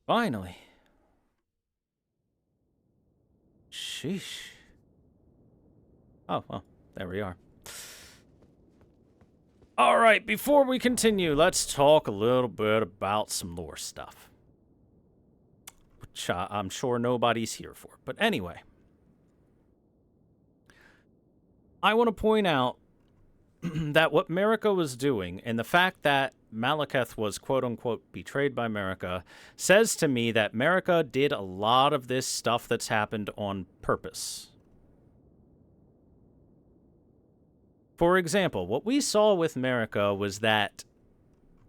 Finally. Sheesh. Oh, well, there we are. All right, before we continue, let's talk a little bit about some lore stuff, which I'm sure nobody's here for. But anyway, I want to point out that what Marika was doing and the fact that Malekith was quote unquote betrayed by Marika says to me that Marika did a lot of this stuff that's happened on purpose. For example, what we saw with Marika was that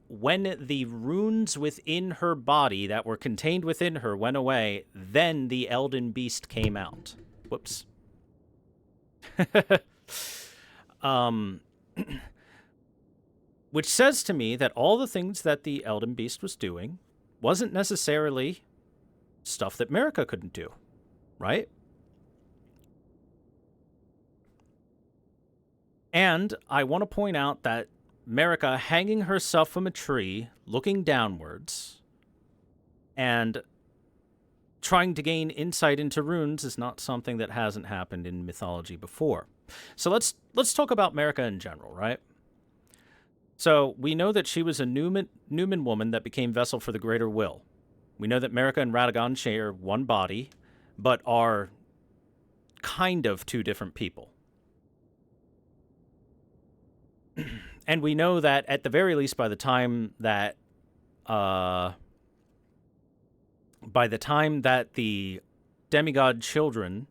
when the runes within her body that were contained within her went away, then the Elden Beast came out. Whoops. um, which says to me that all the things that the Elden Beast was doing wasn't necessarily stuff that Marika couldn't do, right? And I want to point out that Marika hanging herself from a tree, looking downwards, and trying to gain insight into runes is not something that hasn't happened in mythology before. So let's talk about Marika in general, right? So we know that she was a Newman woman that became vessel for the greater will. We know that Marika and Radagon share one body, but are kind of two different people. And we know that at the very least, by the time that the demigod children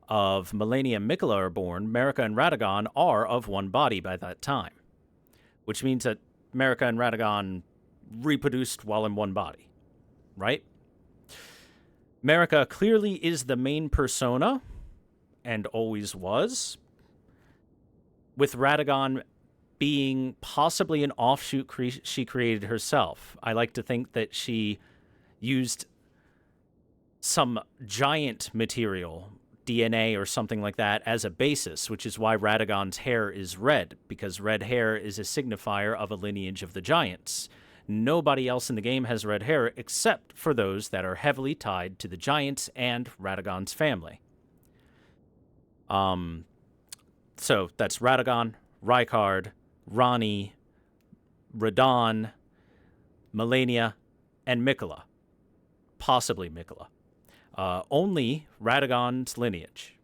of Melania and Mikola are born, Marika and Radagon are of one body by that time, which means that Marika and Radagon reproduced while in one body, right? Marika clearly is the main persona, and always was, with Radagon being possibly an offshoot she created herself. I like to think that she used some giant material, DNA or something like that, as a basis, which is why Radagon's hair is red, because red hair is a signifier of a lineage of the giants. Nobody else in the game has red hair except for those that are heavily tied to the giants and Radagon's family. So that's Radagon, Rykard, Rani, Radon, Melania, and Mikola. Possibly Mikola. Only Radagon's lineage.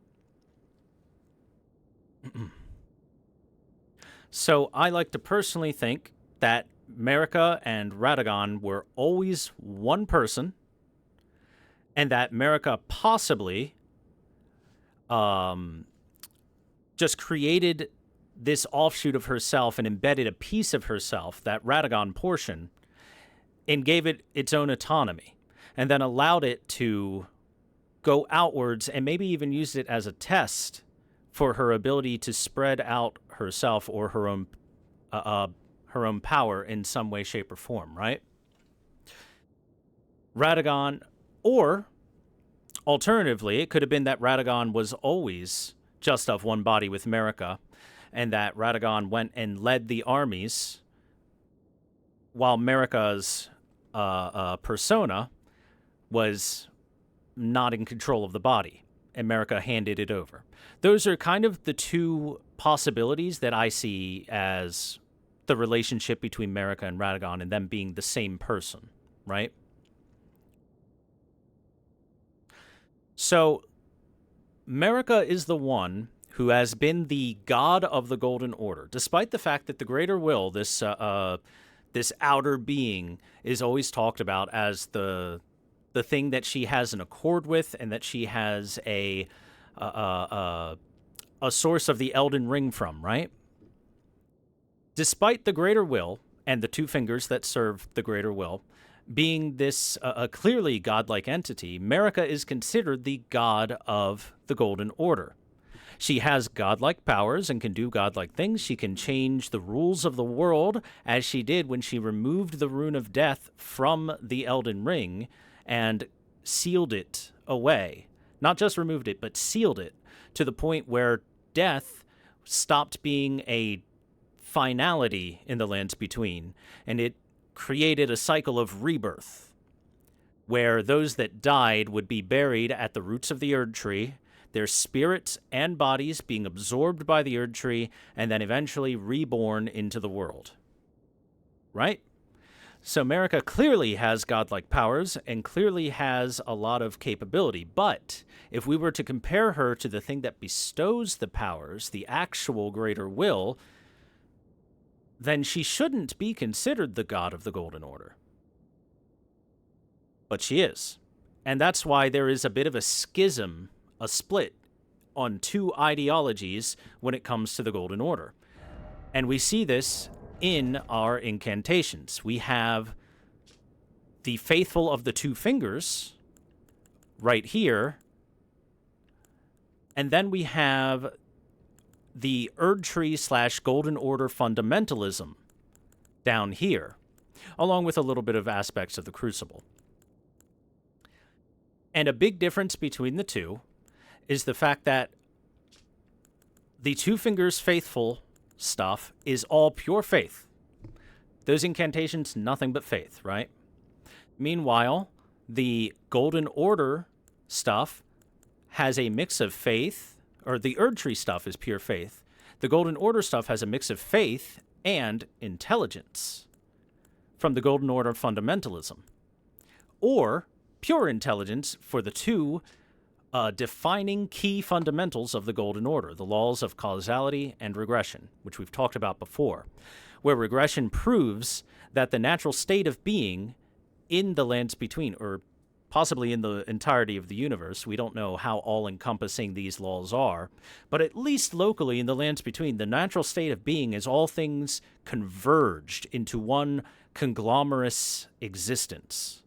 So I like to personally think that Marika and Radagon were always one person, and that Marika possibly just created this offshoot of herself and embedded a piece of herself, that Radagon portion, and gave it its own autonomy, and then allowed it to go outwards and maybe even used it as a test for her ability to spread out herself or her own power in some way, shape, or form, right? Radagon, or alternatively, it could have been that Radagon was always just of one body with Marika, and that Radagon went and led the armies while Marika's persona was not in control of the body, and Marika handed it over. Those are kind of the two possibilities that I see as the relationship between Marika and Radagon and them being the same person, right? So, Marika is the one who has been the god of the Golden Order, despite the fact that the Greater Will, this outer being, is always talked about as the thing that she has an accord with, and that she has a source of the Elden Ring from, right? Despite the Greater Will and the two fingers that serve the Greater Will being this clearly godlike entity, Marika is considered the god of the Golden Order. She has godlike powers and can do godlike things. She can change the rules of the world, as she did when she removed the Rune of Death from the Elden Ring and sealed it away. Not just removed it, but sealed it to the point where death stopped being a finality in the lands between, and it created a cycle of rebirth, where those that died would be buried at the roots of the Erd Tree, their spirits and bodies being absorbed by the Erd Tree, and then eventually reborn into the world. Right? So America clearly has godlike powers and clearly has a lot of capability. But if we were to compare her to the thing that bestows the powers, the actual greater will, then she shouldn't be considered the god of the Golden Order. But she is. And that's why there is a bit of a schism, a split on two ideologies when it comes to the Golden Order. And we see this in our incantations. We have the faithful of the two fingers right here, and then we have the Erd Tree / Golden Order fundamentalism down here, along with a little bit of aspects of the Crucible. And a big difference between the two is the fact that the two fingers faithful stuff is all pure faith. Those incantations, nothing but faith, right? Meanwhile, the Golden Order stuff has a mix of faith, or the Erd Tree stuff is pure faith. The Golden Order stuff has a mix of faith and intelligence from the Golden Order fundamentalism, or pure intelligence for the two defining key fundamentals of the Golden Order, the laws of causality and regression, which we've talked about before, where regression proves that the natural state of being in the lands between, or possibly in the entirety of the universe, we don't know how all-encompassing these laws are, but at least locally in the lands between, the natural state of being is all things converged into one conglomerous existence.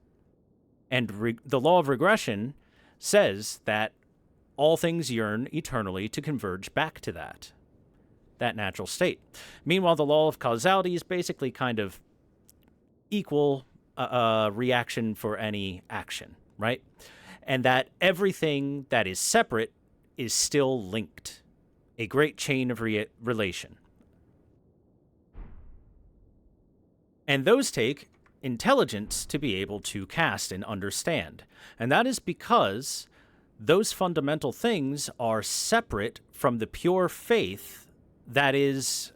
And the law of regression says that all things yearn eternally to converge back to that natural state. Meanwhile, the law of causality is basically kind of equal reaction for any action, right? And that everything that is separate is still linked, a great chain of relation. And those take intelligence to be able to cast and understand. And that is because those fundamental things are separate from the pure faith that is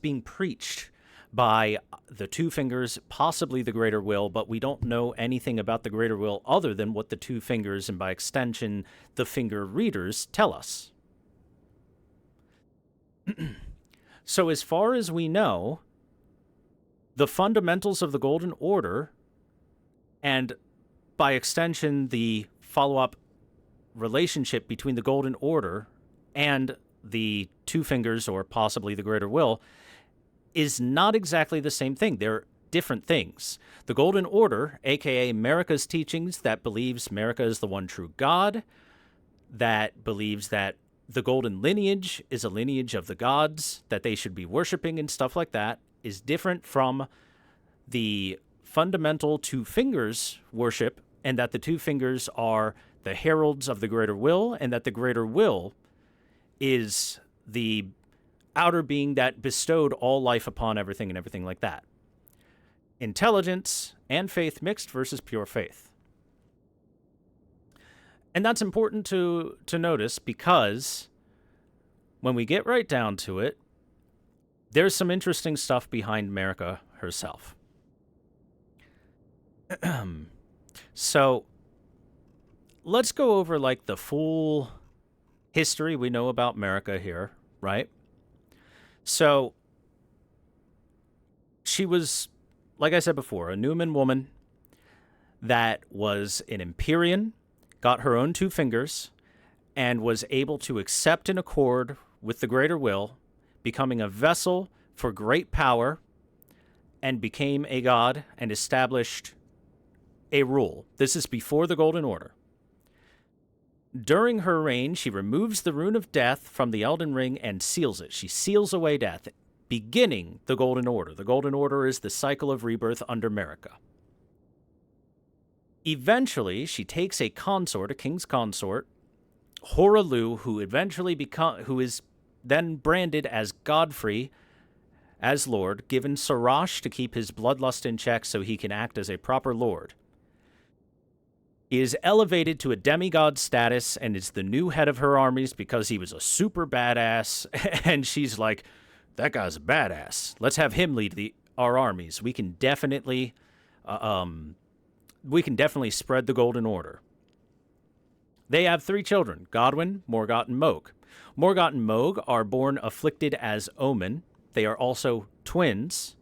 being preached by the two fingers, possibly the greater will, but we don't know anything about the greater will other than what the two fingers, and by extension, the finger readers, tell us. So as far as we know, the fundamentals of the Golden Order, and by extension, the follow-up relationship between the Golden Order and the two fingers, or possibly the greater will, is not exactly the same thing. They're different things. The Golden Order, aka America's teachings, that believes America is the one true God, that believes that the golden lineage is a lineage of the gods that they should be worshiping and stuff like that, is different from the fundamental two fingers worship, and that the two fingers are the heralds of the greater will, and that the greater will is the outer being that bestowed all life upon everything and everything like that. Intelligence and faith mixed versus pure faith. And that's important to notice, because when we get right down to it, there's some interesting stuff behind America herself. So let's go over like the full history we know about America here, right? So she was, like I said before, a Newman woman that was an Empyrean, got her own two fingers, and was able to accept and accord with the greater will, becoming a vessel for great power, and became a god and established a rule. This is before the Golden Order. During her reign, she removes the rune of death from the Elden Ring and seals it. She seals away death, beginning the Golden Order. The Golden Order is the cycle of rebirth under America. Eventually, she takes a consort, a king's consort, Horalu, who is then branded as Godfrey, as Lord, given Sarash to keep his bloodlust in check so he can act as a proper Lord. He is elevated to a demigod status and is the new head of her armies because he was a super badass. And she's like, that guy's a badass. Let's have him lead our armies. We can definitely spread the Golden Order. They have 3 children, Godwyn, Morgott, and Moog. Morgott and Moog are born afflicted as Omen. They are also twins.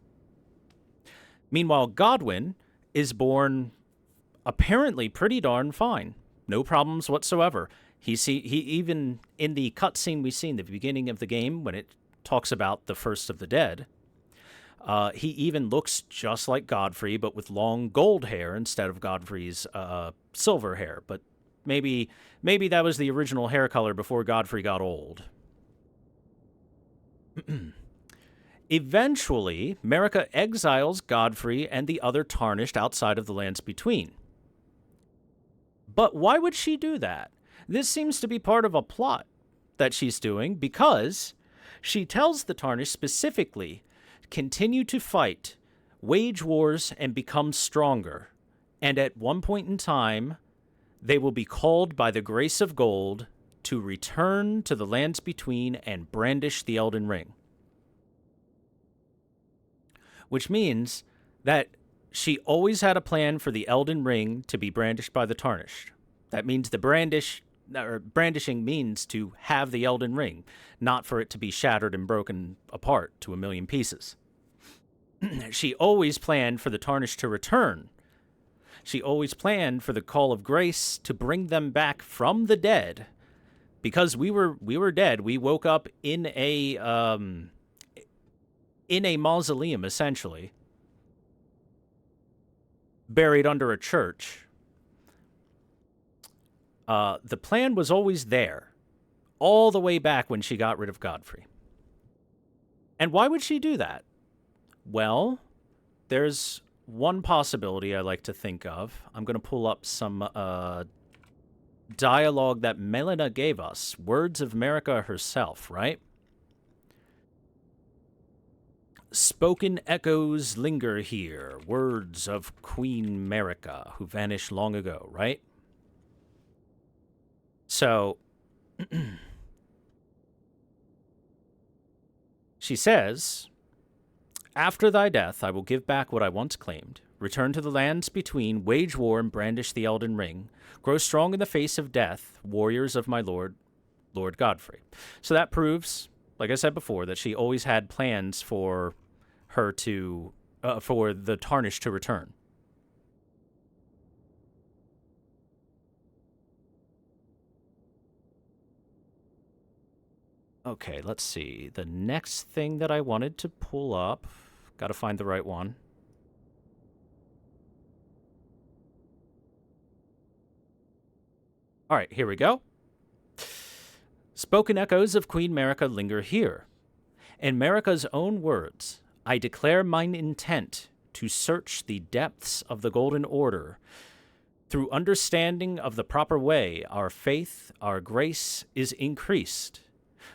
Meanwhile, Godwyn is born apparently pretty darn fine. No problems whatsoever. He even in the cutscene we see in the beginning of the game when it talks about the first of the dead, he even looks just like Godfrey, but with long gold hair instead of Godfrey's silver hair. But maybe that was the original hair color before Godfrey got old. Eventually, Marika exiles Godfrey and the other Tarnished outside of the Lands Between. But why would she do that? This seems to be part of a plot that she's doing because she tells the Tarnished specifically, continue to fight, wage wars, and become stronger. And at one point in time, they will be called by the grace of gold to return to the Lands Between and brandish the Elden Ring. Which means that she always had a plan for the Elden Ring to be brandished by the Tarnished. That means brandishing means to have the Elden Ring, not for it to be shattered and broken apart to a million pieces. She always planned for the Tarnished to return. She always planned for the Call of Grace to bring them back from the dead. Because we were dead, we woke up in a mausoleum, essentially, buried under a church. The plan was always there, all the way back when she got rid of Godfrey. And why would she do that? Well, there's one possibility I like to think of. I'm going to pull up some dialogue that Melina gave us, words of Marika herself, right? Spoken echoes linger here, words of Queen Marika, who vanished long ago, right? So, she says, after thy death I will give back what I once claimed, return to the Lands Between, wage war and brandish the Elden Ring, grow strong in the face of death, warriors of my Lord Godfrey. So that proves, like I said before, that she always had plans for her to, for the Tarnished to return. Okay, let's see. The next thing that I wanted to pull up, gotta find the right one. All right, here we go. Spoken echoes of Queen Marika linger here. In Marika's own words, I declare mine intent to search the depths of the Golden Order. Through understanding of the proper way, our faith, our grace is increased.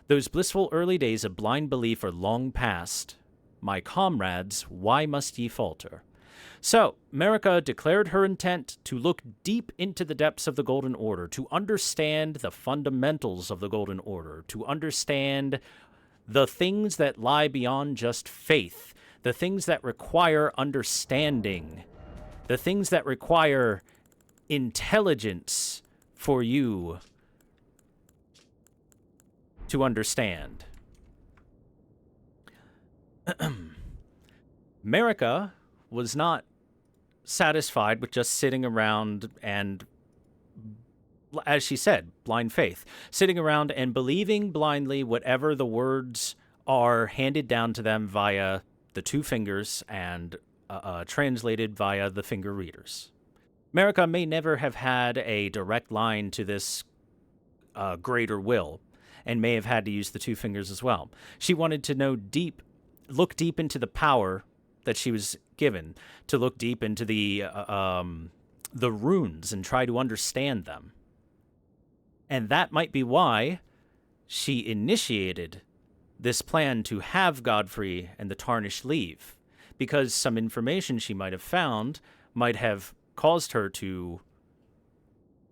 Those blissful early days of blind belief are long past. My comrades, why must ye falter? So, Marika declared her intent to look deep into the depths of the Golden Order, to understand the fundamentals of the Golden Order, to understand the things that lie beyond just faith, the things that require understanding, the things that require intelligence for you to understand. Marika was not satisfied with just sitting around and, as she said, blind faith. Sitting around and believing blindly whatever the words are handed down to them via the 2 fingers and translated via the finger readers. Marika may never have had a direct line to this greater will, and may have had to use the 2 fingers as well. She wanted to look deep into the power that she was given, to look deep into the runes and try to understand them. And that might be why she initiated this plan to have Godfrey and the Tarnished leave, because some information she might have found might have caused her to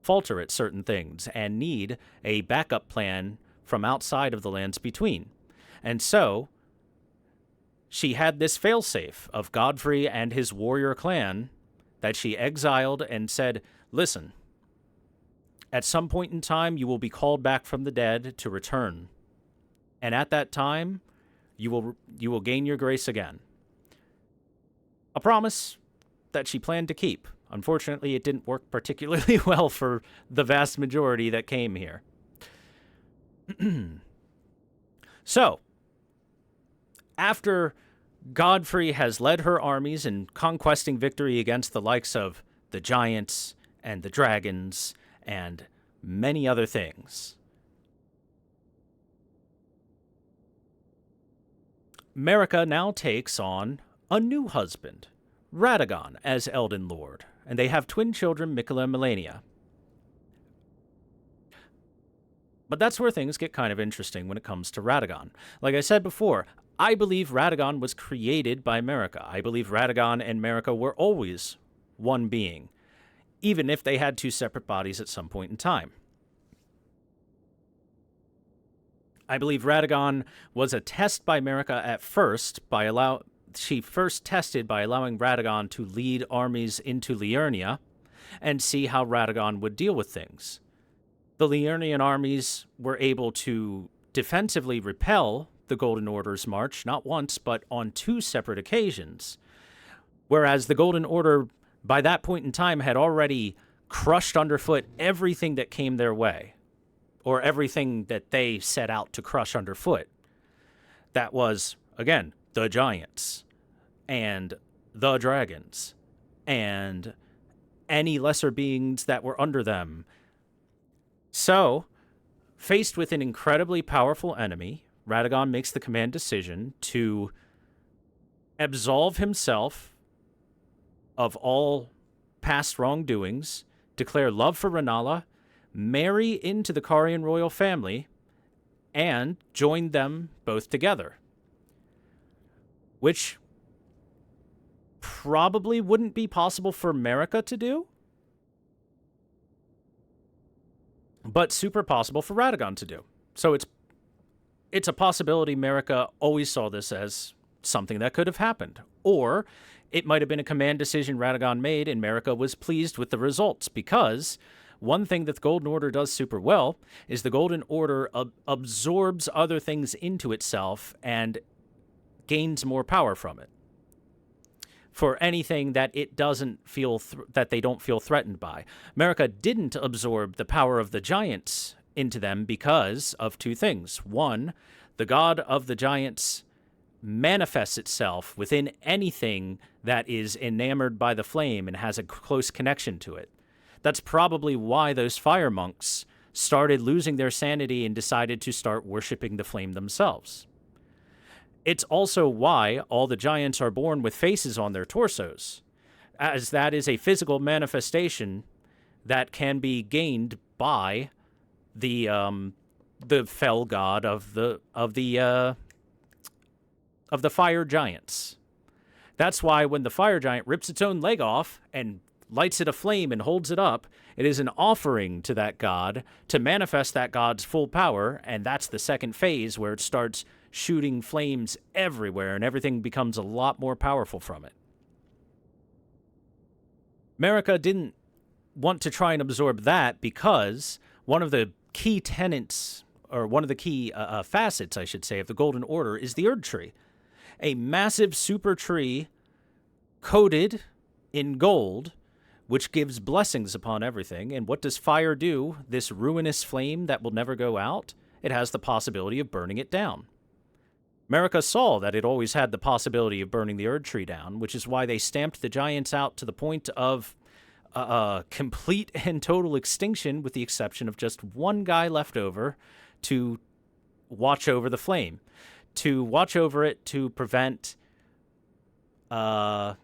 falter at certain things and need a backup plan from outside of the lands between. And so she had this failsafe of Godfrey and his warrior clan that she exiled and said, listen, at some point in time, you will be called back from the dead to return. And at that time, you will gain your grace again. A promise that she planned to keep. Unfortunately, it didn't work particularly well for the vast majority that came here. So, after Godfrey has led her armies in conquesting victory against the likes of the giants and the dragons and many other things, Marika now takes on a new husband, Radagon, as Elden Lord, and they have twin children, Miquella and Melania. But that's where things get kind of interesting when it comes to Radagon. Like I said before, I believe Radagon was created by Marika. I believe Radagon and Marika were always one being, even if they had two separate bodies at some point in time. I believe Radagon was a test by Marika at first. She first tested by allowing Radagon to lead armies into Liurnia and see how Radagon would deal with things. The Liurnian armies were able to defensively repel the Golden Order's march, not once, but on two separate occasions. Whereas the Golden Order, by that point in time, had already crushed underfoot everything that came their way, or everything that they set out to crush underfoot. That was, again, the giants, and the dragons, and any lesser beings that were under them. So, faced with an incredibly powerful enemy, Radagon makes the command decision to absolve himself of all past wrongdoings, declare love for Rennala, marry into the Carian royal family, and join them both together. Which probably wouldn't be possible for Marika to do, but super possible for Radagon to do. So it's a possibility Marika always saw this as something that could have happened. Or it might have been a command decision Radagon made and Marika was pleased with the results, because one thing that the Golden Order does super well is the Golden Order absorbs other things into itself and gains more power from it for anything that it doesn't feel that they don't feel threatened by. Marika didn't absorb the power of the giants into them because of two things. One, the god of the giants manifests itself within anything that is enamored by the flame and has a close connection to it. That's probably why those fire monks started losing their sanity and decided to start worshiping the flame themselves. It's also why all the giants are born with faces on their torsos, as that is a physical manifestation that can be gained by the fell god of the fire giants. That's why when the fire giant rips its own leg off and lights it aflame and holds it up, it is an offering to that god to manifest that god's full power, and that's the second phase where it starts shooting flames everywhere and everything becomes a lot more powerful from it. Marika didn't want to try and absorb that because one of the key tenets, or one of the key facets, I should say, of the Golden Order is the Erd Tree. A massive super tree coated in gold, which gives blessings upon everything. And what does fire do? This ruinous flame that will never go out, it has the possibility of burning it down. Marika saw that it always had the possibility of burning the Erd Tree down, which is why they stamped the giants out to the point of complete and total extinction, with the exception of just one guy left over to watch over the flame, to watch over it to prevent bad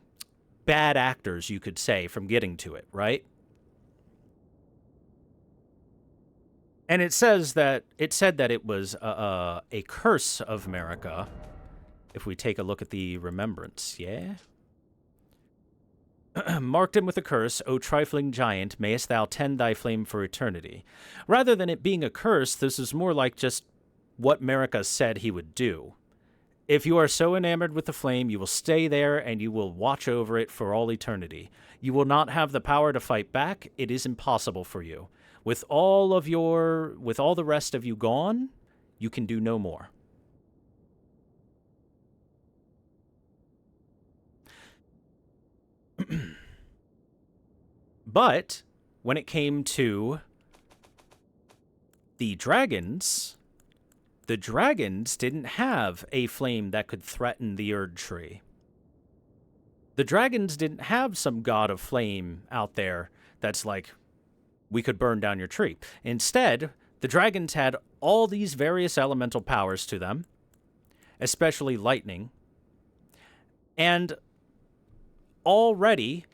actors, you could say, from getting to it, right? And it said that it was a curse of Marika. If we take a look at the remembrance, yeah? Marked him with a curse, O trifling giant, mayest thou tend thy flame for eternity. Rather than it being a curse, this is more like just what Marika said he would do. If you are so enamored with the flame, you will stay there and you will watch over it for all eternity. You will not have the power to fight back. It is impossible for you. With all the rest of you gone, you can do no more. But when it came to the dragons didn't have a flame that could threaten the Erd tree. The dragons didn't have some god of flame out there that's like, we could burn down your tree. Instead, the dragons had all these various elemental powers to them, especially lightning. And already,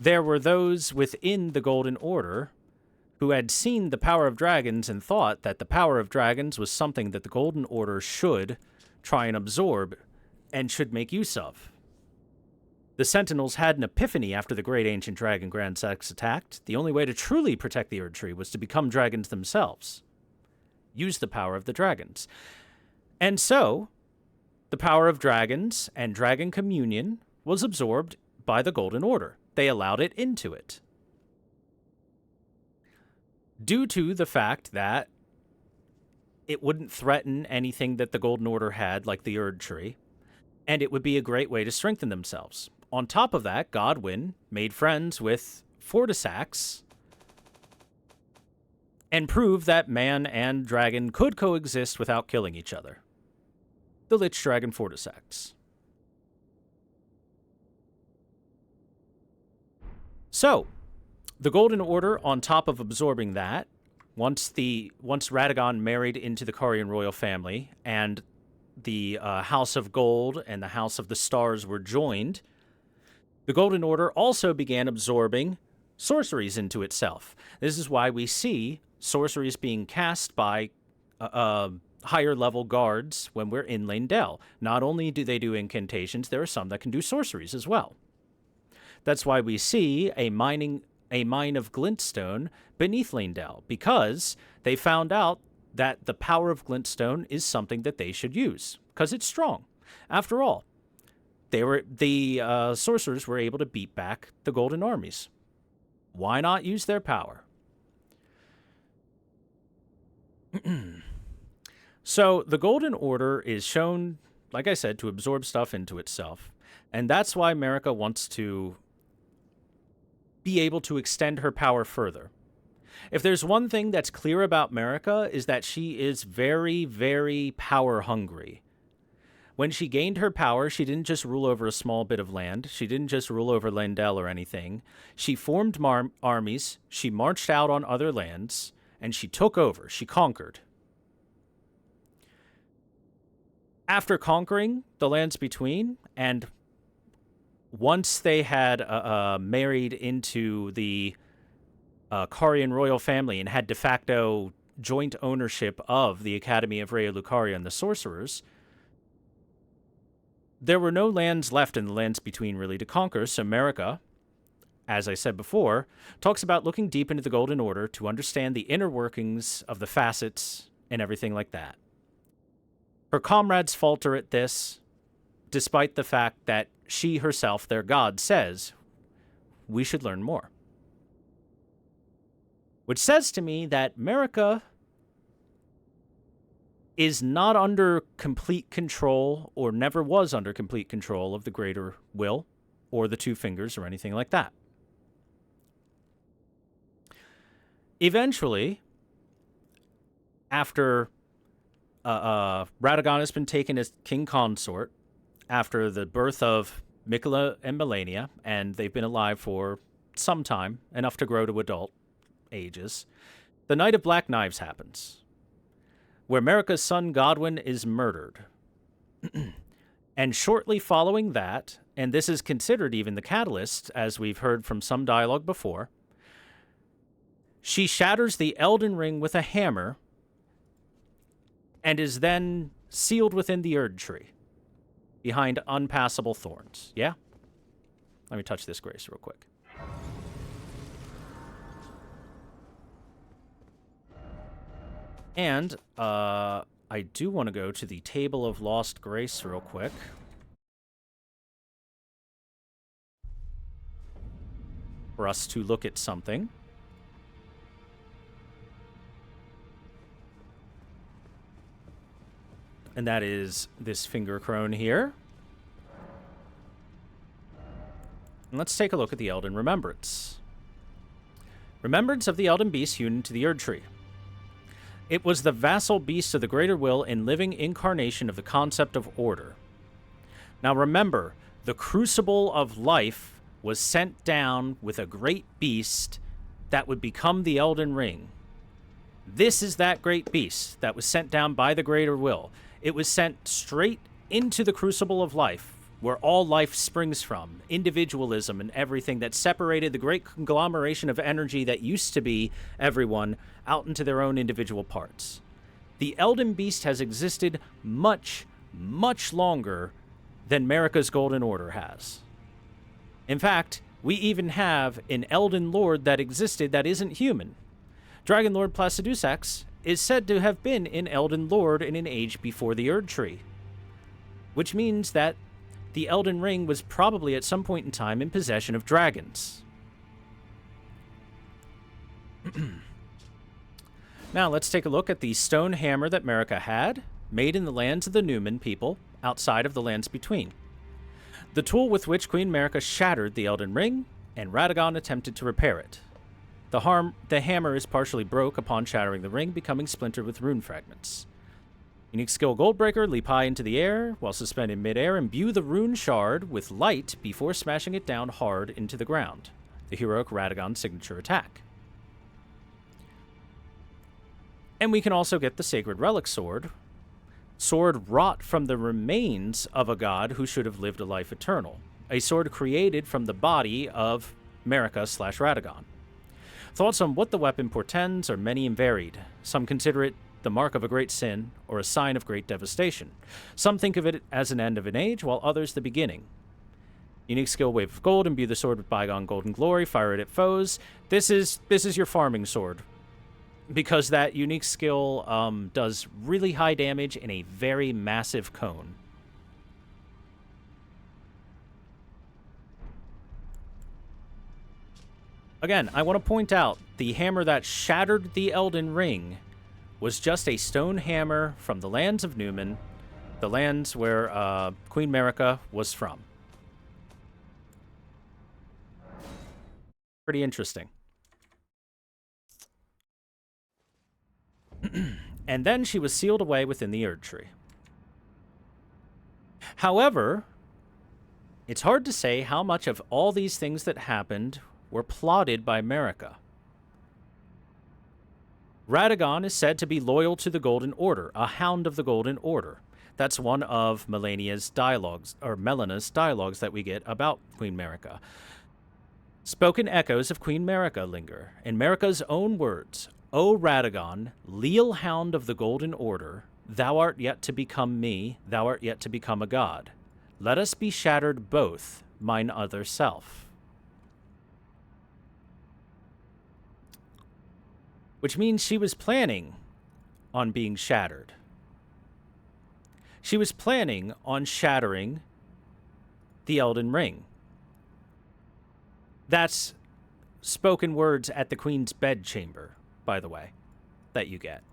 there were those within the Golden Order who had seen the power of dragons and thought that the power of dragons was something that the Golden Order should try and absorb and should make use of. The Sentinels had an epiphany after the great ancient dragon Grand Sex attacked. The only way to truly protect the Erd Tree was to become dragons themselves. Use the power of the dragons. And so, the power of dragons and dragon communion was absorbed by the Golden Order. They allowed it into it. Due to the fact that it wouldn't threaten anything that the Golden Order had, like the Erd Tree, and it would be a great way to strengthen themselves. On top of that, Godwyn made friends with Fortisax and proved that man and dragon could coexist without killing each other. The Lich Dragon Fortisax. So, the Golden Order, on top of absorbing that, once Radagon married into the Carian royal family and the House of Gold and the House of the Stars were joined, the Golden Order also began absorbing sorceries into itself. This is why we see sorceries being cast by higher level guards when we're in Leyndell. Not only do they do incantations, there are some that can do sorceries as well. That's why we see a mine of glintstone beneath Leyndell, because they found out that the power of glintstone is something that they should use, because it's strong. After all, the sorcerers were able to beat back the Golden Armies. Why not use their power? So the Golden Order is shown, like I said, to absorb stuff into itself. And that's why Marika wants to be able to extend her power further. If there's one thing that's clear about Marika, is that she is very, very power hungry. When she gained her power, she didn't just rule over a small bit of land. She didn't just rule over Leyndell or anything. She formed armies, she marched out on other lands, and she took over. She conquered. After conquering the lands between, and once they had married into the Carian royal family and had de facto joint ownership of the Academy of Raya Lucaria and the Sorcerers, there were no lands left in the lands between really to conquer, so Marika, as I said before, talks about looking deep into the Golden Order to understand the inner workings of the facets and everything like that. Her comrades falter at this, despite the fact that she herself, their god, says, we should learn more. Which says to me that Marika is not under complete control, or never was under complete control of the Greater Will, or the Two Fingers, or anything like that. Eventually, after Radagon has been taken as king consort, after the birth of Mikola and Melania, and they've been alive for some time, enough to grow to adult ages, the Night of Black Knives happens, where Marika's son Godwyn is murdered. And shortly following that, and this is considered even the catalyst, as we've heard from some dialogue before, she shatters the Elden Ring with a hammer and is then sealed within the Erd Tree, behind unpassable thorns. Yeah? Let me touch this grace real quick. And I do want to go to the Table of Lost Grace real quick. For us to look at something. And that is this finger crone here. And let's take a look at the Elden Remembrance. Remembrance of the Elden Beast hewn into the Erd Tree. It was the vassal beast of the greater will and living incarnation of the concept of order. Now remember, the crucible of life was sent down with a great beast that would become the Elden Ring. This is that great beast that was sent down by the greater will. It was sent straight into the crucible of life, where all life springs from, individualism and everything that separated the great conglomeration of energy that used to be everyone out into their own individual parts. The Elden Beast has existed much, much longer than Marika's Golden Order has. In fact, we even have an Elden Lord that existed that isn't human. Dragon Lord Placidusax is said to have been an Elden Lord in an age before the Erd Tree, which means that the Elden Ring was probably at some point in time in possession of dragons. Now, let's take a look at the stone hammer that Marika had, made in the lands of the Newman people, outside of the lands between. The tool with which Queen Marika shattered the Elden Ring, and Radagon attempted to repair it. The hammer is partially broke upon shattering the ring, becoming splintered with rune fragments. Unique skill Goldbreaker, leap high into the air while suspended in midair, imbue the rune shard with light before smashing it down hard into the ground. The heroic Radagon signature attack. And we can also get the Sacred Relic Sword. Sword wrought from the remains of a god who should have lived a life eternal. A sword created from the body of Marika/Radagon. Thoughts on what the weapon portends are many and varied. Some consider it the mark of a great sin, or a sign of great devastation. Some think of it as an end of an age, while others the beginning. Unique skill Wave of Gold, imbue the sword with bygone golden glory, fire it at foes. This is your farming sword, because that unique skill does really high damage in a very massive cone. Again, I want to point out, the hammer that shattered the Elden Ring was just a stone hammer from the lands of Newman, the lands where Queen Marika was from. Pretty interesting. And then she was sealed away within the Erd Tree. However, it's hard to say how much of all these things that happened were plotted by Marika. Radagon is said to be loyal to the Golden Order, a hound of the Golden Order. That's one of Melania's dialogues, or Melena's dialogues that we get about Queen Marika. Spoken echoes of Queen Marika linger. In Marika's own words, O Radagon, leal hound of the Golden Order, thou art yet to become me, thou art yet to become a god. Let us be shattered both, mine other self. Which means she was planning on being shattered. She was planning on shattering the Elden Ring. That's spoken words at the Queen's bedchamber, by the way, that you get.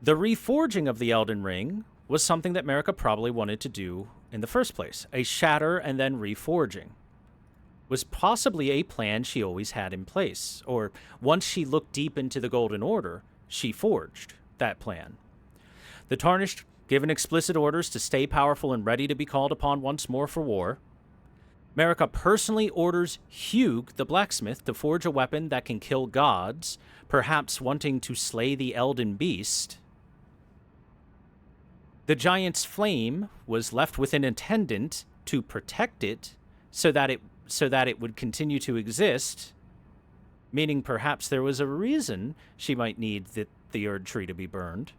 The reforging of the Elden Ring was something that Marika probably wanted to do in the first place. A shatter and then reforging was possibly a plan she always had in place, or once she looked deep into the Golden Order, she forged that plan. The Tarnished, given explicit orders to stay powerful and ready to be called upon once more for war. Marika personally orders Hugh, the blacksmith, to forge a weapon that can kill gods, perhaps wanting to slay the Elden Beast. The giant's flame was left with an attendant to protect it so that it would continue to exist, meaning perhaps there was a reason she might need the Erd Tree to be burned.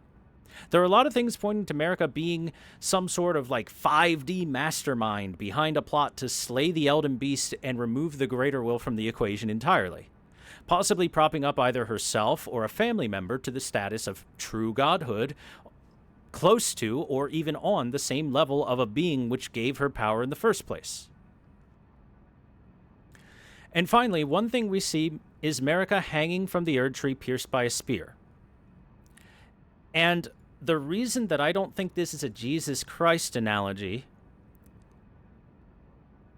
There are a lot of things pointing to Marika being some sort of like 5D mastermind behind a plot to slay the Elden Beast and remove the Greater Will from the equation entirely, possibly propping up either herself or a family member to the status of true godhood, close to or even on the same level of a being which gave her power in the first place. And finally, one thing we see is Marika hanging from the Erd Tree pierced by a spear. And the reason that I don't think this is a Jesus Christ analogy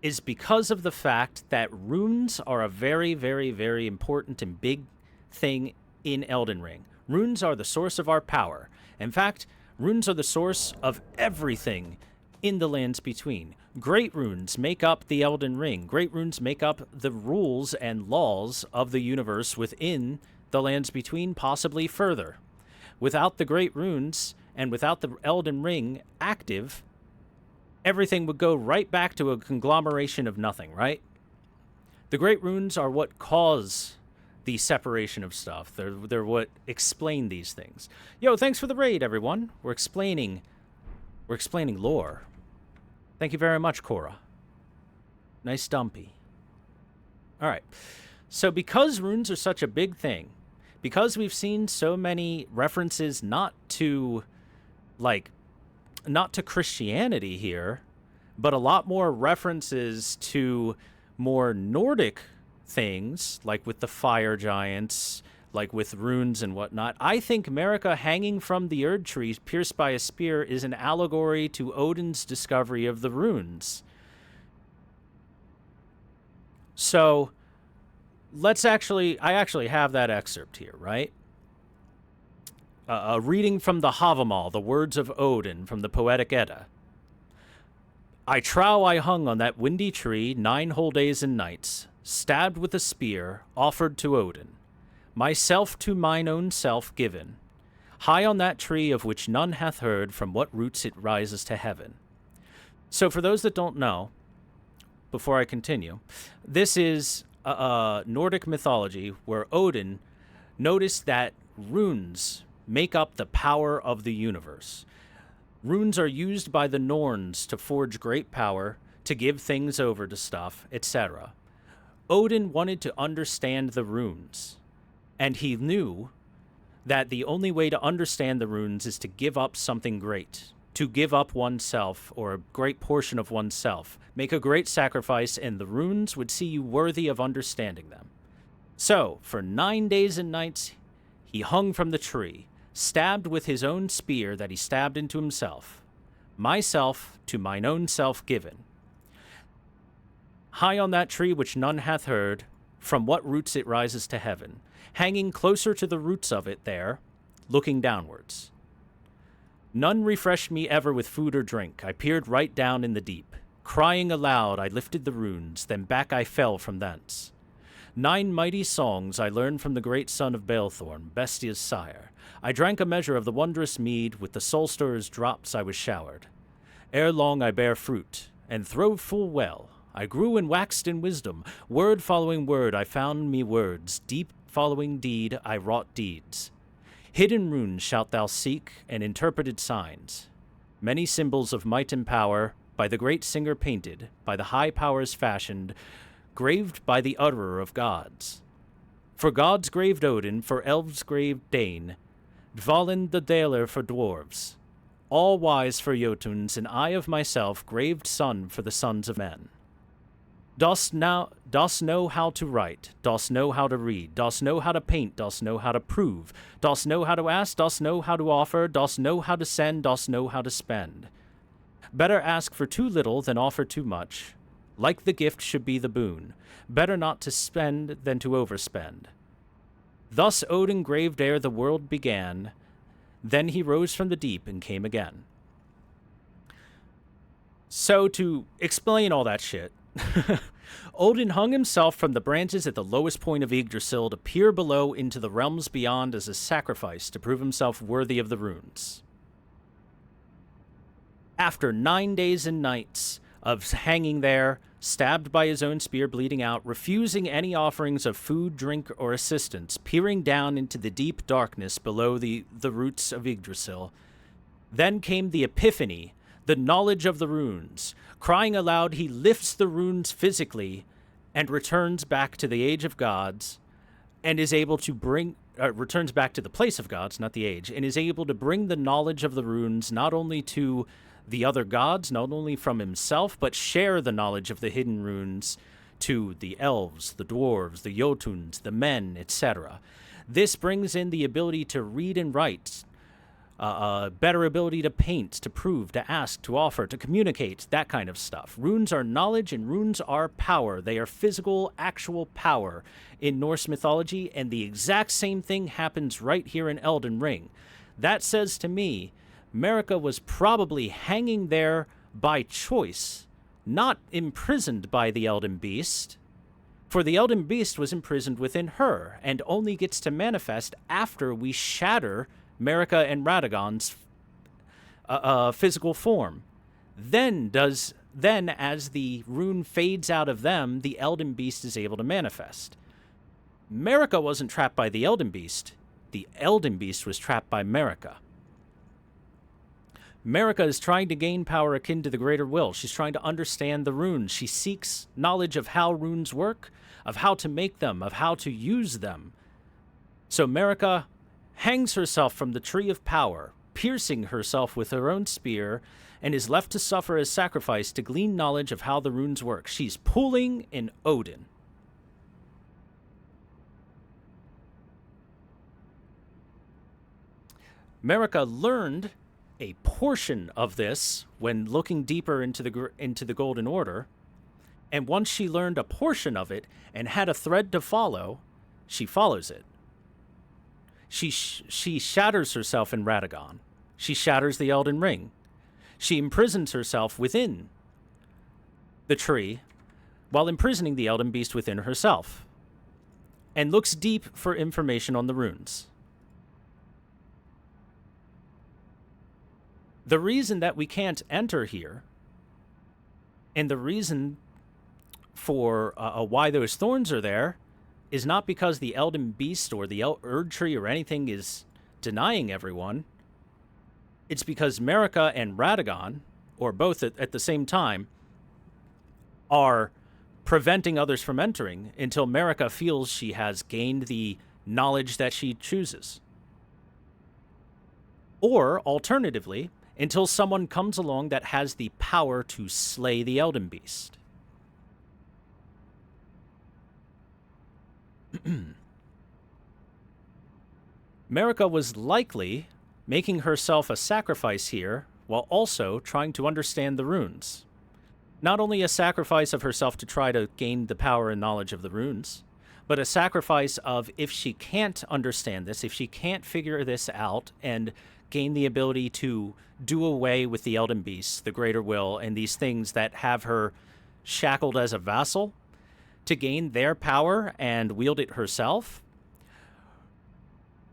is because of the fact that runes are a very, very, very important and big thing in Elden Ring. Runes are the source of our power. In fact, runes are the source of everything in the lands between. Great runes make up the Elden Ring. Great runes make up the rules and laws of the universe within the lands between, possibly further. Without the Great Runes, and without the Elden Ring active, everything would go right back to a conglomeration of nothing, right? The Great Runes are what cause the separation of stuff. They're what explain these things. Yo, thanks for the raid, everyone. We're explaining lore. Thank you very much, Cora. Nice dumpy. All right. So because runes are such a big thing, because we've seen so many references not to Christianity here, but a lot more references to more Nordic things, like with the fire giants, like with runes and whatnot, I think Marika hanging from the Erd Tree, pierced by a spear, is an allegory to Odin's discovery of the runes. So I actually have that excerpt here, right? A reading from the Havamal, the words of Odin from the Poetic Edda. I trow I hung on that windy tree 9 whole days and nights, stabbed with a spear, offered to Odin, myself to mine own self given, high on that tree of which none hath heard from what roots it rises to heaven. So for those that don't know, before I continue, this is Nordic mythology where Odin noticed that runes make up the power of the universe. Runes are used by the Norns to forge great power, to give things over to stuff, etc. Odin wanted to understand the runes, and he knew that the only way to understand the runes is to give up something great, to give up oneself or a great portion of oneself, make a great sacrifice, and the runes would see you worthy of understanding them. So, for 9 days and nights, he hung from the tree, stabbed with his own spear that he stabbed into himself. Myself to mine own self given. High on that tree which none hath heard, from what roots it rises to heaven, hanging closer to the roots of it there, looking downwards. None refreshed me ever with food or drink. I peered right down in the deep. Crying aloud, I lifted the runes, then back I fell from thence. 9 mighty songs I learned from the great son of Balethorn, Bestia's sire. I drank a measure of the wondrous mead, with the soul-stirrer's drops I was showered. Ere long I bare fruit, and throve full well. I grew and waxed in wisdom. Word following word I found me words. Deep following deed I wrought deeds. Hidden runes shalt thou seek, and interpreted signs. Many symbols of might and power, by the great singer painted, by the high powers fashioned, graved by the utterer of gods. For gods graved Odin, for elves graved Dane, Dvalin the Daler for dwarves, all wise for Jotuns, and I of myself graved son for the sons of men. Dost know how to write, dost know how to read, dost know how to paint, dost know how to prove, dost know how to ask, dost know how to offer, dost know how to send, dost know how to spend. Better ask for too little than offer too much. Like the gift should be the boon. Better not to spend than to overspend. Thus Odin graved ere the world began. Then he rose from the deep and came again. So to explain all that shit, Odin hung himself from the branches at the lowest point of Yggdrasil to peer below into the realms beyond as a sacrifice to prove himself worthy of the runes. After 9 days and nights of hanging there, stabbed by his own spear, bleeding out, refusing any offerings of food, drink, or assistance, peering down into the deep darkness below the roots of Yggdrasil. Then came the epiphany, the knowledge of the runes. Crying aloud, he lifts the runes physically and returns back to the age of gods, and is able to bring... returns back to the place of gods, not the age, and is able to bring the knowledge of the runes not only to the other gods, not only from himself, but share the knowledge of the hidden runes to the elves, the dwarves, the Jotuns, the men, etc. This brings in the ability to read and write, better ability to paint, to prove, to ask, to offer, to communicate, that kind of stuff. Runes are knowledge and runes are power. They are physical, actual power in Norse mythology, and the exact same thing happens right here in Elden Ring. That says to me, Marika was probably hanging there by choice, not imprisoned by the Elden Beast, for the Elden Beast was imprisoned within her, and only gets to manifest after we shatter Marika and Radagon's physical form. Then, as the rune fades out of them, the Elden Beast is able to manifest. Marika wasn't trapped by the Elden Beast. The Elden Beast was trapped by Marika. Marika is trying to gain power akin to the greater will. She's trying to understand the runes. She seeks knowledge of how runes work, of how to make them, of how to use them. So Marika hangs herself from the tree of power, piercing herself with her own spear, and is left to suffer as sacrifice to glean knowledge of how the runes work. She's pulling in Odin. Marika learned a portion of this when looking deeper into the Golden Order, and once she learned a portion of it and had a thread to follow, she follows it. She shatters herself in Radagon. She shatters the Elden Ring. She imprisons herself within the tree while imprisoning the Elden Beast within herself, and looks deep for information on the runes. The reason that we can't enter here, and the reason for why those thorns are there, is not because the Elden Beast or the Erd Tree or anything is denying everyone. It's because Marika and Radagon, or both at the same time, are preventing others from entering until Marika feels she has gained the knowledge that she chooses. Or, alternatively, until someone comes along that has the power to slay the Elden Beast. Marika was likely making herself a sacrifice here while also trying to understand the runes. Not only a sacrifice of herself to try to gain the power and knowledge of the runes, but a sacrifice of if she can't understand this, if she can't figure this out and gain the ability to do away with the Elden Beast, the Greater Will, and these things that have her shackled as a vassal, to gain their power and wield it herself,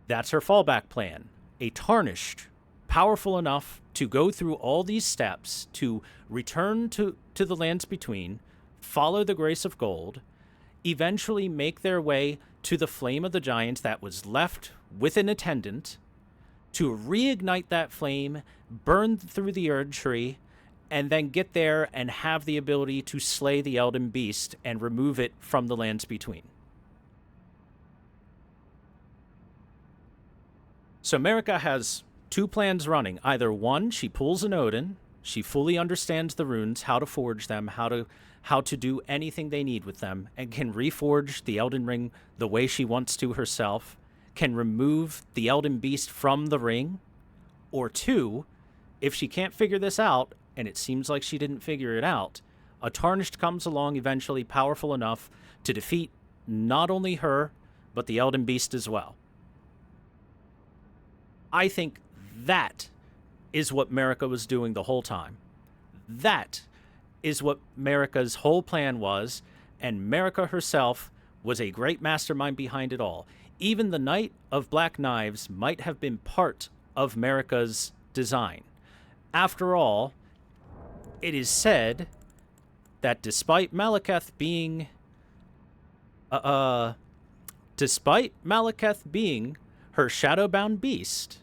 that's her fallback plan. A tarnished, powerful enough to go through all these steps, to return to the lands between, follow the grace of gold, eventually make their way to the flame of the giants that was left with an attendant, to reignite that flame, burn through the Erd Tree, and then get there and have the ability to slay the Elden Beast and remove it from the lands between. So Marika has two plans running. Either one, she pulls an Odin, she fully understands the runes, how to forge them, how to do anything they need with them, and can reforge the Elden Ring the way she wants to herself, can remove the Elden Beast from the ring. Or two, if she can't figure this out, and it seems like she didn't figure it out, a Tarnished comes along eventually powerful enough to defeat not only her, but the Elden Beast as well. I think that is what Marika was doing the whole time. That is what Marika's whole plan was, and Marika herself was a great mastermind behind it all. Even the Knight of Black Knives might have been part of Marika's design. After all, it is said that despite Malekith being her shadowbound beast,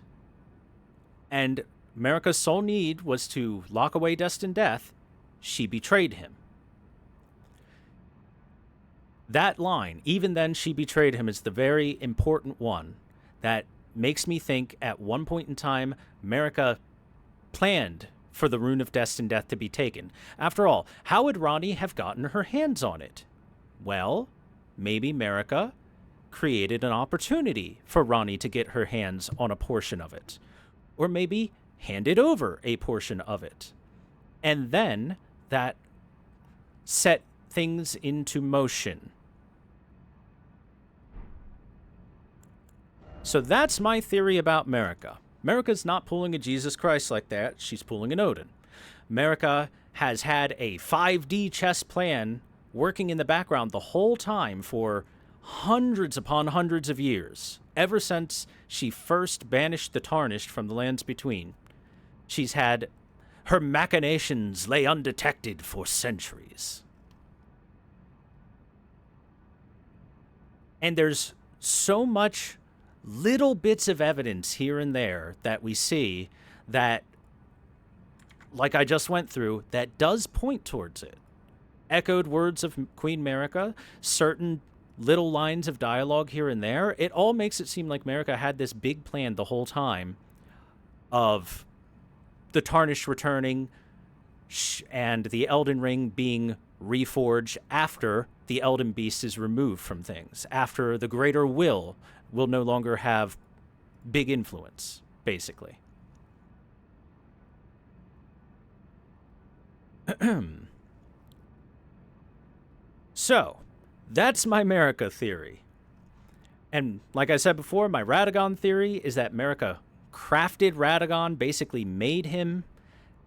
and Marika's sole need was to lock away destined death, she betrayed him. That line, even then she betrayed him, is the very important one that makes me think at one point in time, Marika planned for the Rune of Destined Death to be taken. After all, how would Ranni have gotten her hands on it? Well, maybe Marika created an opportunity for Ranni to get her hands on a portion of it. Or maybe handed over a portion of it. And then that set things into motion. So that's my theory about Marika. Marika's not pulling a Jesus Christ like that. She's pulling an Odin. Marika has had a 5D chess plan working in the background the whole time for hundreds upon hundreds of years, ever since she first banished the Tarnished from the lands between. She's had her machinations lay undetected for centuries. And there's so much little bits of evidence here and there that we see that, like I just went through, that does point towards it. Echoed words of Queen Marika, certain little lines of dialogue here and there, it all makes it seem like Marika had this big plan the whole time of the Tarnished returning and the Elden Ring being reforged after the Elden Beast is removed from things, after the greater will no longer have big influence, basically. So, that's my Marika theory. And like I said before, my Radagon theory is that Marika crafted Radagon, basically made him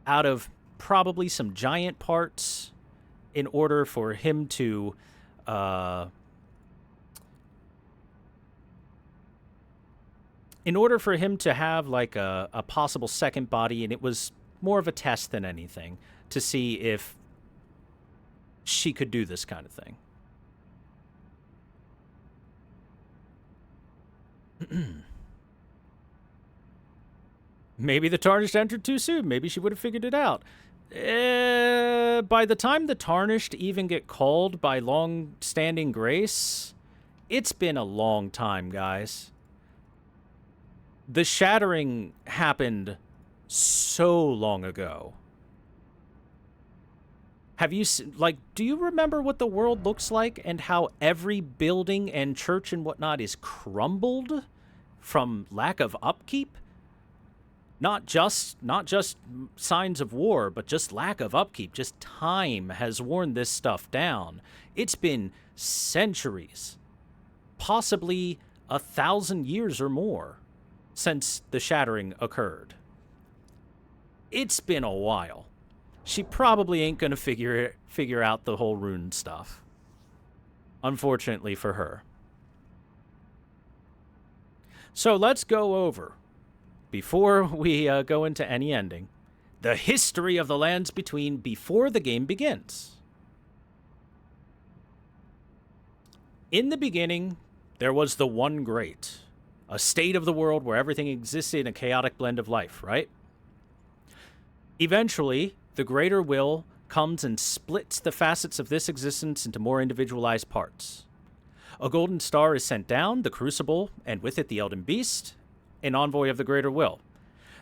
out of probably some giant parts in order for him to have like a possible second body, and it was more of a test than anything to see if she could do this kind of thing. Maybe the Tarnished entered too soon. Maybe she would have figured it out. By the time the Tarnished even get called by long-standing grace, it's been a long time, guys. The Shattering happened so long ago. Have you, do you remember what the world looks like and how every building and church and whatnot is crumbled from lack of upkeep? Not just signs of war, but just lack of upkeep. Just time has worn this stuff down. It's been centuries, possibly 1,000 years or more, since the Shattering occurred. It's been a while. She probably ain't gonna figure out the whole rune stuff. Unfortunately for her. So let's go over, before we go into any ending, the history of the lands between before the game begins. In the beginning, there was the One Great, a state of the world where everything existed in a chaotic blend of life, right? Eventually, the greater will comes and splits the facets of this existence into more individualized parts. A golden star is sent down, the Crucible, and with it the Elden Beast, an envoy of the greater will.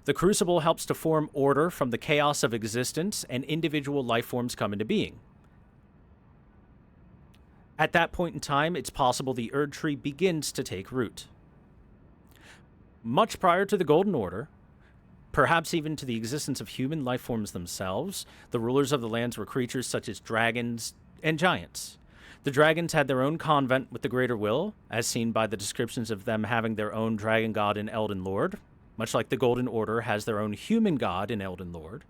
The Crucible helps to form order from the chaos of existence, and individual life forms come into being. At that point in time, it's possible the Erd Tree begins to take root. Much prior to the Golden Order, perhaps even to the existence of human life forms themselves, the rulers of the lands were creatures such as dragons and giants. The dragons had their own convent with the Greater Will, as seen by the descriptions of them having their own dragon god in Elden Lord, much like the Golden Order has their own human god in Elden Lord.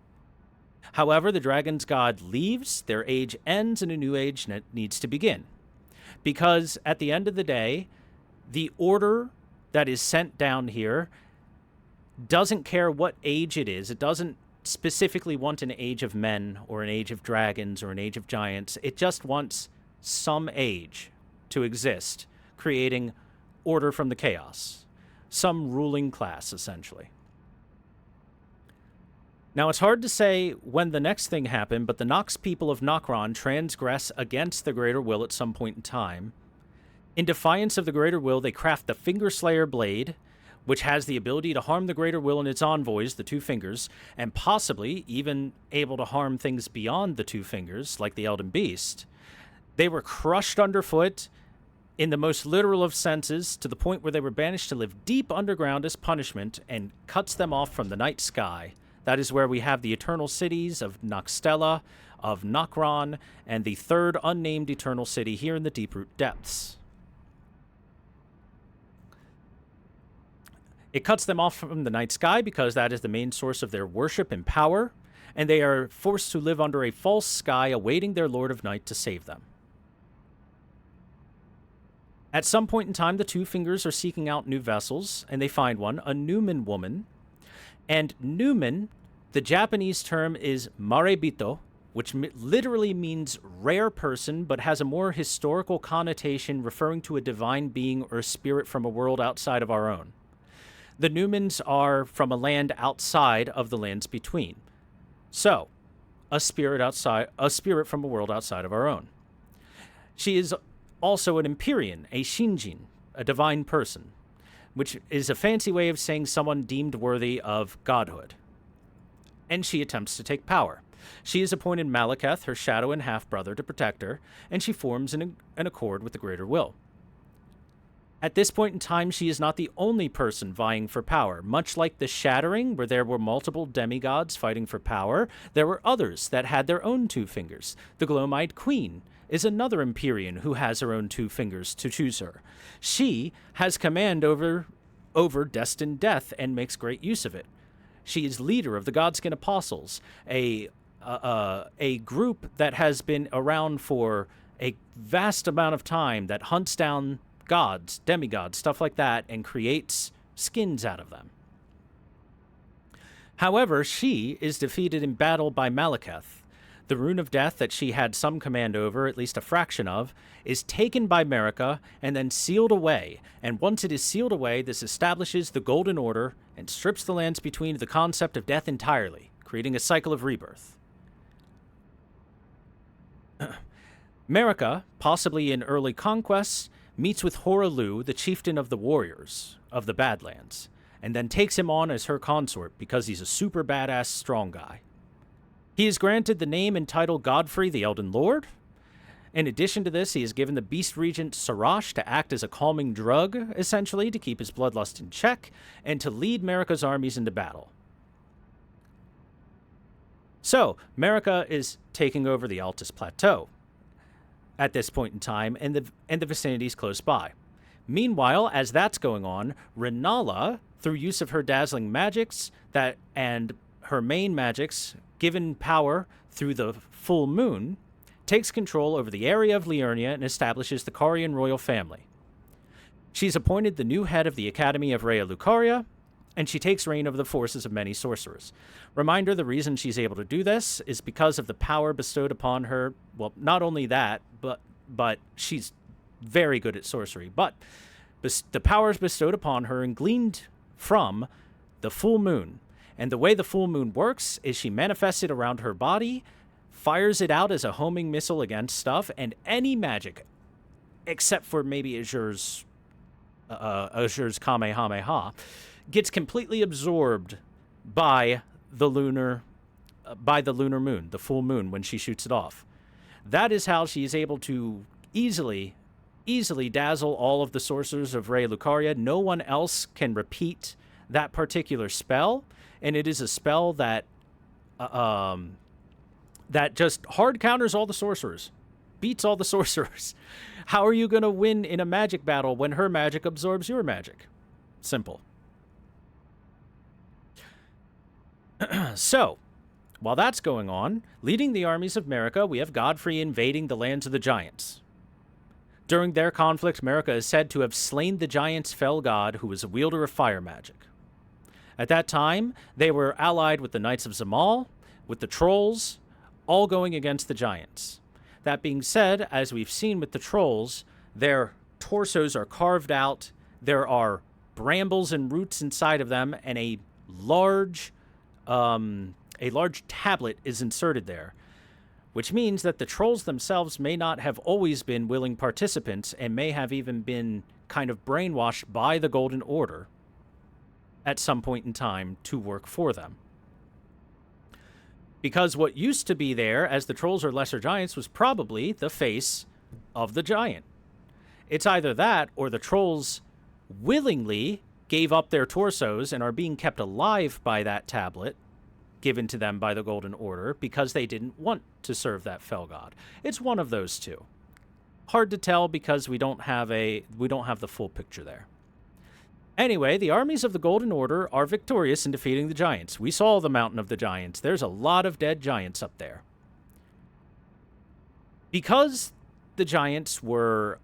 However, the dragon's god leaves, their age ends, and a new age needs to begin. Because at the end of the day, the order that is sent down here doesn't care what age it is. It doesn't specifically want an age of men or an age of dragons or an age of giants. It just wants some age to exist, creating order from the chaos. Some ruling class, essentially. Now, it's hard to say when the next thing happened, but the Nox people of Nokron transgress against the Greater Will at some point in time. In defiance of the Greater Will, they craft the Fingerslayer Blade, which has the ability to harm the Greater Will and its envoys, the Two Fingers, and possibly even able to harm things beyond the Two Fingers, like the Elden Beast. They were crushed underfoot, in the most literal of senses, to the point where they were banished to live deep underground as punishment, and cuts them off from the night sky. That is where we have the eternal cities of Noxtella, of Nokron, and the third unnamed eternal city here in the Deeproot Depths. It cuts them off from the night sky because that is the main source of their worship and power, and they are forced to live under a false sky awaiting their Lord of Night to save them. At some point in time, the Two Fingers are seeking out new vessels, and they find one, a Numen woman. And Numen, the Japanese term is marebito, which literally means rare person, but has a more historical connotation referring to a divine being or spirit from a world outside of our own. The Numens are from a land outside of the lands between. So, a spirit from a world outside of our own. She is also an Empyrean, a Shinjin, a divine person, which is a fancy way of saying someone deemed worthy of godhood. And she attempts to take power. She is appointed Malekith, her shadow and half-brother, to protect her, and she forms an accord with the Greater Will. At this point in time, she is not the only person vying for power. Much like the Shattering, where there were multiple demigods fighting for power, there were others that had their own Two Fingers. The Gloam-Eyed Queen is another Empyrean who has her own Two Fingers to choose her. She has command over destined death and makes great use of it. She is leader of the Godskin Apostles, a group that has been around for a vast amount of time that hunts down gods, demigods, stuff like that, and creates skins out of them. However, she is defeated in battle by Malekith. The Rune of Death that she had some command over, at least a fraction of, is taken by Marika and then sealed away. And once it is sealed away, this establishes the Golden Order and strips the lands between the concept of death entirely, creating a cycle of rebirth. Marika, possibly in early conquests, meets with Horalu, the chieftain of the warriors of the Badlands, and then takes him on as her consort because he's a super badass strong guy. He is granted the name and title Godfrey the Elden Lord. In addition to this, he is given the Beast Regent Sarash to act as a calming drug, essentially, to keep his bloodlust in check, and to lead Marika's armies into battle. So, Marika is taking over the Altus Plateau at this point in time, and the vicinities close by. Meanwhile, as that's going on, Renala, through use of her dazzling magics and her main magics, given power through the full moon, takes control over the area of Liurnia and establishes the Carian royal family. She's appointed the new head of the Academy of Raya Lucaria, and she takes reign over the forces of many sorcerers. Reminder, the reason she's able to do this is because of the power bestowed upon her. Well, not only that, but she's very good at sorcery. But the powers bestowed upon her and gleaned from the full moon. And the way the full moon works is she manifests it around her body, fires it out as a homing missile against stuff, and any magic, except for maybe Azure's Kamehameha, gets completely absorbed by the lunar moon, the full moon, when she shoots it off. That is how she is able to easily dazzle all of the sorcerers of Raya Lucaria. No one else can repeat that particular spell, and it is a spell that just hard counters all the sorcerers, beats all the sorcerers. How are you going to win in a magic battle when her magic absorbs your magic? Simple. So, while that's going on, leading the armies of Marika, we have Godfrey invading the lands of the giants. During their conflict, Marika is said to have slain the giant's fell god, who was a wielder of fire magic. At that time, they were allied with the Knights of Zamal, with the Trolls, all going against the Giants. That being said, as we've seen with the Trolls, their torsos are carved out, there are brambles and roots inside of them, and a large tablet is inserted there, which means that the Trolls themselves may not have always been willing participants and may have even been kind of brainwashed by the Golden Order at some point in time to work for them. Because what used to be there as the Trolls or Lesser Giants was probably the face of the Giant. It's either that or the Trolls willingly gave up their torsos and are being kept alive by that tablet given to them by the Golden Order because they didn't want to serve that fell god. It's one of those two. Hard to tell because we don't have the full picture there. Anyway, the armies of the Golden Order are victorious in defeating the Giants. We saw the Mountain of the Giants. There's a lot of dead Giants up there. Because the Giants were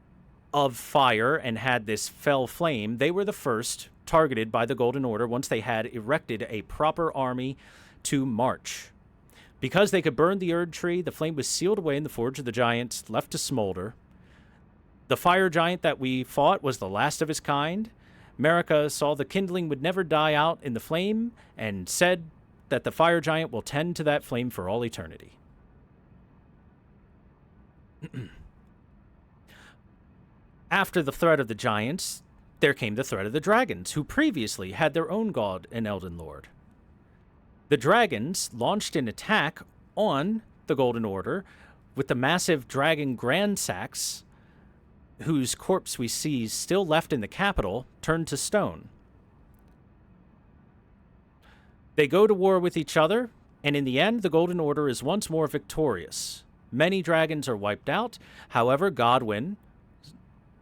of fire and had this fell flame, they were the first targeted by the Golden Order once they had erected a proper army to march. Because they could burn the Erd Tree, the flame was sealed away in the Forge of the Giants, left to smolder. The fire giant that we fought was the last of his kind. Marika saw the kindling would never die out in the flame and said that the fire giant will tend to that flame for all eternity. After the threat of the giants, there came the threat of the dragons, who previously had their own god and Elden Lord. The dragons launched an attack on the Golden Order with the massive dragon Grandsax, whose corpse we see still left in the capital, turned to stone. They go to war with each other, and in the end, the Golden Order is once more victorious. Many dragons are wiped out. However, Godwyn,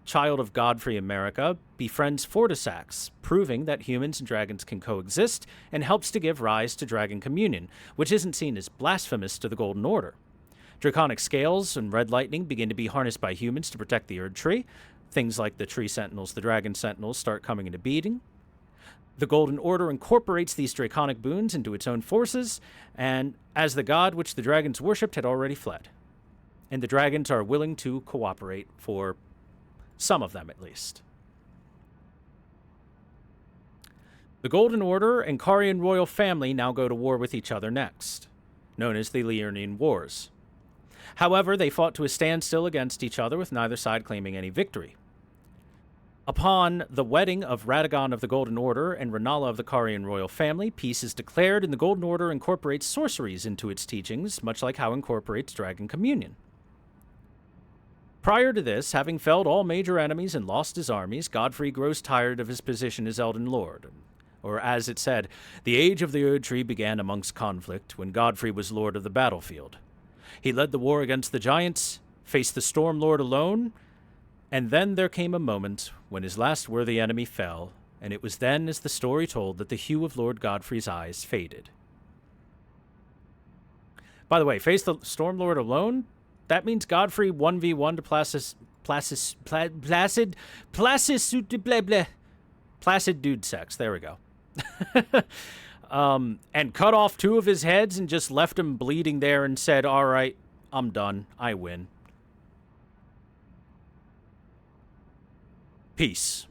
child of Godfrey and Marika, befriends Fortisax, proving that humans and dragons can coexist, and helps to give rise to Dragon Communion, which isn't seen as blasphemous to the Golden Order. Draconic scales and red lightning begin to be harnessed by humans to protect the Erd Tree. Things like the Tree Sentinels, the Dragon Sentinels, start coming into being. The Golden Order incorporates these draconic boons into its own forces, and as the god which the dragons worshipped had already fled. And the dragons are willing to cooperate, for some of them at least. The Golden Order and Carian royal family now go to war with each other next, known as the Liurnian Wars. However, they fought to a standstill against each other, with neither side claiming any victory. Upon the wedding of Radagon of the Golden Order and Renala of the Carian royal family, peace is declared, and the Golden Order incorporates sorceries into its teachings, much like how it incorporates Dragon Communion. Prior to this, having felled all major enemies and lost his armies, Godfrey grows tired of his position as Elden Lord. Or as it said, the age of the Erd Tree began amongst conflict, when Godfrey was lord of the battlefield. He led the war against the giants, faced the Storm Lord alone, and then there came a moment when his last worthy enemy fell, and it was then, as the story told, that the hue of Lord Godfrey's eyes faded. By the way, face the Storm Lord alone? That means Godfrey 1v1 to Placid Dude Sex. There we go. And cut off 2 of his heads and just left him bleeding there and said, all right, I'm done. I win. Peace.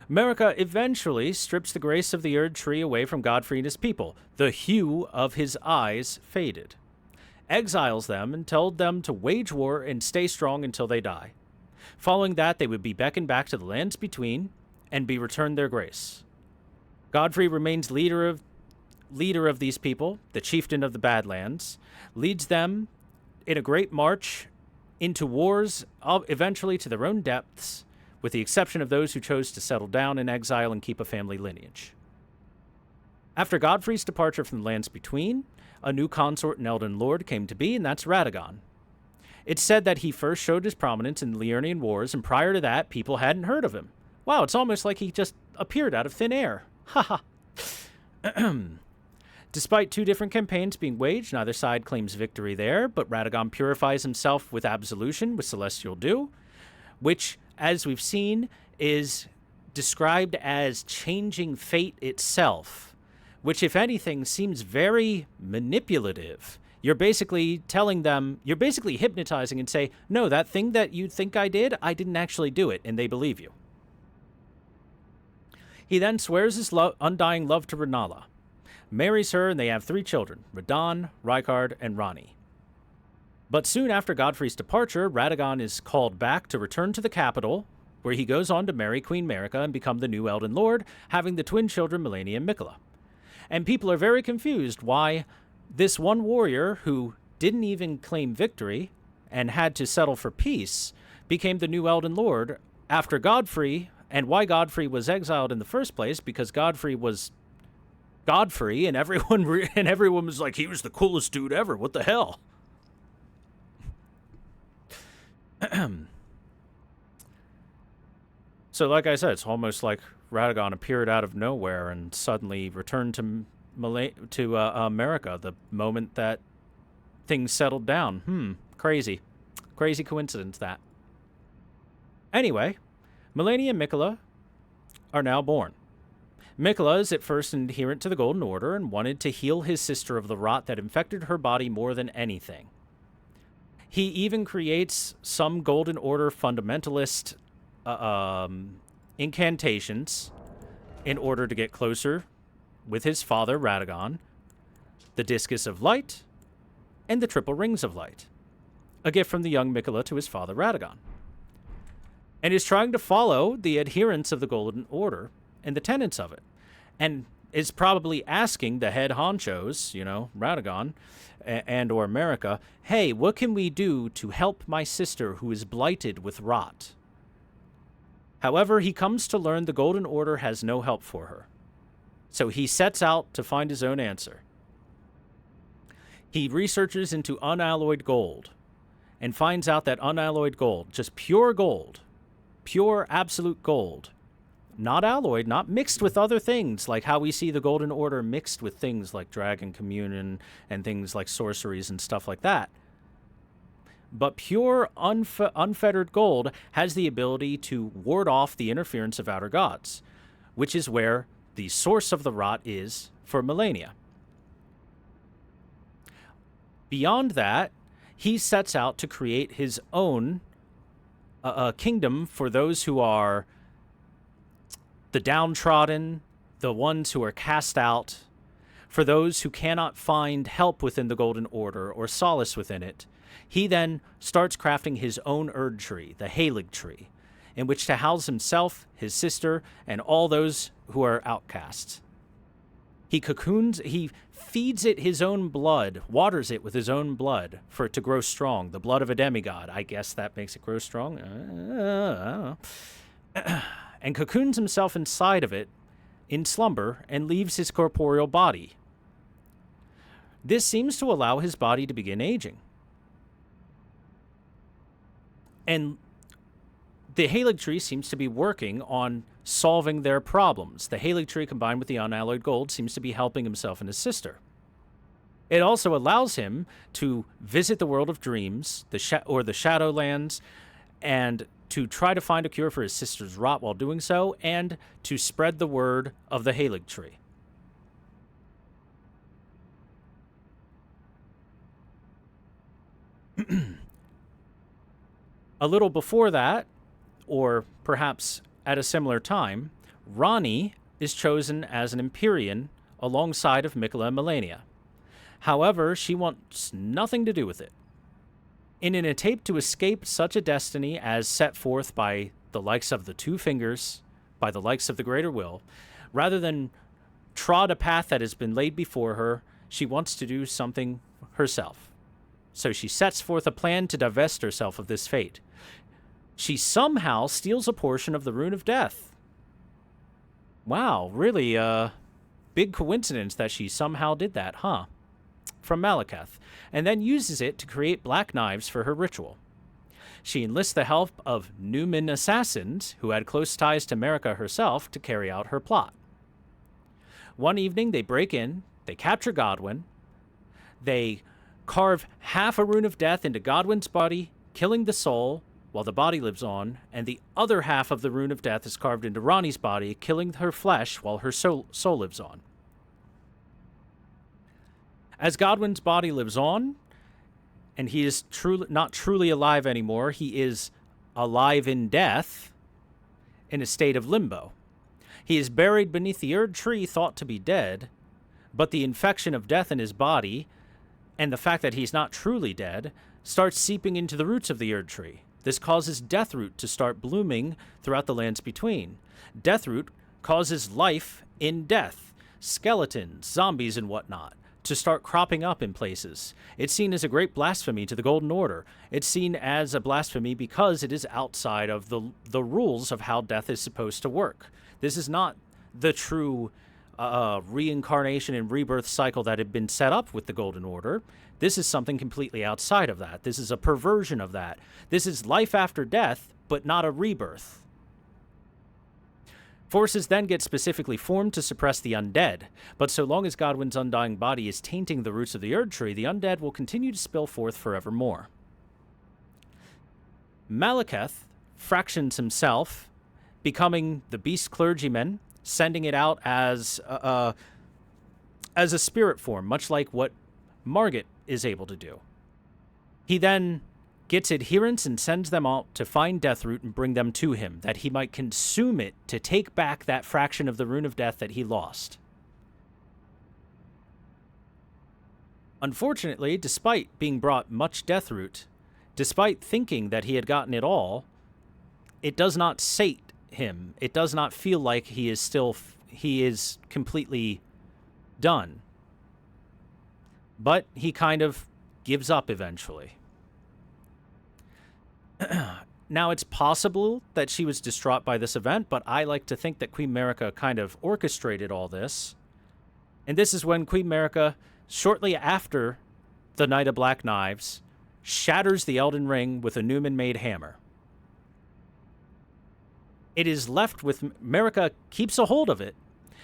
Marika eventually strips the grace of the Erd Tree away from Godfrey and his people. The hue of his eyes faded. Exiles them and told them to wage war and stay strong until they die. Following that, they would be beckoned back to the lands between and be returned their grace. Godfrey remains leader of these people, the chieftain of the Badlands, leads them in a great march into wars, eventually to their own depths, with the exception of those who chose to settle down in exile and keep a family lineage. After Godfrey's departure from the lands between, a new consort and Elden Lord came to be, and that's Radagon. It's said that he first showed his prominence in the Liurnian Wars, and prior to that, people hadn't heard of him. Wow, it's almost like he just appeared out of thin air. Haha. Despite 2 different campaigns being waged, neither side claims victory there, but Radagon purifies himself with absolution, with Celestial Dew, which, as we've seen, is described as changing fate itself, which, if anything, seems very manipulative. You're basically telling them, you're basically hypnotizing and say, no, that thing that you think I didn't actually do it, and they believe you. He then swears his undying love to Renala, marries her, and they have 3 children, Radahn, Rykard, and Ranni. But soon after Godfrey's departure, Radagon is called back to return to the capital, where he goes on to marry Queen Marika and become the new Elden Lord, having the twin children Malenia and Miquella. And people are very confused why this one warrior who didn't even claim victory and had to settle for peace became the new Elden Lord after Godfrey, and why Godfrey was exiled in the first place, because Godfrey was Godfrey, and everyone was like, he was the coolest dude ever. What the hell? So, like I said, it's almost like Radagon appeared out of nowhere and suddenly returned to America the moment that things settled down. Crazy. Crazy coincidence, that. Anyway, Malenia and Miquella are now born. Miquella is at first an adherent to the Golden Order and wanted to heal his sister of the rot that infected her body more than anything. He even creates some Golden Order fundamentalist incantations in order to get closer with his father, Radagon, the Discus of Light, and the Triple Rings of Light, a gift from the young Miquella to his father, Radagon, and is trying to follow the adherents of the Golden Order and the tenets of it, and is probably asking the head honchos, Radagon and or Marika, hey, what can we do to help my sister who is blighted with rot? However, he comes to learn the Golden Order has no help for her. So he sets out to find his own answer. He researches into unalloyed gold and finds out that unalloyed gold, just pure gold, pure absolute gold, not alloyed, not mixed with other things, like how we see the Golden Order mixed with things like Dragon Communion and things like sorceries and stuff like that. But pure, unfettered gold has the ability to ward off the interference of outer gods, which is where the source of the rot is for Malenia. Beyond that, he sets out to create his own kingdom for those who are the downtrodden, the ones who are cast out, for those who cannot find help within the Golden Order or solace within it. He then starts crafting his own Erd tree, the Halig tree, in which to house himself, his sister, and all those who are outcasts. He feeds it his own blood, waters it with his own blood for it to grow strong, the blood of a demigod. I guess that makes it grow strong. I don't know. And cocoons himself inside of it in slumber and leaves his corporeal body. This seems to allow his body to begin aging. And the Halig tree seems to be working on solving their problems. The Halig tree combined with the unalloyed gold seems to be helping himself and his sister. It also allows him to visit the world of dreams, the Shadowlands, and to try to find a cure for his sister's rot while doing so, and to spread the word of the Halig tree. A little before that, or perhaps at a similar time, Ranni is chosen as an Empyrean alongside of Miquella and Malenia. However, she wants nothing to do with it. In an attempt to escape such a destiny as set forth by the likes of the Two Fingers, by the likes of the Greater Will, rather than trod a path that has been laid before her, she wants to do something herself. So she sets forth a plan to divest herself of this fate. She somehow steals a portion of the Rune of Death. Wow, really big coincidence that she somehow did that, huh? From Malekith, and then uses it to create black knives for her ritual. She enlists the help of Numen assassins who had close ties to Marika herself to carry out her plot. One evening, they break in, they capture Godwyn, they carve half a Rune of Death into Godwyn's body, killing the soul, while the body lives on, and the other half of the rune of death is carved into Rani's body, killing her flesh while her soul lives on. As Godwyn's body lives on, and he is not truly alive anymore, he is alive in death, in a state of limbo. He is buried beneath the Erd tree thought to be dead, but the infection of death in his body, and the fact that he's not truly dead, starts seeping into the roots of the Erd tree. This causes Deathroot to start blooming throughout the lands between. Deathroot causes life in death, skeletons, zombies, and whatnot, to start cropping up in places. It's seen as a great blasphemy to the Golden Order. It's seen as a blasphemy because it is outside of the rules of how death is supposed to work. This is not the true reincarnation and rebirth cycle that had been set up with the Golden Order. This is something completely outside of that. This is a perversion of that. This is life after death, but not a rebirth. Forces then get specifically formed to suppress the undead, but so long as Godwyn's undying body is tainting the roots of the Erd tree, the undead will continue to spill forth forevermore. Malekith fractions himself, becoming the beast clergyman, sending it out as a spirit form, much like what Margit is able to do. He then gets adherents and sends them out to find Deathroot and bring them to him, that he might consume it to take back that fraction of the rune of death that he lost. Unfortunately, despite being brought much Deathroot, despite thinking that he had gotten it all, it does not sate him. It does not feel like he is completely done. But he kind of gives up eventually. Now, it's possible that she was distraught by this event, but I like to think that Queen Marika kind of orchestrated all this. And this is when Queen Marika, shortly after the Night of Black Knives, shatters the Elden Ring with a Newman-made hammer. It is left with Marika keeps a hold of it,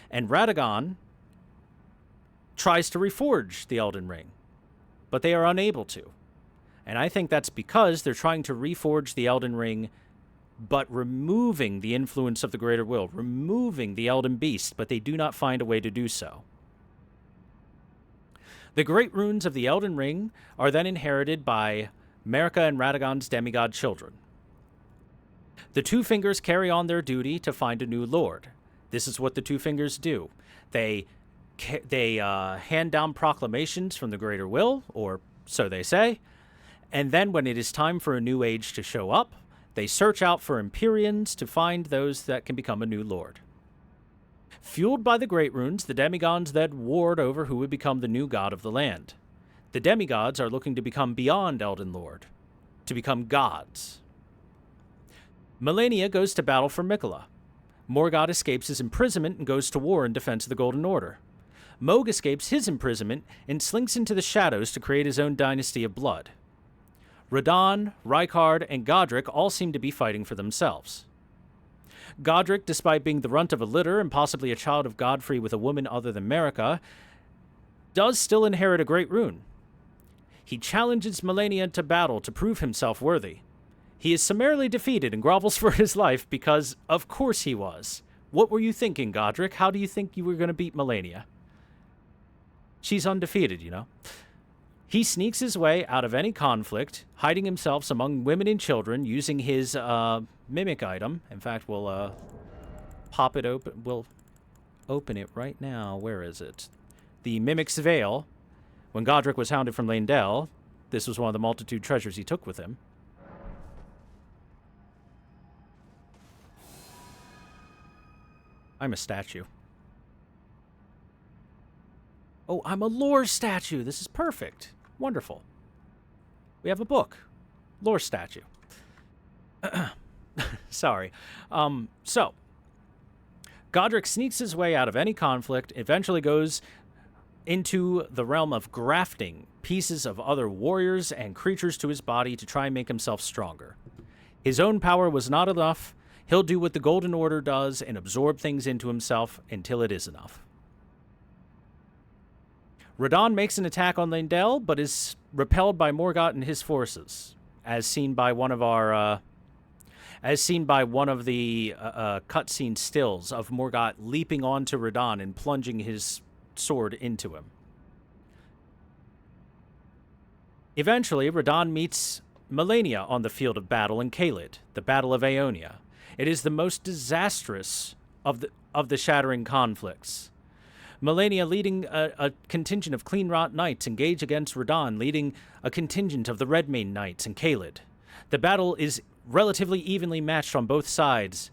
and Radagon tries to reforge the Elden Ring, but they are unable to. And I think that's because they're trying to reforge the Elden Ring, but removing the influence of the Greater Will, removing the Elden Beast, but they do not find a way to do so. The great runes of the Elden Ring are then inherited by Marika and Radagon's demigod children. The Two Fingers carry on their duty to find a new lord. This is what the Two Fingers do. They hand down proclamations from the Greater Will, or so they say, and then when it is time for a new age to show up, they search out for Empyreans to find those that can become a new lord. Fueled by the Great Runes, the demigods then warred over who would become the new god of the land. The demigods are looking to become beyond Elden Lord, to become gods. Melania goes to battle for Mikola. Morgott escapes his imprisonment and goes to war in defense of the Golden Order. Mohg escapes his imprisonment and slinks into the shadows to create his own dynasty of blood. Radahn, Rykard, and Godric all seem to be fighting for themselves. Godric, despite being the runt of a litter and possibly a child of Godfrey with a woman other than Marika, does still inherit a great rune. He challenges Melania to battle to prove himself worthy. He is summarily defeated and grovels for his life because, of course he was. What were you thinking, Godric? How do you think you were going to beat Melania? She's undefeated, you know. He sneaks his way out of any conflict, hiding himself among women and children using his mimic item. In fact, we'll pop it open. We'll open it right now. Where is it? The Mimic's Veil. When Godric was hounded from Leyndell, this was one of the multitude treasures he took with him. I'm a statue. Oh, I'm a lore statue. This is perfect. Wonderful. We have a book. Lore statue. Sorry. So, Godric sneaks his way out of any conflict, eventually goes into the realm of grafting pieces of other warriors and creatures to his body to try and make himself stronger. His own power was not enough. He'll do what the Golden Order does and absorb things into himself until it is enough. Radahn makes an attack on Leyndell, but is repelled by Morgott and his forces, as seen by one of our as seen by one of the cutscene stills of Morgott leaping onto Radahn and plunging his sword into him. Eventually, Radahn meets Malenia on the field of battle in Caelid, the Battle of Aeonia. It is the most disastrous of the shattering conflicts. Malenia leading a contingent of Clean Rot Knights engage against Radahn, leading a contingent of the Redmane Knights in Caelid. The battle is relatively evenly matched on both sides,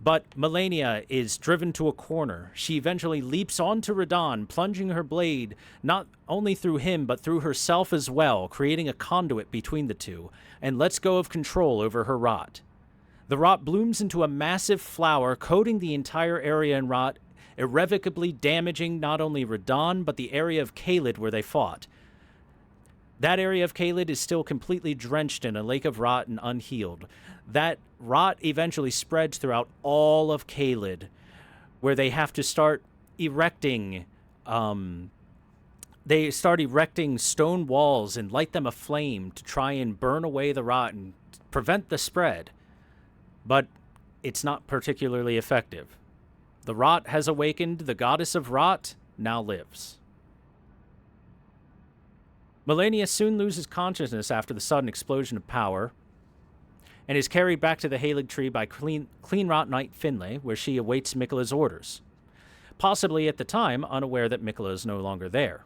but Malenia is driven to a corner. She eventually leaps onto Radahn, plunging her blade not only through him, but through herself as well, creating a conduit between the two, and lets go of control over her rot. The rot blooms into a massive flower, coating the entire area in rot, irrevocably damaging not only Radahn, but the area of Caelid where they fought. That area of Caelid is still completely drenched in a lake of rot and unhealed. That rot eventually spreads throughout all of Caelid, where they have to start erecting stone walls and light them aflame to try and burn away the rot and prevent the spread. But it's not particularly effective. The rot has awakened. The goddess of rot now lives. Malenia soon loses consciousness after the sudden explosion of power, and is carried back to the Halig Tree by Clean Rot Knight Finlay, where she awaits Miquella's orders, possibly at the time unaware that Miquella is no longer there.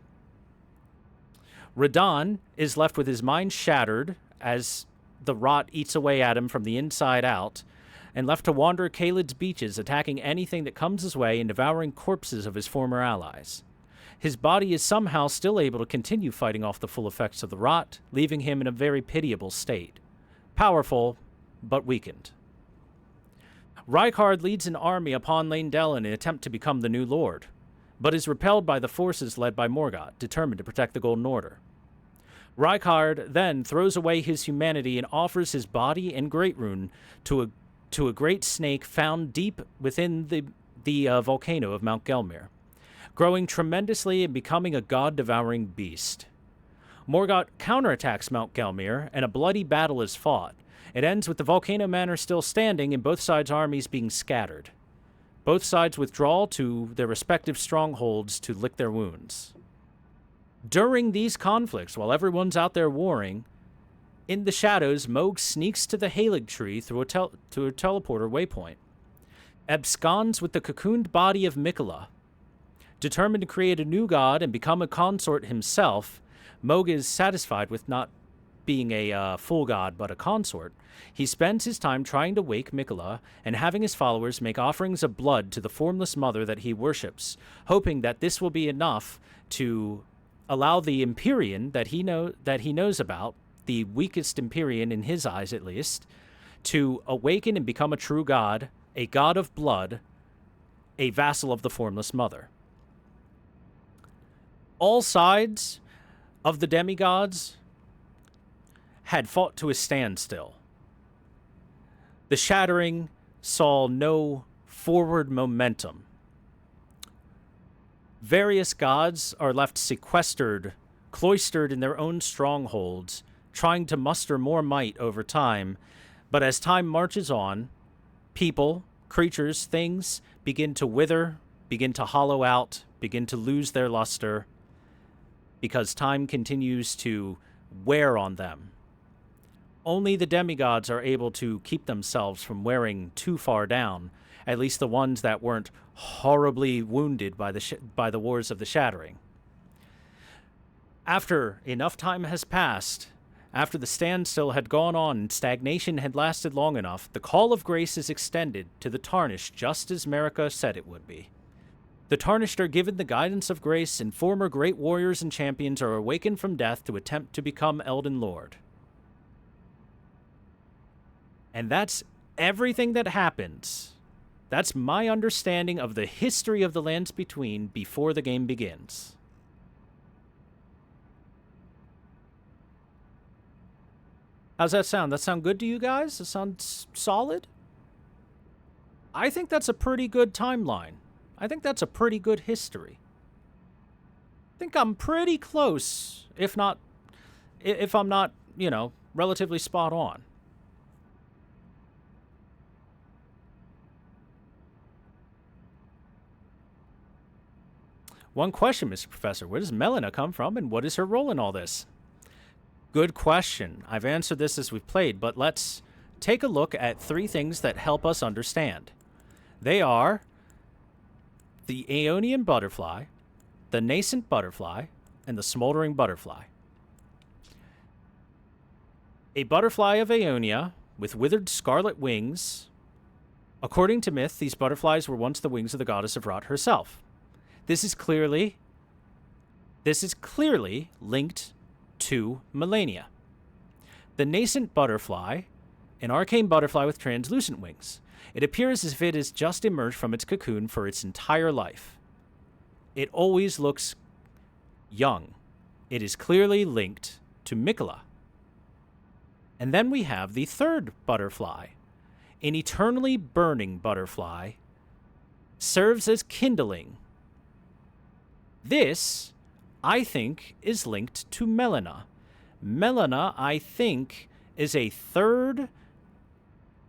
Radahn is left with his mind shattered as the rot eats away at him from the inside out, and left to wander Caelid's beaches, attacking anything that comes his way and devouring corpses of his former allies. His body is somehow still able to continue fighting off the full effects of the rot, leaving him in a very pitiable state. Powerful, but weakened. Rykard leads an army upon Leyndell in an attempt to become the new lord, but is repelled by the forces led by Morgott, determined to protect the Golden Order. Rykard then throws away his humanity and offers his body and Great Rune to a great snake found deep within the volcano of Mount Gelmir, growing tremendously and becoming a god-devouring beast. Morgott counterattacks Mount Gelmir, and a bloody battle is fought. It ends with the Volcano Manor still standing and both sides' armies being scattered. Both sides withdraw to their respective strongholds to lick their wounds. During these conflicts, while everyone's out there warring, in the shadows, Mohg sneaks to the Halig Tree through to a teleporter waypoint, absconds with the cocooned body of Miquella. Determined to create a new god and become a consort himself, Mohg is satisfied with not being a full god but a consort. He spends his time trying to wake Miquella and having his followers make offerings of blood to the formless mother that he worships, hoping that this will be enough to allow the Empyrean that he knows about, the weakest Empyrean in his eyes at least, to awaken and become a true god, a god of blood, a vassal of the formless mother. All sides of the demigods had fought to a standstill. The shattering saw no forward momentum. Various gods are left sequestered, cloistered in their own strongholds, trying to muster more might over time, but as time marches on, people, creatures, things begin to wither, begin to hollow out, begin to lose their luster, because time continues to wear on them. Only the demigods are able to keep themselves from wearing too far down, at least the ones that weren't horribly wounded by the wars of the Shattering. After enough time has passed, after the standstill had gone on and stagnation had lasted long enough, the call of grace is extended to the Tarnished just as Marika said it would be. The Tarnished are given the guidance of grace, and former great warriors and champions are awakened from death to attempt to become Elden Lord. And that's everything that happens. That's my understanding of the history of the Lands Between before the game begins. How's that sound? That sound good to you guys? That sounds solid? I think that's a pretty good timeline. I think that's a pretty good history. I think I'm pretty close, if I'm not, relatively spot on. One question, Mr. Professor. Where does Melina come from, and what is her role in all this? Good question. I've answered this as we've played, but let's take a look at 3 things that help us understand. They are the Aeonian butterfly, the nascent butterfly, and the smoldering butterfly. A butterfly of Aeonia with withered scarlet wings. According to myth, these butterflies were once the wings of the goddess of Rot herself. This is clearly linked to Melania. The nascent butterfly, an arcane butterfly with translucent wings. It appears as if it has just emerged from its cocoon for its entire life. It always looks young. It is clearly linked to Mikola. And then we have the third butterfly. An eternally burning butterfly serves as kindling. This, I think, is linked to Melina. Melina, I think, is a third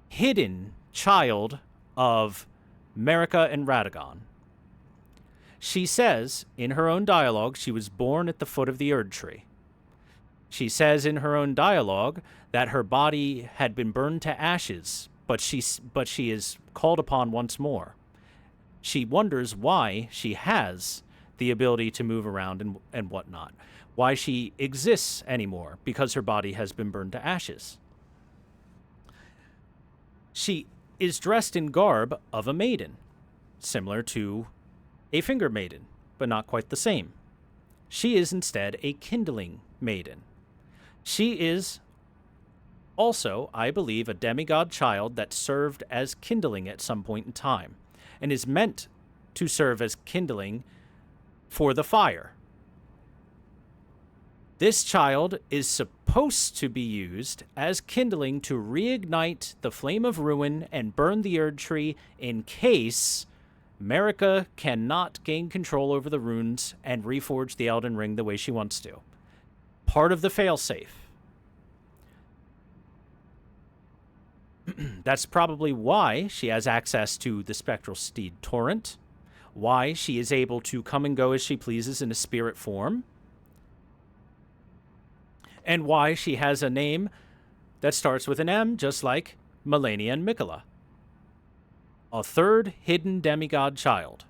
hidden child of Marika and Radagon. She says, in her own dialogue, she was born at the foot of the Erd Tree. She says in her own dialogue that her body had been burned to ashes, but she is called upon once more. She wonders why she has the ability to move around and whatnot, why she exists anymore, because her body has been burned to ashes. She is dressed in garb of a maiden, similar to a finger maiden, but not quite the same. She is instead a kindling maiden. She is also, I believe, a demigod child that served as kindling at some point in time, and is meant to serve as kindling for the fire. This child is supposed to be used as kindling to reignite the flame of ruin and burn the Erd Tree in case Marika cannot gain control over the runes and reforge the Elden Ring the way she wants to. Part of the failsafe. That's probably why she has access to the Spectral Steed Torrent, why she is able to come and go as she pleases in a spirit form, and why she has a name that starts with an M, just like Melania and Mikola. A third hidden demigod child.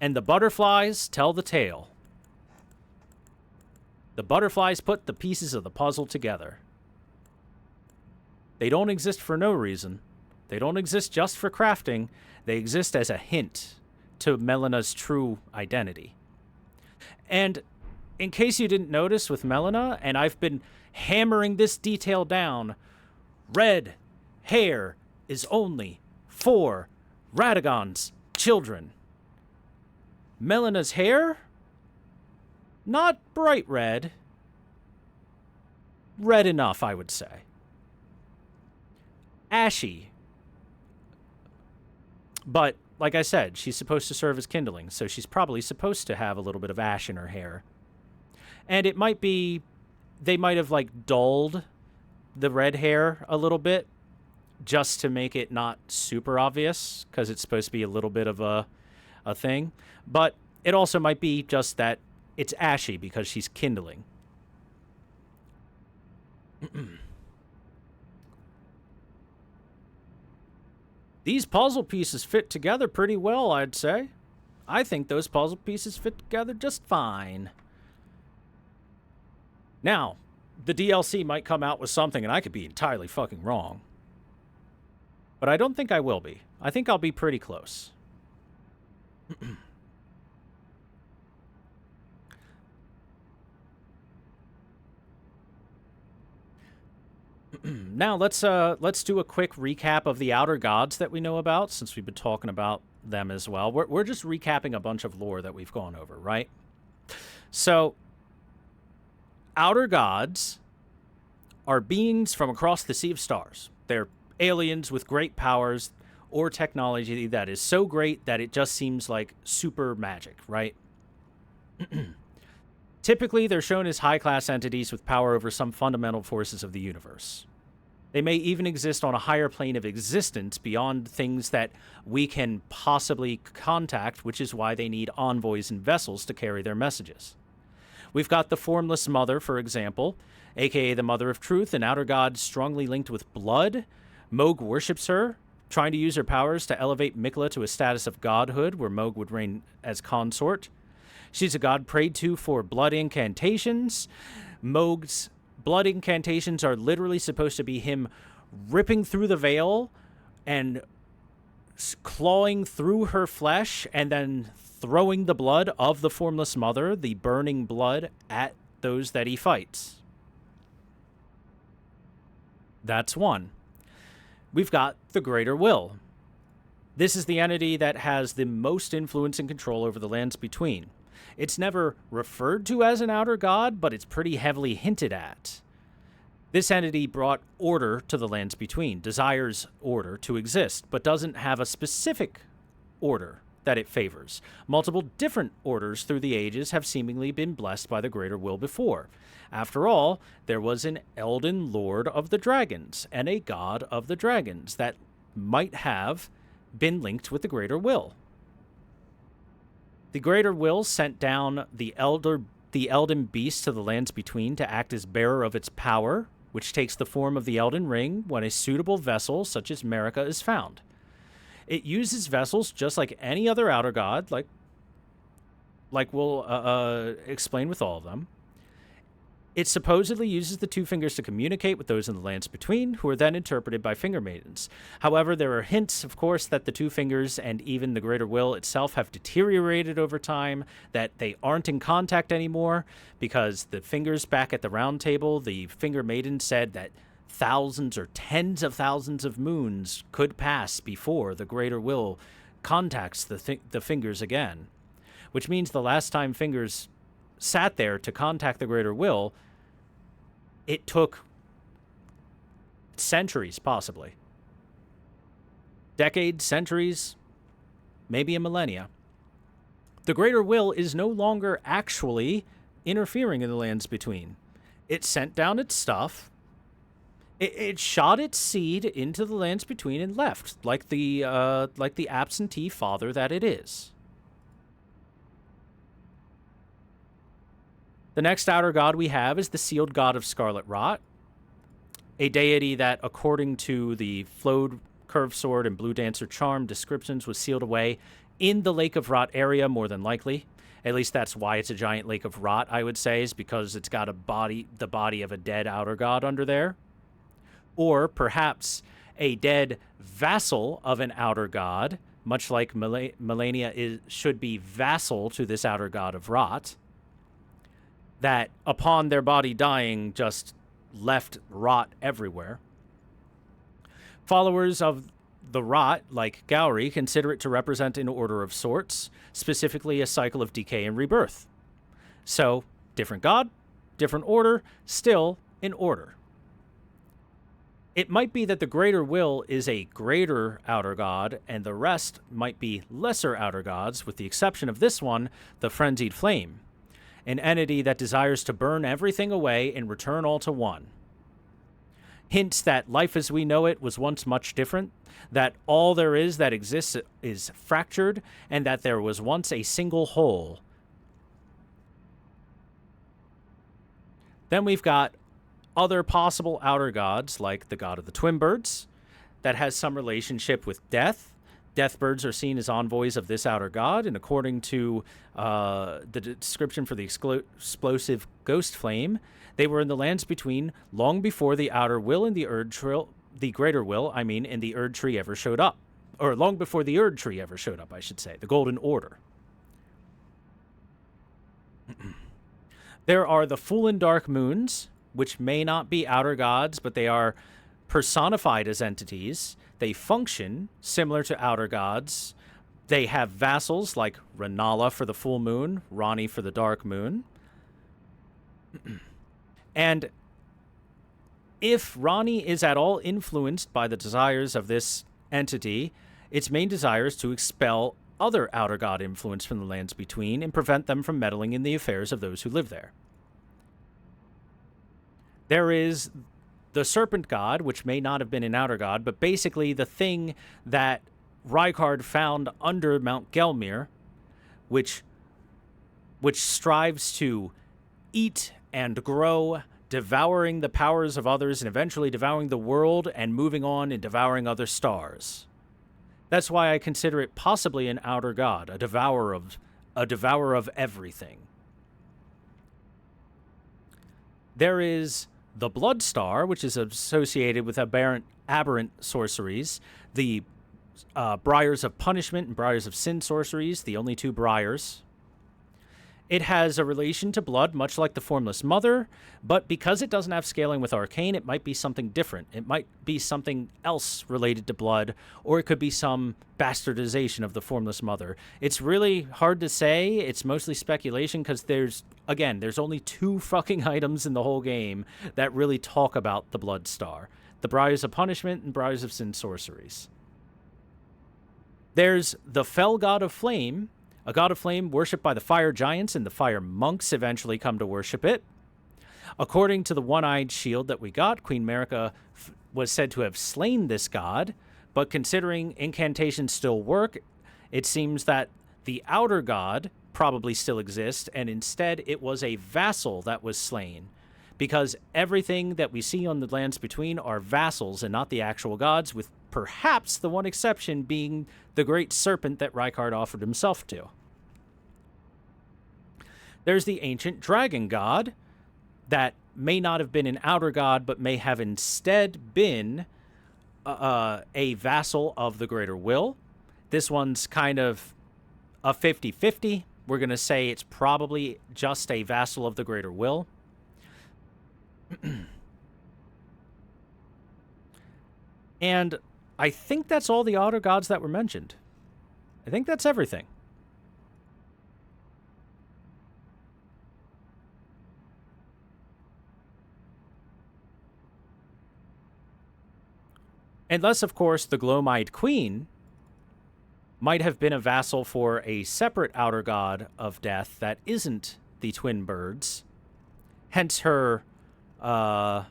And the butterflies tell the tale. The butterflies put the pieces of the puzzle together. They don't exist for no reason. They don't exist just for crafting. They exist as a hint to Melina's true identity. And in case you didn't notice with Melina, and I've been hammering this detail down, red hair is only for Radagon's children. Melina's hair? Not bright red. Red enough, I would say. Ashy. But, like I said, she's supposed to serve as kindling, so she's probably supposed to have a little bit of ash in her hair. And it might be, they might have, like, dulled the red hair a little bit, just to make it not super obvious, because it's supposed to be a little bit of a thing. But it also might be just that it's ashy because she's kindling. These puzzle pieces fit together pretty well, I'd say. I think those puzzle pieces fit together just fine. Now, the DLC might come out with something, and I could be entirely fucking wrong. But I don't think I will be. I think I'll be pretty close. Now, let's do a quick recap of the Outer Gods that we know about, since we've been talking about them as well. We're just recapping a bunch of lore that we've gone over, right? So, Outer Gods are beings from across the Sea of Stars. They're aliens with great powers or technology that is so great that it just seems like super magic, right? Typically, they're shown as high-class entities with power over some fundamental forces of the universe. They may even exist on a higher plane of existence beyond things that we can possibly contact, which is why they need envoys and vessels to carry their messages. We've got the Formless Mother, for example, aka the Mother of Truth, an outer god strongly linked with blood. Mohg worships her, trying to use her powers to elevate Mikla to a status of godhood, where Mohg would reign as consort. She's a god prayed to for blood incantations. Mohg's blood incantations are literally supposed to be him ripping through the veil and clawing through her flesh and then throwing the blood of the Formless Mother, the burning blood, at those that he fights. That's one. We've got the Greater Will. This is the entity that has the most influence and control over the lands between. It's never referred to as an outer god, but it's pretty heavily hinted at. This entity brought order to the lands between, desires order to exist, but doesn't have a specific order that it favors. Multiple different orders through the ages have seemingly been blessed by the Greater Will before. After all, there was an Elden Lord of the Dragons and a God of the Dragons that might have been linked with the Greater Will. The Greater Will sent down the Elden Beast to the lands between to act as bearer of its power, which takes the form of the Elden Ring when a suitable vessel, such as Marika, is found. It uses vessels just like any other outer god, like we'll explain with all of them. It supposedly uses the two fingers to communicate with those in the lands between, who are then interpreted by finger maidens. However, there are hints, of course, that the two fingers and even the Greater Will itself have deteriorated over time, that they aren't in contact anymore, because the fingers back at the round table, the finger maiden said that thousands or tens of thousands of moons could pass before the Greater Will contacts the fingers again, which means the last time fingers sat there to contact the Greater Will, it took centuries, possibly. Decades, centuries, maybe a millennia. The Greater Will is no longer actually interfering in the lands between. It sent down its stuff. It shot its seed into the lands between and left, like the absentee father that it is. The next outer god we have is the Sealed God of Scarlet Rot, a deity that, according to the Flowed Curved Sword and Blue Dancer Charm descriptions, was sealed away in the Lake of Rot area, more than likely. At least that's why it's a giant lake of rot, I would say, is because it's got the body of a dead outer god under there. Or perhaps a dead vassal of an outer god, much like Melania should be vassal to this outer god of rot, that upon their body dying just left rot everywhere. Followers of the rot, like Gowry, consider it to represent an order of sorts, specifically a cycle of decay and rebirth. So, different god, different order, still in order. It might be that the Greater Will is a greater outer god, and the rest might be lesser outer gods, with the exception of this one, the Frenzied Flame, an entity that desires to burn everything away and return all to one. Hints that life as we know it was once much different, that all there is that exists is fractured, and that there was once a single whole. Then we've got other possible outer gods, like the god of the Twin Birds, that has some relationship with death. Deathbirds are seen as envoys of this outer god, and according to the description for the explosive ghost flame, they were in the lands between long before the outer will and the Greater Will, and the Erd Tree ever showed up. Or long before the Erd Tree ever showed up, I should say, the Golden Order. There are the Full and Dark Moons, which may not be outer gods, but they are personified as entities. They function similar to outer gods. They have vassals like Renala for the full moon, Rani for the dark moon. And if Rani is at all influenced by the desires of this entity, its main desire is to expel other outer god influence from the lands between and prevent them from meddling in the affairs of those who live there. There is the Serpent God, which may not have been an outer god, but basically the thing that Rykard found under Mount Gelmir, which strives to eat and grow, devouring the powers of others and eventually devouring the world and moving on and devouring other stars. That's why I consider it possibly an outer god, a devourer of everything. There is the Blood Star, which is associated with aberrant sorceries, the Briars of Punishment and Briars of Sin sorceries, the only two Briars. It has a relation to blood, much like the Formless Mother, but because it doesn't have scaling with Arcane, it might be something different. It might be something else related to blood, or it could be some bastardization of the Formless Mother. It's really hard to say. It's mostly speculation because there's only 2 fucking items in the whole game that really talk about the Blood Star. The Briars of Punishment and Briars of Sin sorceries. There's the Fell God of Flame, a god of flame worshipped by the fire giants, and the fire monks eventually come to worship it. According to the one-eyed shield that we got, Queen Marika was said to have slain this god, but considering incantations still work, it seems that the outer god probably still exists, and instead it was a vassal that was slain, because everything that we see on the lands between are vassals and not the actual gods, with perhaps the one exception being the great serpent that Rykard offered himself to. There's the ancient dragon god that may not have been an outer god, but may have instead been a vassal of the greater will. This one's kind of a 50-50. We're going to say it's probably just a vassal of the greater will. And I think that's all the outer gods that were mentioned. I think that's everything. Unless, of course, the Gloam-Eyed Queen might have been a vassal for a separate outer god of death that isn't the twin birds. Hence her how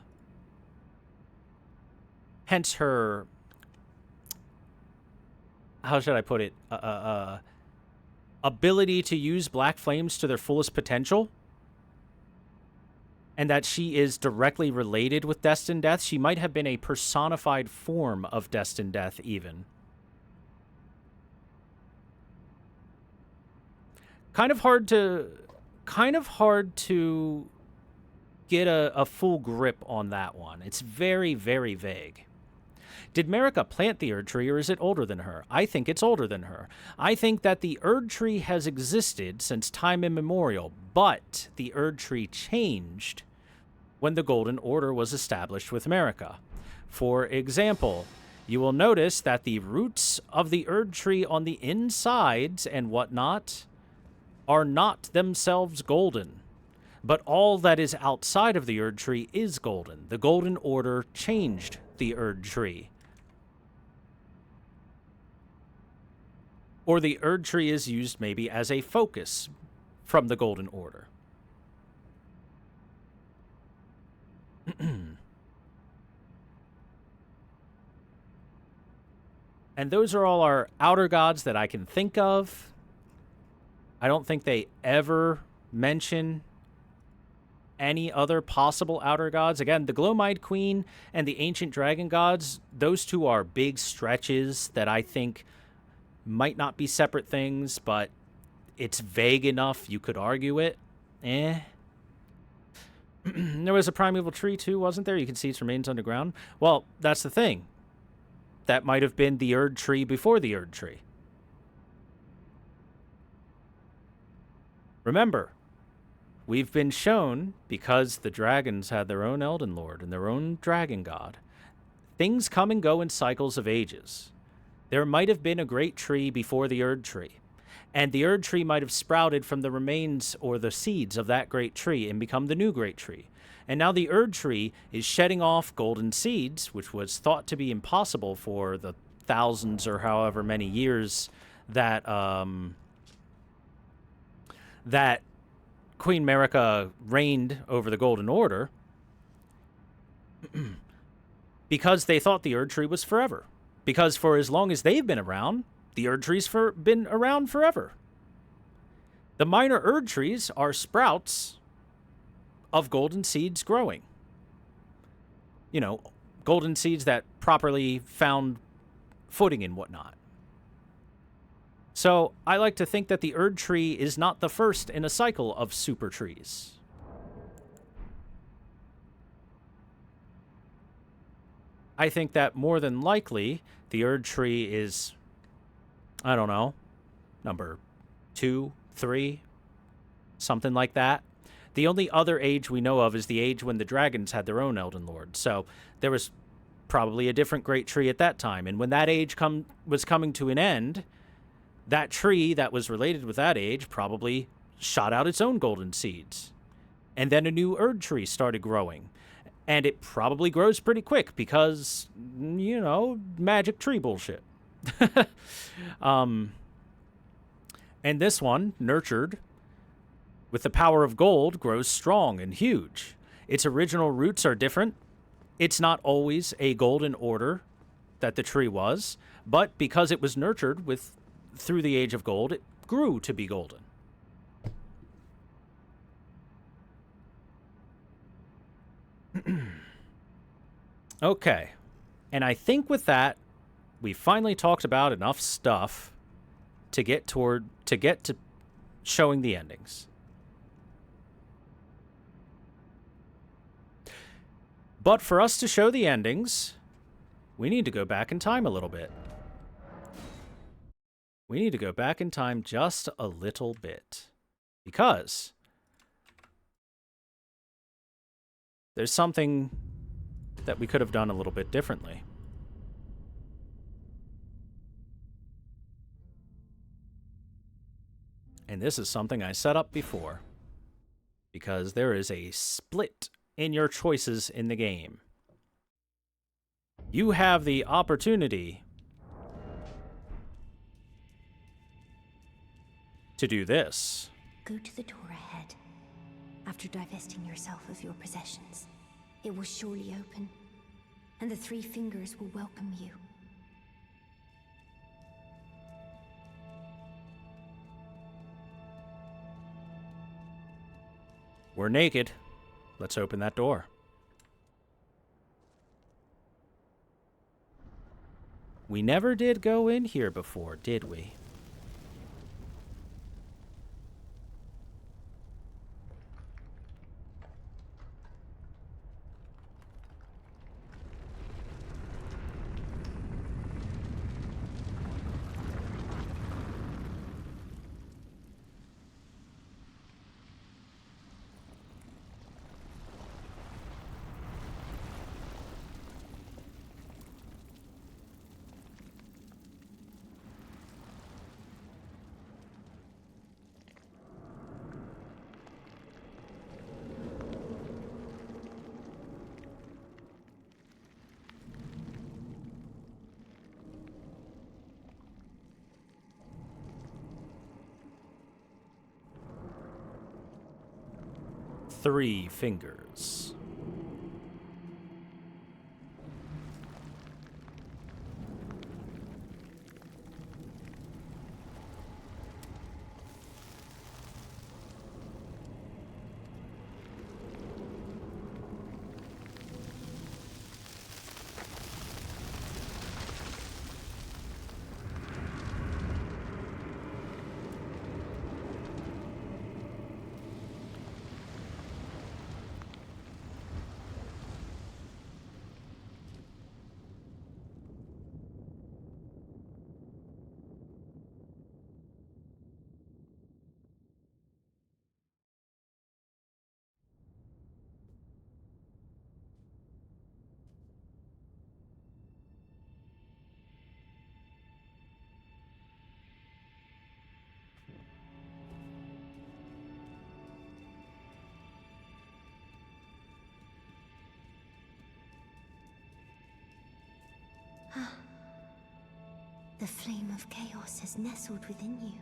should I put it? Ability to use black flames to their fullest potential. And that she is directly related with Destined Death. She might have been a personified form of Destined Death, even. Kind of hard to get a full grip on that one. It's very, very vague. Did Marika plant the Erd Tree, or is it older than her? I think it's older than her. I think that the Erd Tree has existed since time immemorial, but the Erd Tree changed when the Golden Order was established with Marika. For example, you will notice that the roots of the Erd Tree on the insides and whatnot are not themselves golden. But all that is outside of the Erd Tree is golden. The Golden Order changed the Erd Tree. Or the Erd Tree is used maybe as a focus from the Golden Order. And those are all our outer gods that I can think of. I don't think they ever mention any other possible outer gods. Again, the Gloam-Eyed Queen and the Ancient Dragon Gods, those two are big stretches that I think might not be separate things, but it's vague enough you could argue it. There was a primeval tree too, wasn't there? You can see its remains underground. Well, that's the thing. That might have been the Erd Tree before the Erd Tree. Remember, we've been shown, because the dragons had their own Elden Lord and their own dragon god, things come and go in cycles of ages. There might have been a great tree before the Erd Tree, and the Erd Tree might have sprouted from the remains or the seeds of that great tree and become the new great tree. And now the Erd Tree is shedding off golden seeds, which was thought to be impossible for the thousands or however many years that that Queen Marika reigned over the Golden Order. because they thought the Erd Tree was forever. Because for as long as they've been around, the Erd Tree's been around forever. The minor Erd Trees are sprouts of golden seeds growing. You know, golden seeds that properly found footing and whatnot. So I like to think that the Erd Tree is not the first in a cycle of super trees. I think that more than likely, the Erd Tree is, I don't know, number 2, 3, something like that. The only other age we know of is the age when the dragons had their own Elden Lord. So there was probably a different great tree at that time. And when that age was coming to an end, that tree that was related with that age probably shot out its own golden seeds. And then a new Erd Tree started growing. And it probably grows pretty quick because, you know, magic tree bullshit. And this one, nurtured with the power of gold, grows strong and huge. Its original roots are different. It's not always a golden order that the tree was, but because it was nurtured through the age of gold, it grew to be golden. Okay, and I think with that, we finally talked about enough stuff to get to showing the endings. But for us to show the endings, we need to go back in time a little bit. We need to go back in time just a little bit. Because there's something that we could have done a little bit differently. And this is something I set up before. Because there is a split in your choices in the game. You have the opportunity to do this. Go to the door ahead. After divesting yourself of your possessions, it will surely open, and the 3 fingers will welcome you. We're naked. Let's open that door. We never did go in here before, did we? Three fingers. The flame of chaos has nestled within you.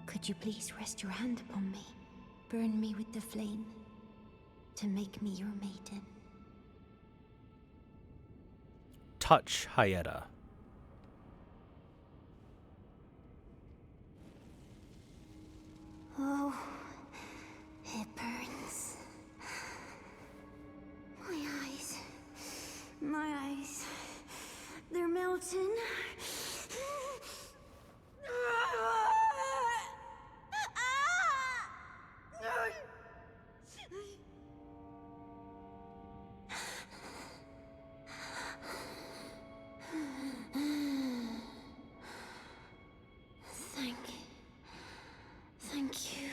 Could you please rest your hand upon me? Burn me with the flame to make me your maiden. touch Hyetta. Oh, it burns. My eyes, they're melting. Thank you.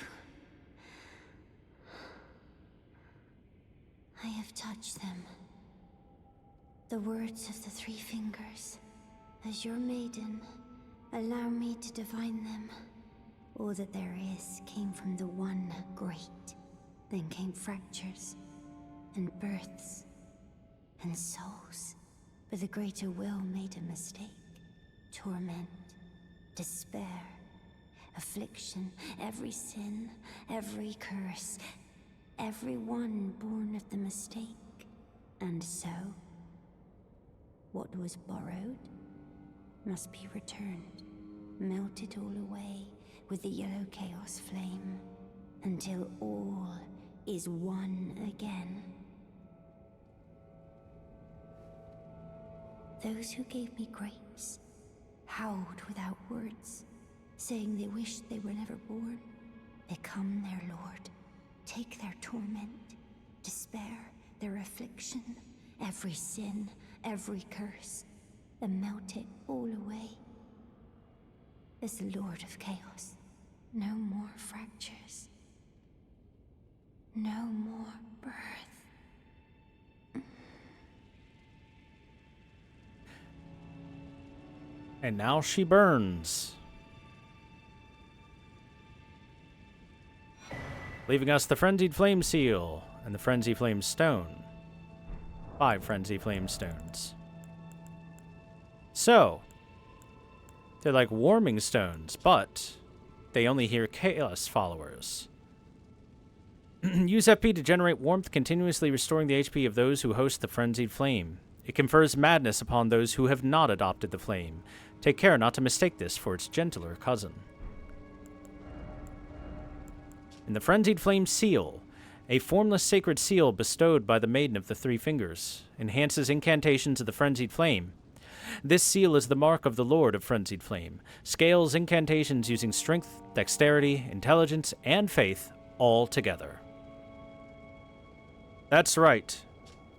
I have touched them. The words of the three fingers. As your maiden, allow me to divine them. All that there is came from the one great. Then came fractures, and births, and souls. But the greater will made a mistake. Torment, despair, affliction, every sin, every curse, every one born of the mistake. And so, what was borrowed must be returned, melted all away with the yellow chaos flame, until all is one again. Those who gave me grace howled without words, saying they wished they were never born. Become their lord, take their torment, despair, their affliction, every sin, every curse, and melt it all away. As the Lord of Chaos, no more fractures, no more birth. And now she burns, leaving us the Frenzied Flame Seal and the Frenzy Flame Stone. 5 Frenzy Flame Stones. So, they're like warming stones, but they only hear Chaos followers. Use FP to generate warmth, continuously restoring the HP of those who host the Frenzied Flame. It confers madness upon those who have not adopted the flame. Take care not to mistake this for its gentler cousin. In the Frenzied Flame Seal, a formless sacred seal bestowed by the Maiden of the Three Fingers, enhances incantations of the Frenzied Flame. This seal is the mark of the Lord of Frenzied Flame. Scales incantations using strength, dexterity, intelligence, and faith all together. That's right.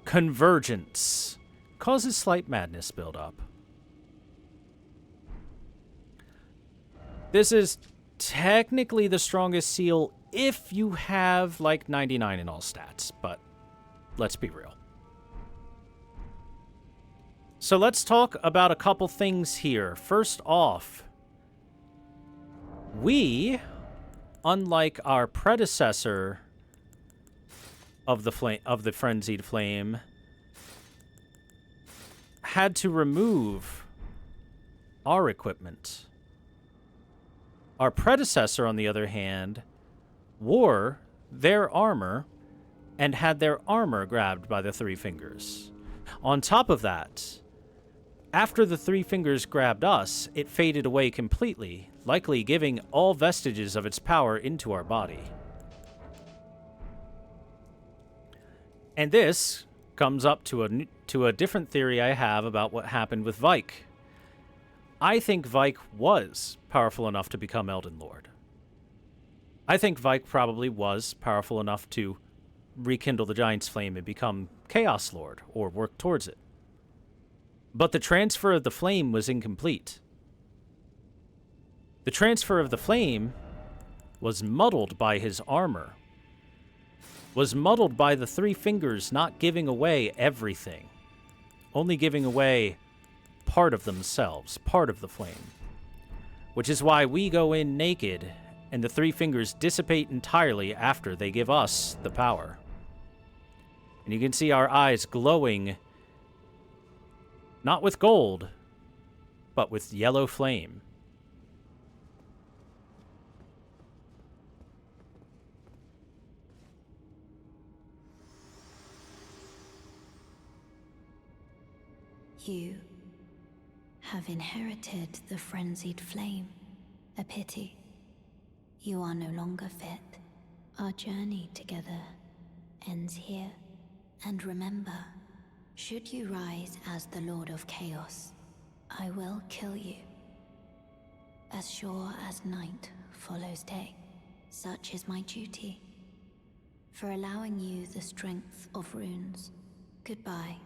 Convergence causes slight madness build-up. This is technically the strongest seal if you have, like, 99 in all stats, but let's be real. So let's talk about a couple things here. First off, we, unlike our predecessor of the Frenzied Flame, had to remove our equipment. Our predecessor, on the other hand, wore their armor and had their armor grabbed by the Three Fingers. On top of that, after the Three Fingers grabbed us, it faded away completely, likely giving all vestiges of its power into our body. And this comes up to a different theory I have about what happened with Vike. I think Vike was powerful enough to become Elden Lord. I think Vike probably was powerful enough to rekindle the Giant's Flame and become Chaos Lord, or work towards it. But the transfer of the flame was incomplete. The transfer of the flame was muddled by his armor, was muddled by the Three Fingers not giving away everything, only giving away part of themselves, part of the flame. Which is why we go in naked, and the Three Fingers dissipate entirely after they give us the power. And you can see our eyes glowing, not with gold, but with yellow flame. You have inherited the frenzied flame. A pity. You are no longer fit. Our journey together ends here. And remember, should you rise as the Lord of Chaos, I will kill you. As sure as night follows day, such is my duty. For allowing you the strength of runes. Goodbye,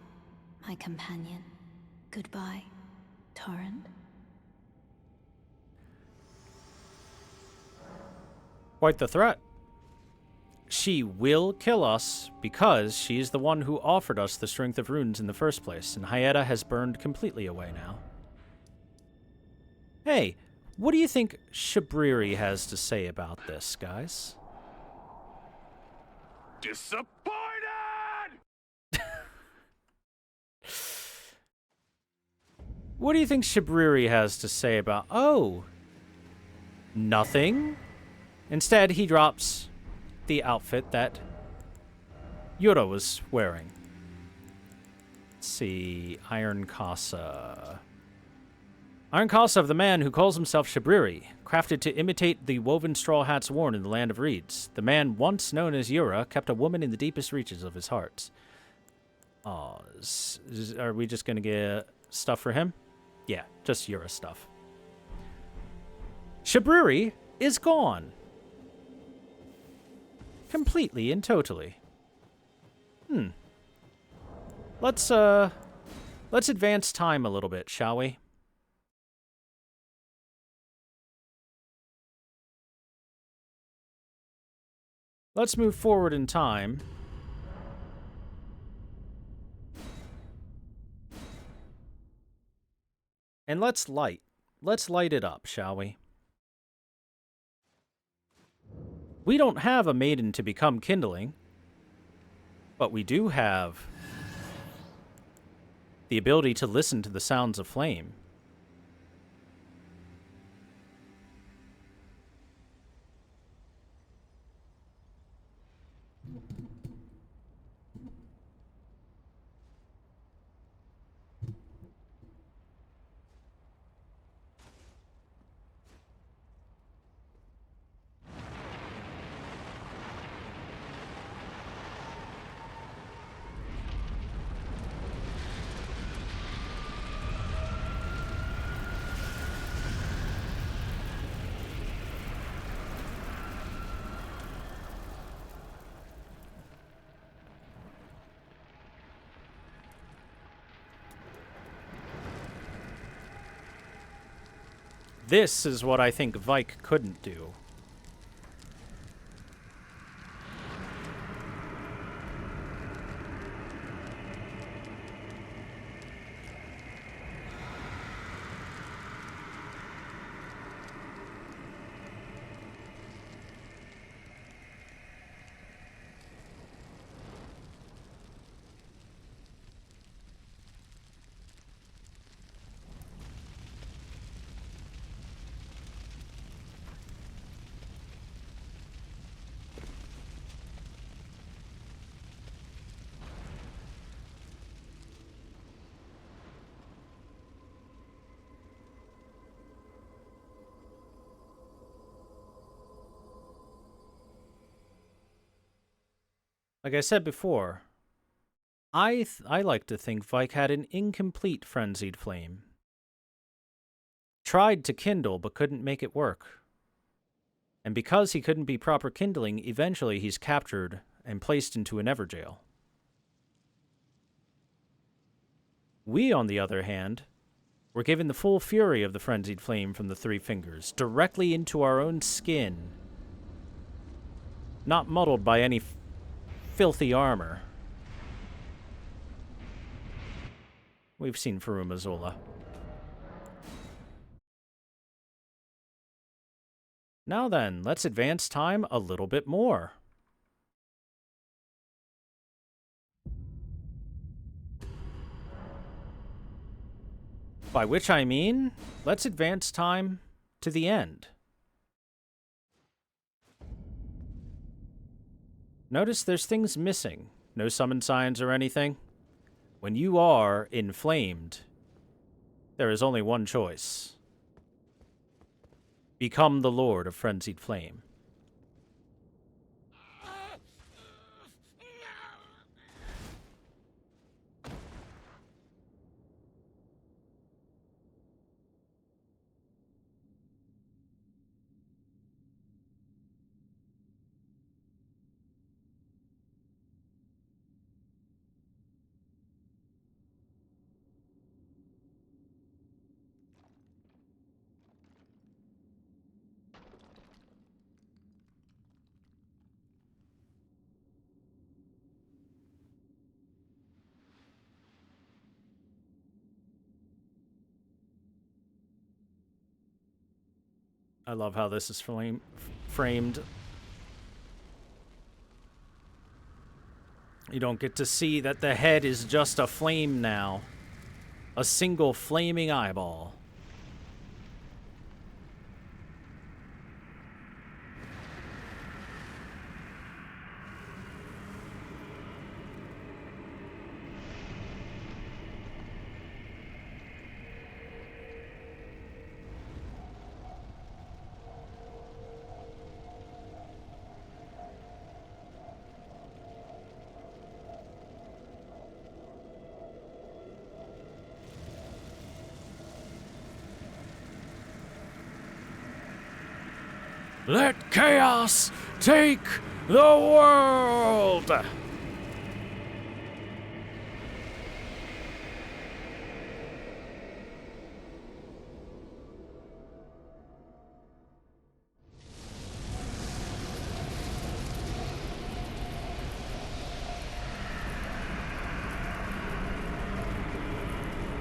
my companion. Goodbye, Torrent. Quite the threat. She will kill us because she is the one who offered us the strength of runes in the first place, and Hyetta has burned completely away now. Hey, what do you think Shabriri has to say about this, guys? Disappointed! What do you think Shabriri has to say about... Oh, nothing? Instead, he drops the outfit that Yura was wearing. Let's see. Iron Casa. Iron Casa of the man who calls himself Shabriri, crafted to imitate the woven straw hats worn in the Land of Reeds. The man once known as Yura kept a woman in the deepest reaches of his heart. Oh, are we just going to get stuff for him? Yeah, just Yura stuff. Shabriri is gone. Completely and totally. Let's advance time a little bit, shall we? Let's move forward in time. And let's light it up, shall we? We don't have a maiden to become kindling, but we do have the ability to listen to the sounds of flame. This is what I think Vike couldn't do. Like I said before, I like to think Vike had an incomplete frenzied flame. Tried to kindle, but couldn't make it work. And because he couldn't be proper kindling, eventually he's captured and placed into an Everjail. We, on the other hand, were given the full fury of the frenzied flame from the Three Fingers, directly into our own skin. Not muddled by any filthy armor. We've seen Faruma Zola. Now then, let's advance time a little bit more. By which I mean, let's advance time to the end. Notice there's things missing. No summon signs or anything. When you are inflamed, there is only one choice. Become the Lord of Frenzied Flame. I love how this is framed. You don't get to see that the head is just a flame now. A single flaming eyeball. Let chaos take the world!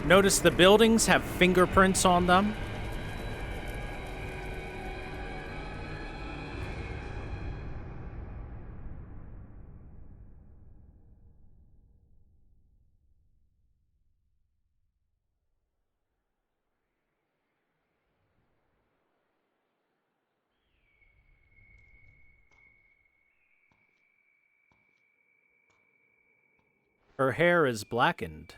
Notice the buildings have fingerprints on them. Her hair is blackened.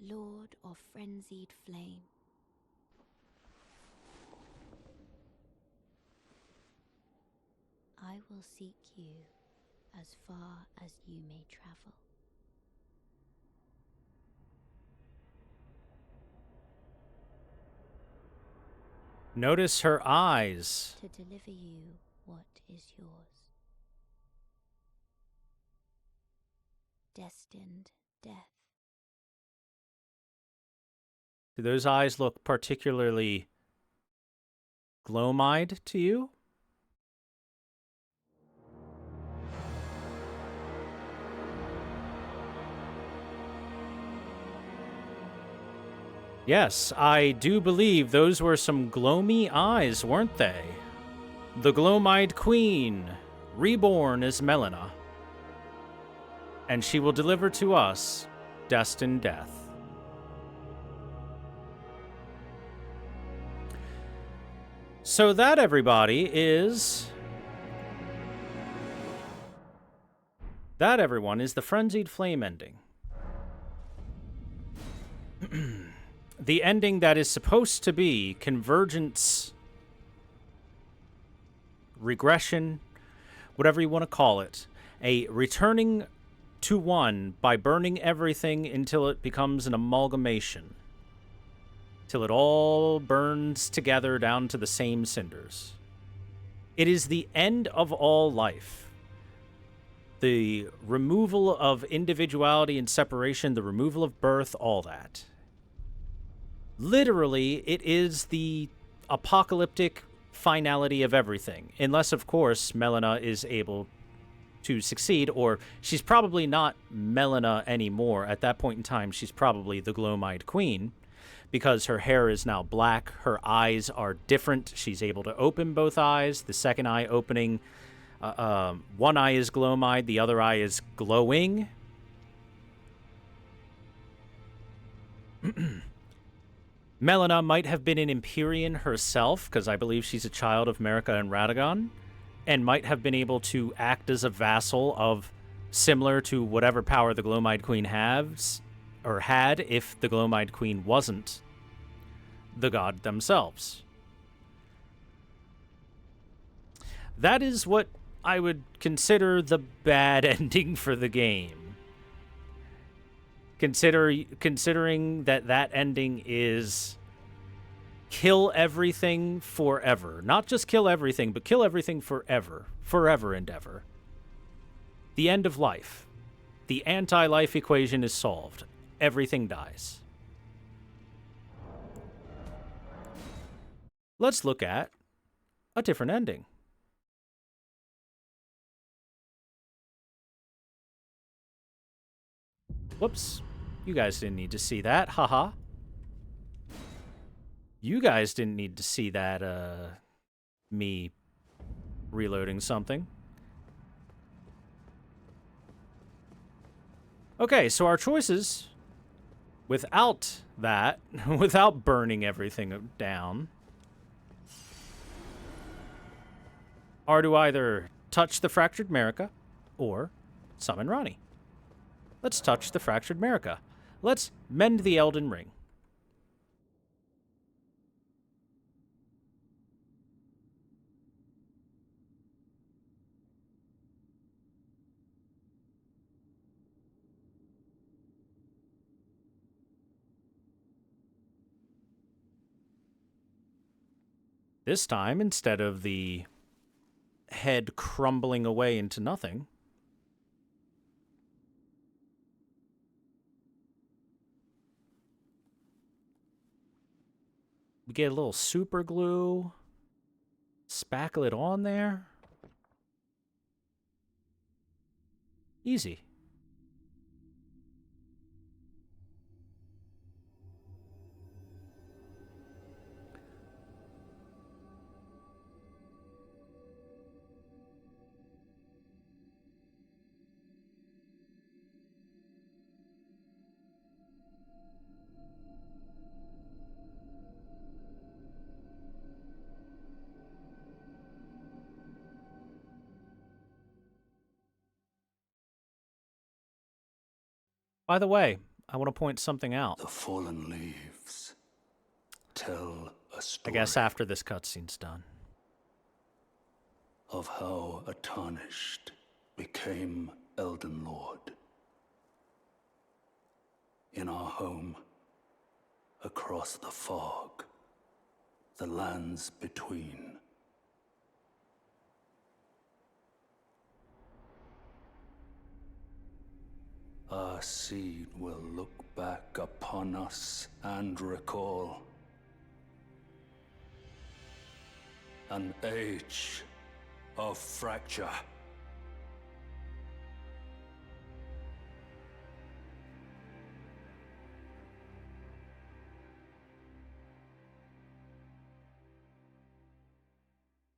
Lord of Frenzied Flame. I will seek you as far as you may travel. Notice her eyes. To deliver you what is yours. Destined death. Do those eyes look particularly glow-eyed to you? Yes, I do believe those were some gloomy eyes, weren't they? The glow-eyed queen, reborn as Melina. And she will deliver to us destined death. So that, everybody, is... That, everyone, is the Frenzied Flame ending. The ending that is supposed to be convergence, regression, whatever you want to call it. A returning to one by burning everything until it becomes an amalgamation. Till it all burns together down to the same cinders. It is the end of all life. The removal of individuality and separation, the removal of birth, all that. Literally, it is the apocalyptic finality of everything. Unless, of course, Melina is able to succeed, or she's probably not Melina anymore. At that point in time, she's probably the Glow-eyed Queen, because her hair is now black, her eyes are different, she's able to open both eyes, the second eye opening, one eye is glow-eyed, the other eye is glowing. Melina might have been an Empyrean herself, because I believe she's a child of Marika and Radagon, and might have been able to act as a vassal of similar to whatever power the Glowmide Queen has, or had, if the Glowmide Queen wasn't the god themselves. That is what I would consider the bad ending for the game. Considering that ending is kill everything forever. Not just kill everything, but kill everything forever. Forever and ever. The end of life. The anti-life equation is solved. Everything dies. Let's look at a different ending. Whoops. You guys didn't need to see that. Haha. You guys didn't need to see that, me reloading something. Okay, so our choices, without that, without burning everything down, are to either touch the Fractured Marika or summon Ronnie. Let's touch the Fractured Marika. Let's mend the Elden Ring. This time, instead of the head crumbling away into nothing, we get a little super glue, spackle it on there. Easy. By the way, I want to point something out. The fallen leaves tell a I story guess after this cutscene's done. of how a tarnished became Elden Lord. In our home, across the fog, the lands between. Our seed will look back upon us and recall an age of fracture.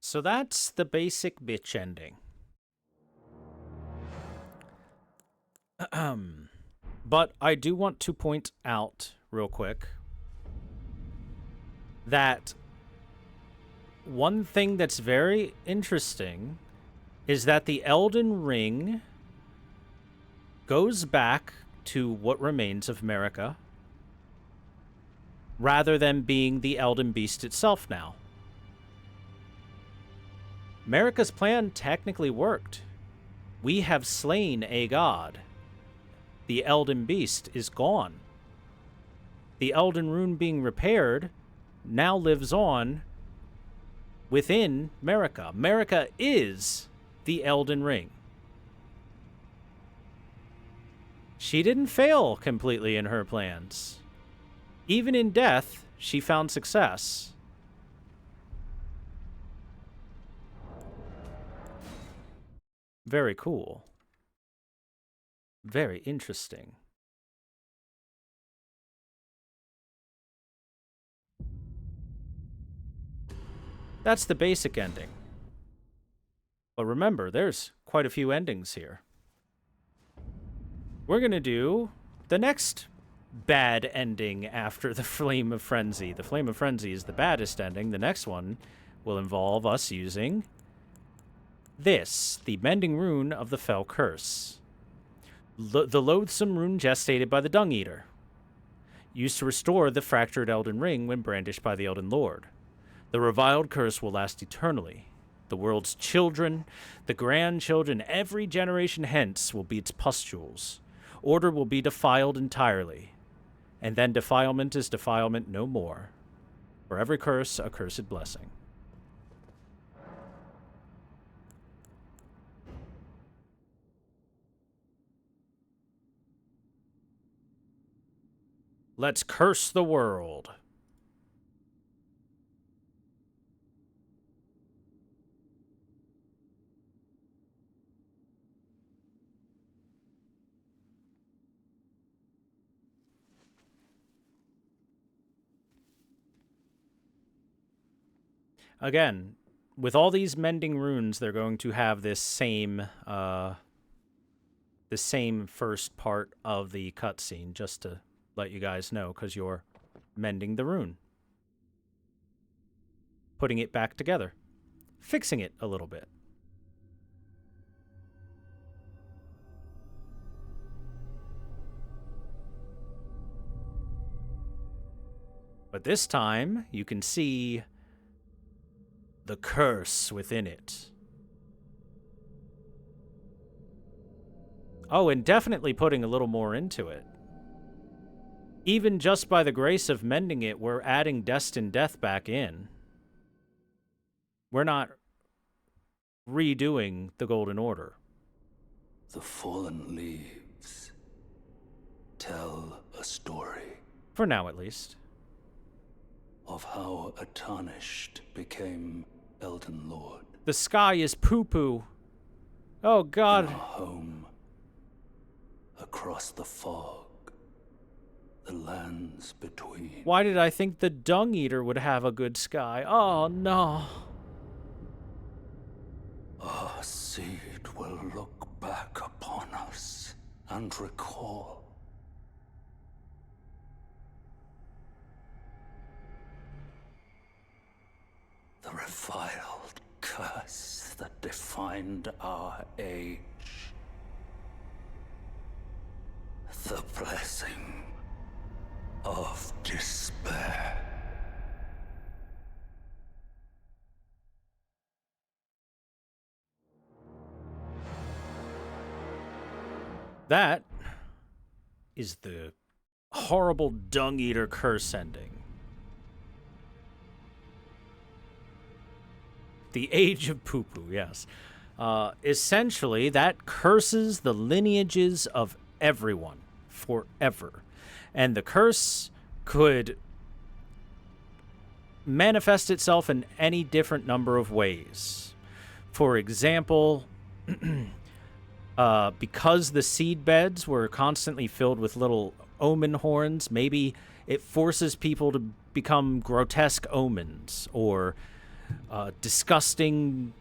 So that's the basic bitch ending. But I do want to point out real quick that one thing that's very interesting is that the Elden Ring goes back to what remains of Marika rather than being the Elden Beast itself now. Marika's plan technically worked. We have slain a god. The Elden Beast is gone. The Elden Rune being repaired now lives on within Marika. Marika is the Elden Ring. She didn't fail completely in her plans. Even in death, she found success. Very cool. Very interesting. That's the basic ending. But remember, there's quite a few endings here. We're going to do the next bad ending after the Flame of Frenzy. The Flame of Frenzy is the baddest ending. The next one will involve us using this, the Mending Rune of the Fell Curse. The loathsome rune gestated by the Dung Eater, used to restore the fractured Elden Ring when brandished by the Elden Lord. The reviled curse will last eternally. The world's children, the grandchildren, every generation hence will be its pustules. Order will be defiled entirely. And then defilement is defilement no more. For every curse, a cursed blessing. Let's curse the world. Again, with all these mending runes, they're going to have this same first part of the cutscene, just to let you guys know, because you're mending the rune. Putting it back together. Fixing it a little bit. But this time, you can see the curse within it. Oh, and definitely putting a little more into it. Even just by the grace of mending it, we're adding destined death back in. We're not redoing the Golden Order. The fallen leaves tell a story. For now, at least. Of how a tarnished became Elden Lord. The sky is poo-poo. Oh, God. In our home, across the fog, the lands between. Why did I think the Dung Eater would have a good sky? Oh, no. Our seed will look back upon us and recall. The reviled curse that defined our age. The blessing of despair. That is the horrible Dung Eater curse ending. The Age of Poo-Poo, yes. Essentially, that curses the lineages of everyone forever. And the curse could manifest itself in any different number of ways. For example, because the seed beds were constantly filled with little omen horns, maybe it forces people to become grotesque omens or disgusting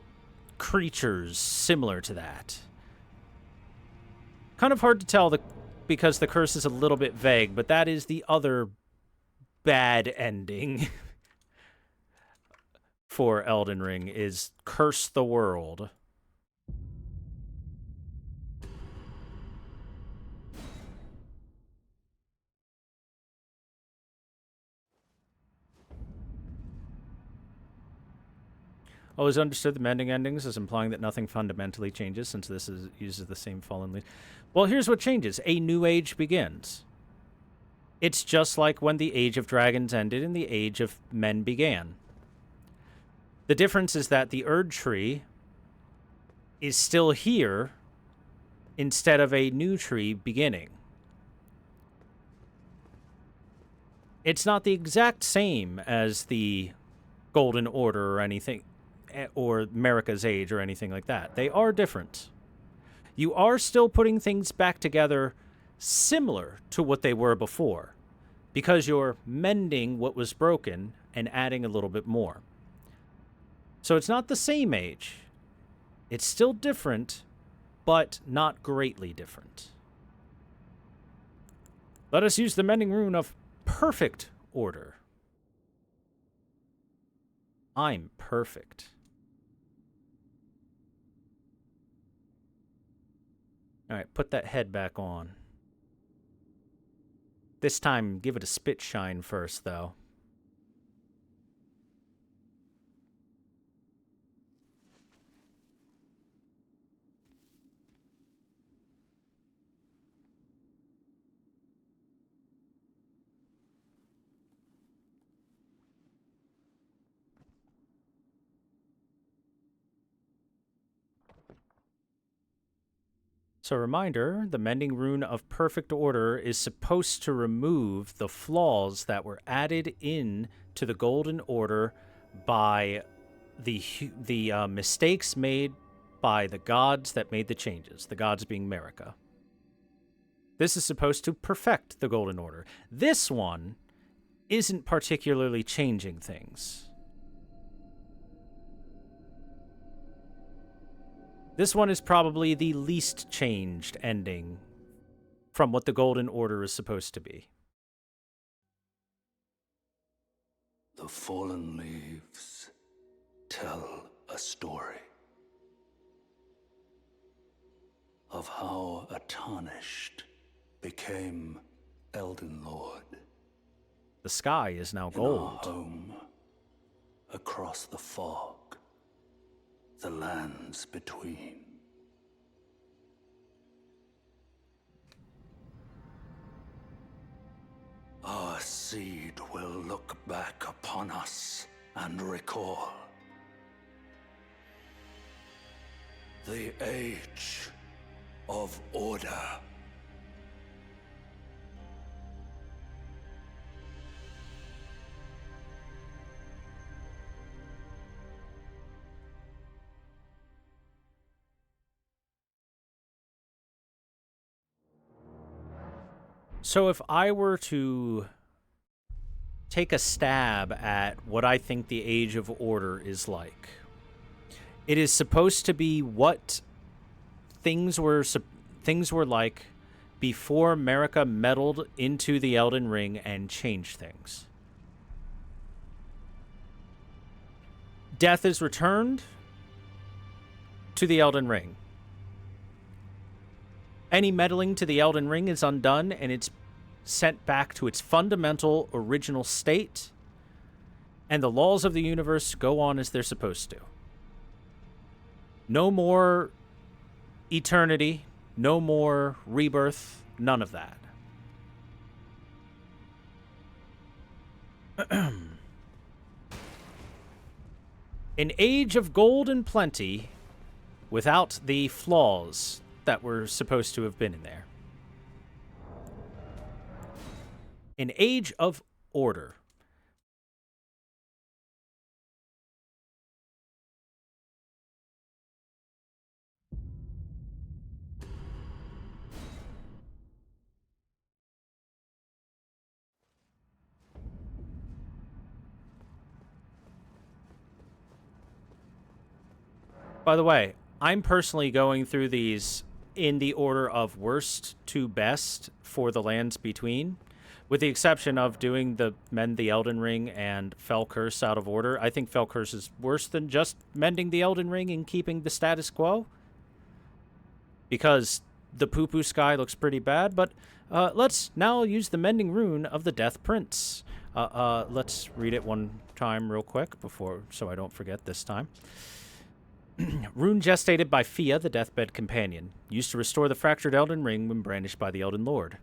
creatures similar to that. Kind of hard to tell because the curse is a little bit vague, but that is the other bad ending for Elden Ring, is curse the world. Always understood the mending endings as implying that nothing fundamentally changes, since this uses the same fallen leaf. Well, here's what changes. A new age begins. It's just like when the Age of Dragons ended and the Age of Men began. The difference is that the Erd Tree is still here instead of a new tree beginning. It's not the exact same as the Golden Order or anything, or Marika's Age or anything like that. They are different. You are still putting things back together similar to what they were before, because you're mending what was broken and adding a little bit more. So it's not the same age. It's still different, but not greatly different. Let us use the mending rune of perfect order. I'm perfect. Alright, put that head back on. This time, give it a spit shine first, though. So, reminder, the Mending Rune of Perfect Order is supposed to remove the flaws that were added in to the Golden Order by the mistakes made by the gods that made the changes, the gods being Marika. This is supposed to perfect the Golden Order. This one isn't particularly changing things. This one is probably the least changed ending from what the Golden Order is supposed to be. The fallen leaves tell a story of how a tarnished became Elden Lord. The sky is now In our gold. home, across the fog, the lands between. Our seed will look back upon us and recall the age of order. So if I were to take a stab at what I think the Age of Order is like, it is supposed to be what things were like before Marika meddled into the Elden Ring and changed things. Death is returned to the Elden Ring. Any meddling to the Elden Ring is undone, and it's sent back to its fundamental original state, and the laws of the universe go on as they're supposed to. No more eternity, no more rebirth, none of that. An age of gold and plenty without the flaws that were supposed to have been in there. An age of order. By the way, I'm personally going through these in the order of worst to best for the lands between, with the exception of doing the Mend the Elden Ring and Fell Curse out of order. I think Fell Curse is worse than just mending the Elden Ring and keeping the status quo, because the poo-poo sky looks pretty bad. But let's now use the Mending Rune of the Death Prince. Let's read it one time real quick so I don't forget this time. Rune gestated by Fia, the Deathbed Companion, used to restore the fractured Elden Ring when brandished by the Elden Lord.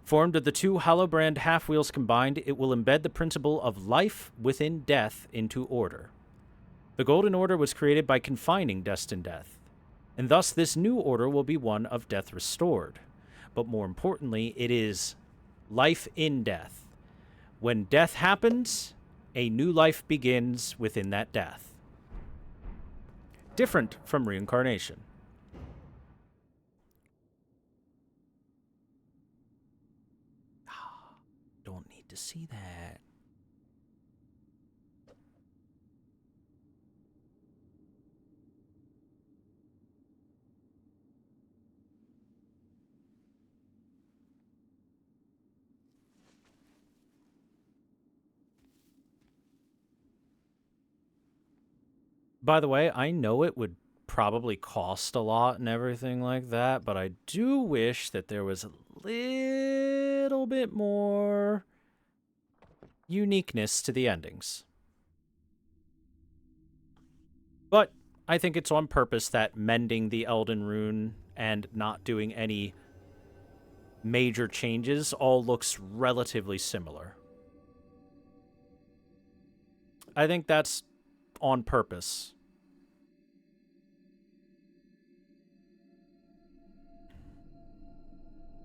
Formed of the two Hollowbrand half-wheels combined, it will embed the principle of life within death into order. The Golden Order was created by confining destined death, and thus this new order will be one of death restored. But more importantly, it is life in death. When death happens, a new life begins within that death. Different from reincarnation. Don't need to see that. By the way, I know it would probably cost a lot and everything like that, but I do wish that there was a little bit more uniqueness to the endings. But I think it's on purpose that mending the Elden Rune and not doing any major changes all looks relatively similar. I think that's on purpose.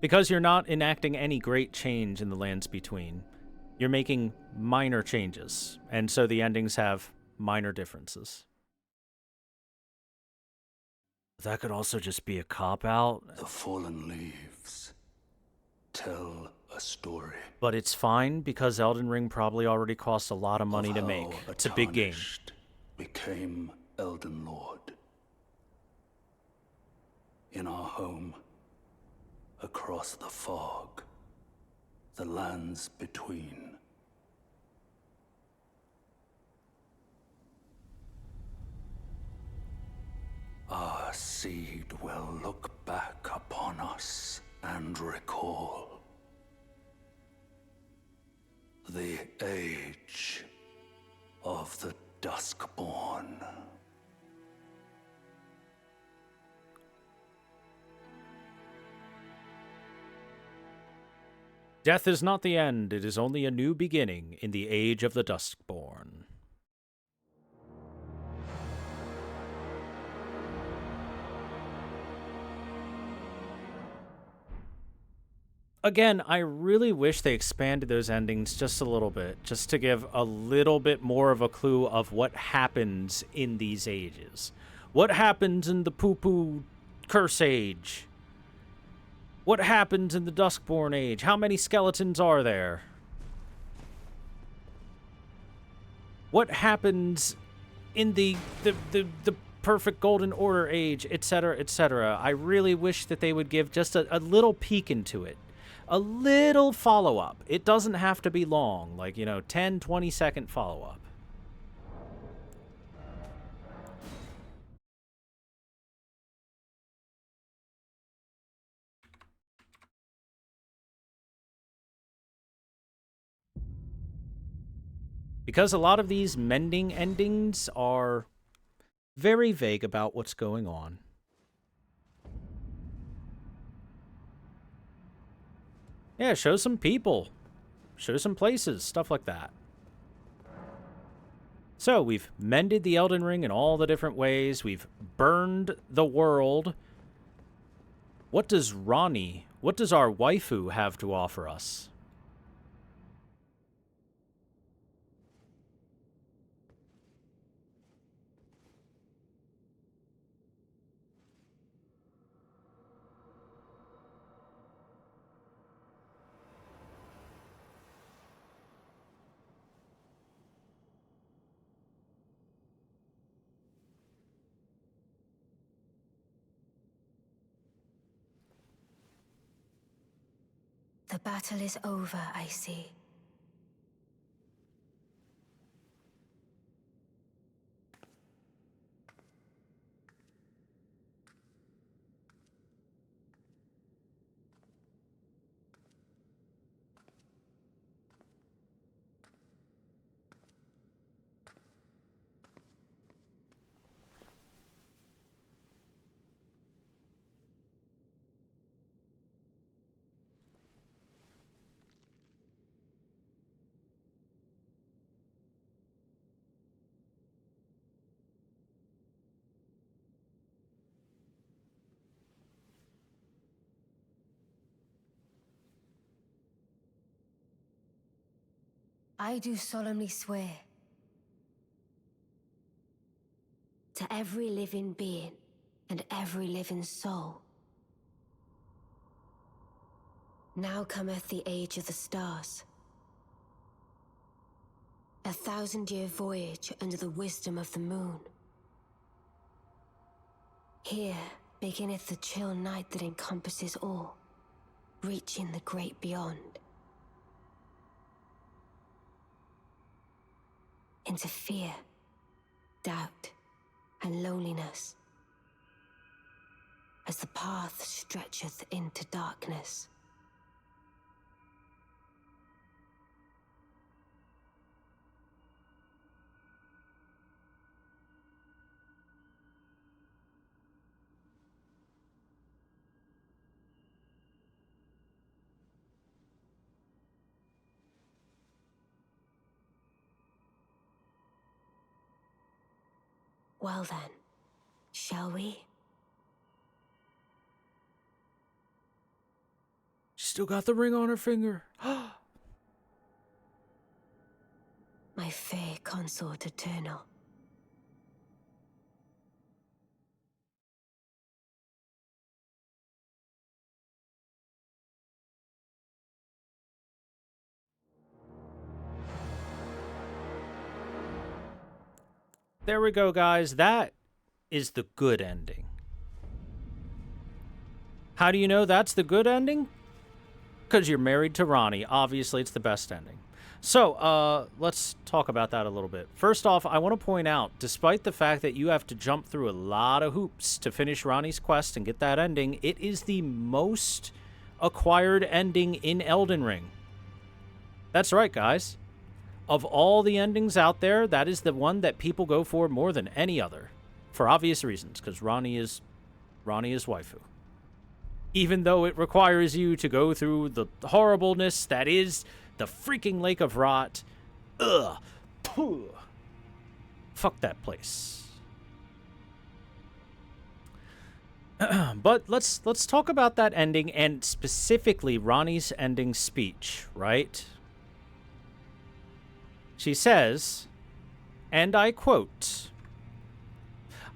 Because you're not enacting any great change in the lands between. You're making minor changes, and so the endings have minor differences. That could also just be a cop-out. The fallen leaves tell a story. But it's fine, because Elden Ring probably already cost a lot of money to make. It's a big game. Became Elden Lord. In our home, across the fog, the lands between. Our seed will look back upon us and recall the age of the Duskborn. Death is not the end, it is only a new beginning in the age of the Duskborn. Again, I really wish they expanded those endings just a little bit, just to give a little bit more of a clue of what happens in these ages. What happens in the Poo-Poo Curse Age? What happens in the Duskborn Age? How many skeletons are there? What happens in the Perfect Golden Order Age, etc., etc.? I really wish that they would give just a little peek into it. A little follow-up. It doesn't have to be long, like, 10, 20-second follow-up. Because a lot of these mending endings are very vague about what's going on. Yeah, show some people. Show some places, stuff like that. So, we've mended the Elden Ring in all the different ways. We've burned the world. What does Ranni, what does our waifu have to offer us? The battle is over, I see. I do solemnly swear to every living being and every living soul. Now cometh the age of the stars. 1,000-year voyage under the wisdom of the moon. Here beginneth the chill night that encompasses all, reaching the great beyond. Into fear, doubt, and loneliness. As the path stretcheth into darkness. Well then, shall we? She still got the ring on her finger. My fair consort eternal. There we go, guys. That is the good ending. How do you know that's the good ending? Because you're married to Ronnie. Obviously, it's the best ending. So, let's talk about that a little bit. First off, I want to point out, despite the fact that you have to jump through a lot of hoops to finish Ronnie's quest and get that ending, it is the most acquired ending in Elden Ring. That's right, guys. Of all the endings out there, that is the one that people go for more than any other. For obvious reasons, because Ronnie is waifu. Even though it requires you to go through the horribleness that is the freaking Lake of Rot. Ugh. Pooh. Fuck that place. But let's talk about that ending, and specifically Ronnie's ending speech, right? She says, and I quote,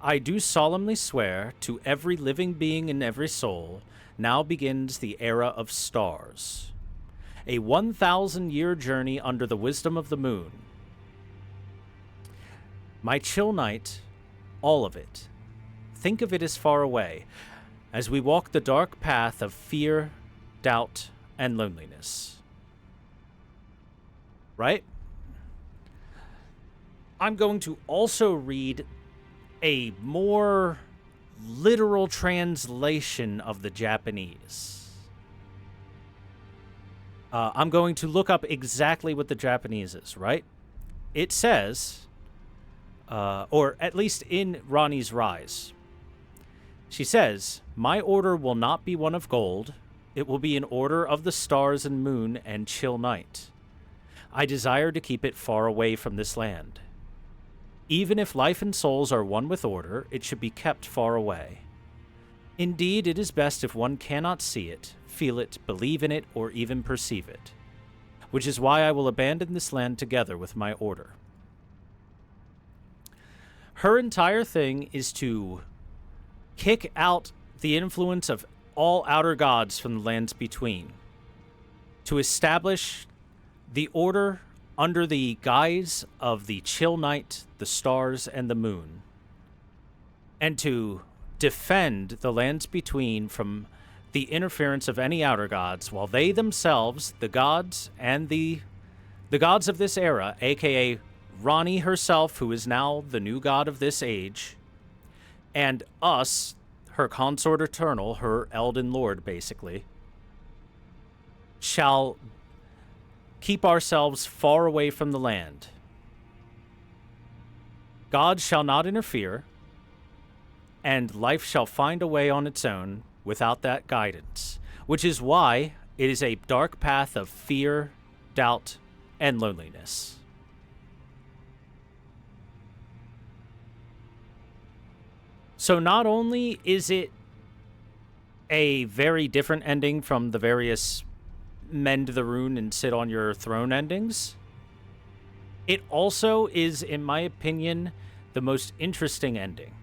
"I do solemnly swear to every living being and every soul, now begins the era of stars. A 1,000-year journey under the wisdom of the moon. My chill night, all of it. Think of it as far away, as we walk the dark path of fear, doubt, and loneliness." Right? I'm going to also read a more literal translation of the Japanese. I'm going to look up exactly what the Japanese is, right? It says, or at least in Ronnie's Rise, she says, "My order will not be one of gold. It will be an order of the stars and moon and chill night. I desire to keep it far away from this land. Even if life and souls are one with order, it should be kept far away. Indeed, it is best if one cannot see it, feel it, believe in it, or even perceive it. Which is why I will abandon this land together with my order." Her entire thing is to kick out the influence of all outer gods from the lands between, to establish the order under the guise of the chill night, the stars, and the moon, and to defend the lands between from the interference of any outer gods, while they themselves, the gods and the gods of this era, aka Ronnie herself, who is now the new god of this age, and us, her consort eternal, her Elden Lord, basically, shall keep ourselves far away from the land. God shall not interfere, and life shall find a way on its own without that guidance, which is why it is a dark path of fear, doubt, and loneliness. So not only is it a very different ending from the various mend the rune and sit on your throne endings, it also is, in my opinion, the most interesting ending.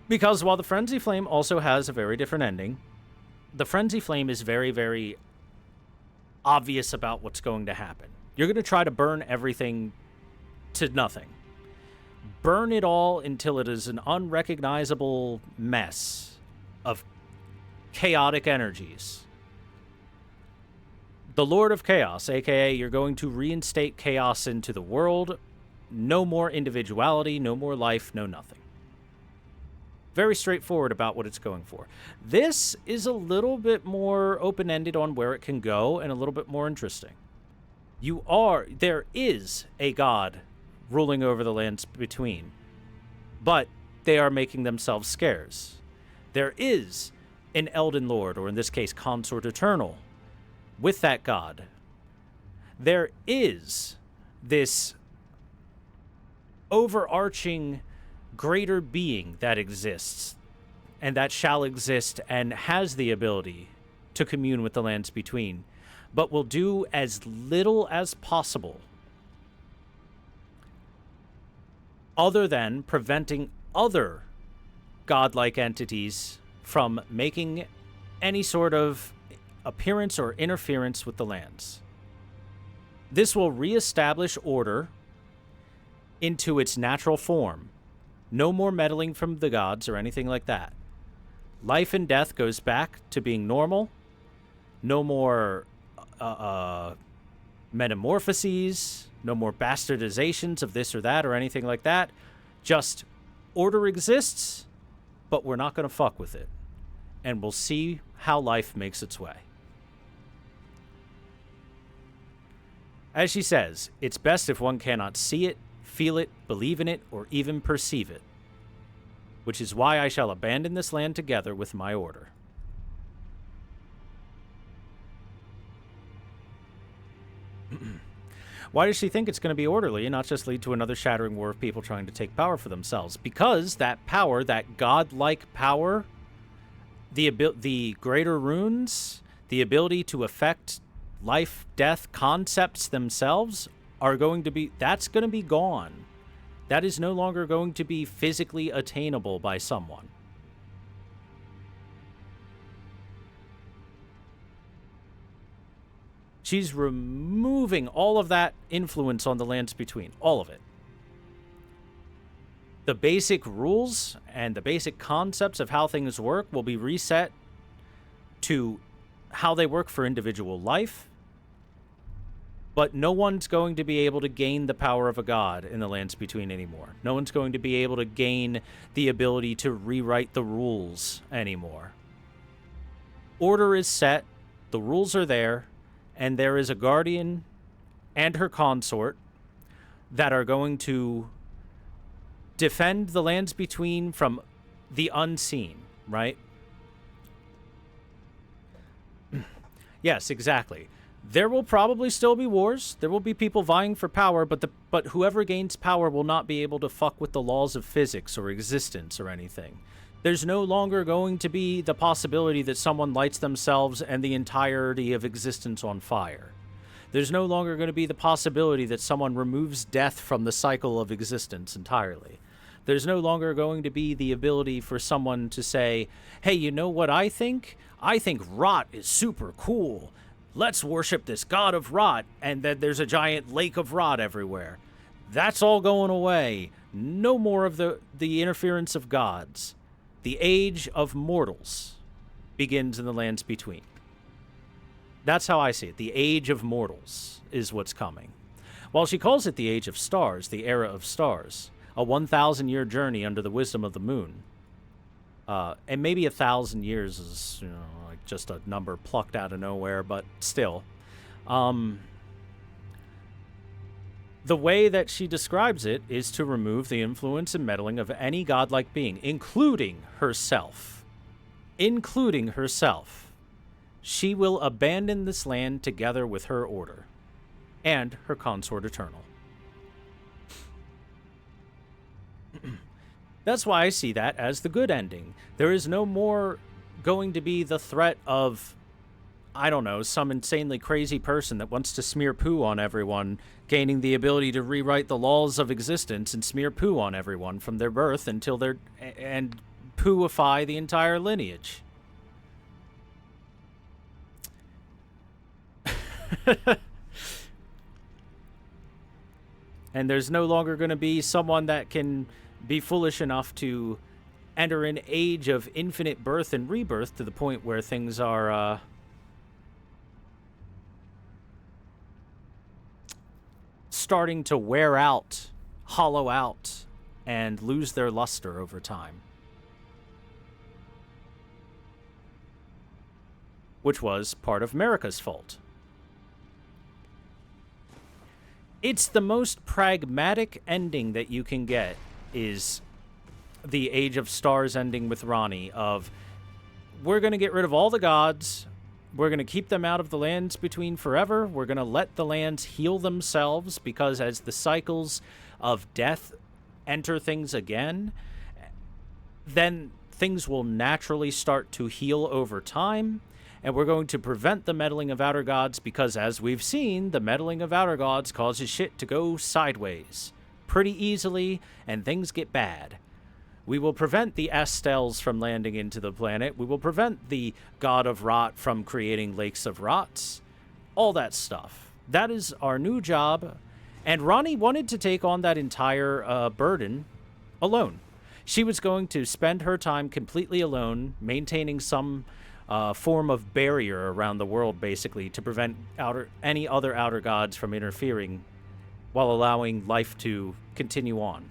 Because while the Frenzy Flame also has a very different ending, the Frenzy Flame is very, very obvious about what's going to happen. You're going to try to burn everything to nothing. Burn it all until it is an unrecognizable mess of chaotic energies. The Lord of Chaos, aka you're going to reinstate chaos into the world, no more individuality, no more life, no nothing. Very straightforward about what it's going for. This is a little bit more open-ended on where it can go and a little bit more interesting. There is a god ruling over the lands between, but they are making themselves scarce. There is an Elden Lord, or in this case, Consort Eternal, with that god. There is this overarching greater being that exists, and that shall exist and has the ability to commune with the lands between, but will do as little as possible other than preventing other godlike entities from making any sort of appearance or interference with the lands. This will reestablish order into its natural form. No more meddling from the gods or anything like that. Life and death goes back to being normal. No more metamorphoses. No more bastardizations of this or that or anything like that. Just order exists, but we're not going to fuck with it. And we'll see how life makes its way. As she says, it's best if one cannot see it, feel it, believe in it, or even perceive it. Which is why I shall abandon this land together with my order. Why does she think it's going to be orderly and not just lead to another shattering war of people trying to take power for themselves? Because that power, that godlike power, the greater runes, the ability to affect life, death, concepts themselves that's going to be gone. That is no longer going to be physically attainable by someone. She's removing all of that influence on the lands between. All of it. The basic rules and the basic concepts of how things work will be reset to how they work for individual life. But no one's going to be able to gain the power of a god in the lands between anymore. No one's going to be able to gain the ability to rewrite the rules anymore. Order is set. The rules are there. And there is a guardian and her consort that are going to defend the lands between from the unseen, right? Yes, exactly. There will probably still be wars. There will be people vying for power, but whoever gains power will not be able to fuck with the laws of physics or existence or anything. There's no longer going to be the possibility that someone lights themselves and the entirety of existence on fire. There's no longer going to be the possibility that someone removes death from the cycle of existence entirely. There's no longer going to be the ability for someone to say, hey, you know what I think? I think rot is super cool. Let's worship this god of rot, and then there's a giant lake of rot everywhere. That's all going away. No more of the interference of gods. The age of mortals begins in the lands between. That's how I see it. The age of mortals is what's coming. While she calls it the age of stars, the era of stars, a 1,000-year journey under the wisdom of the moon. And maybe 1,000 years is, like just a number plucked out of nowhere, but still. The way that she describes it is to remove the influence and meddling of any godlike being, including herself. Including herself. She will abandon this land together with her order and her consort eternal. That's why I see that as the good ending. There is no more going to be the threat of, I don't know, some insanely crazy person that wants to smear poo on everyone, gaining the ability to rewrite the laws of existence and smear poo on everyone from their birth until they're... and pooify the entire lineage. And there's no longer going to be someone that can be foolish enough to enter an age of infinite birth and rebirth to the point where things are starting to wear out hollow out and lose their luster over time. Which was part of America's fault. It's the most pragmatic ending that you can get, is the Age of Stars ending with Ranni of, we're going to get rid of all the gods, we're going to keep them out of the lands between forever, we're going to let the lands heal themselves, because as the cycles of death enter things again, then things will naturally start to heal over time, and we're going to prevent the meddling of outer gods, because as we've seen, the meddling of outer gods causes shit to go sideways pretty easily, and things get bad. We will prevent the Estels from landing into the planet. We will prevent the God of Rot from creating lakes of rots. All that stuff. That is our new job. And Ranni wanted to take on that entire burden alone. She was going to spend her time completely alone, maintaining some form of barrier around the world, basically, to prevent any other outer gods from interfering while allowing life to continue on.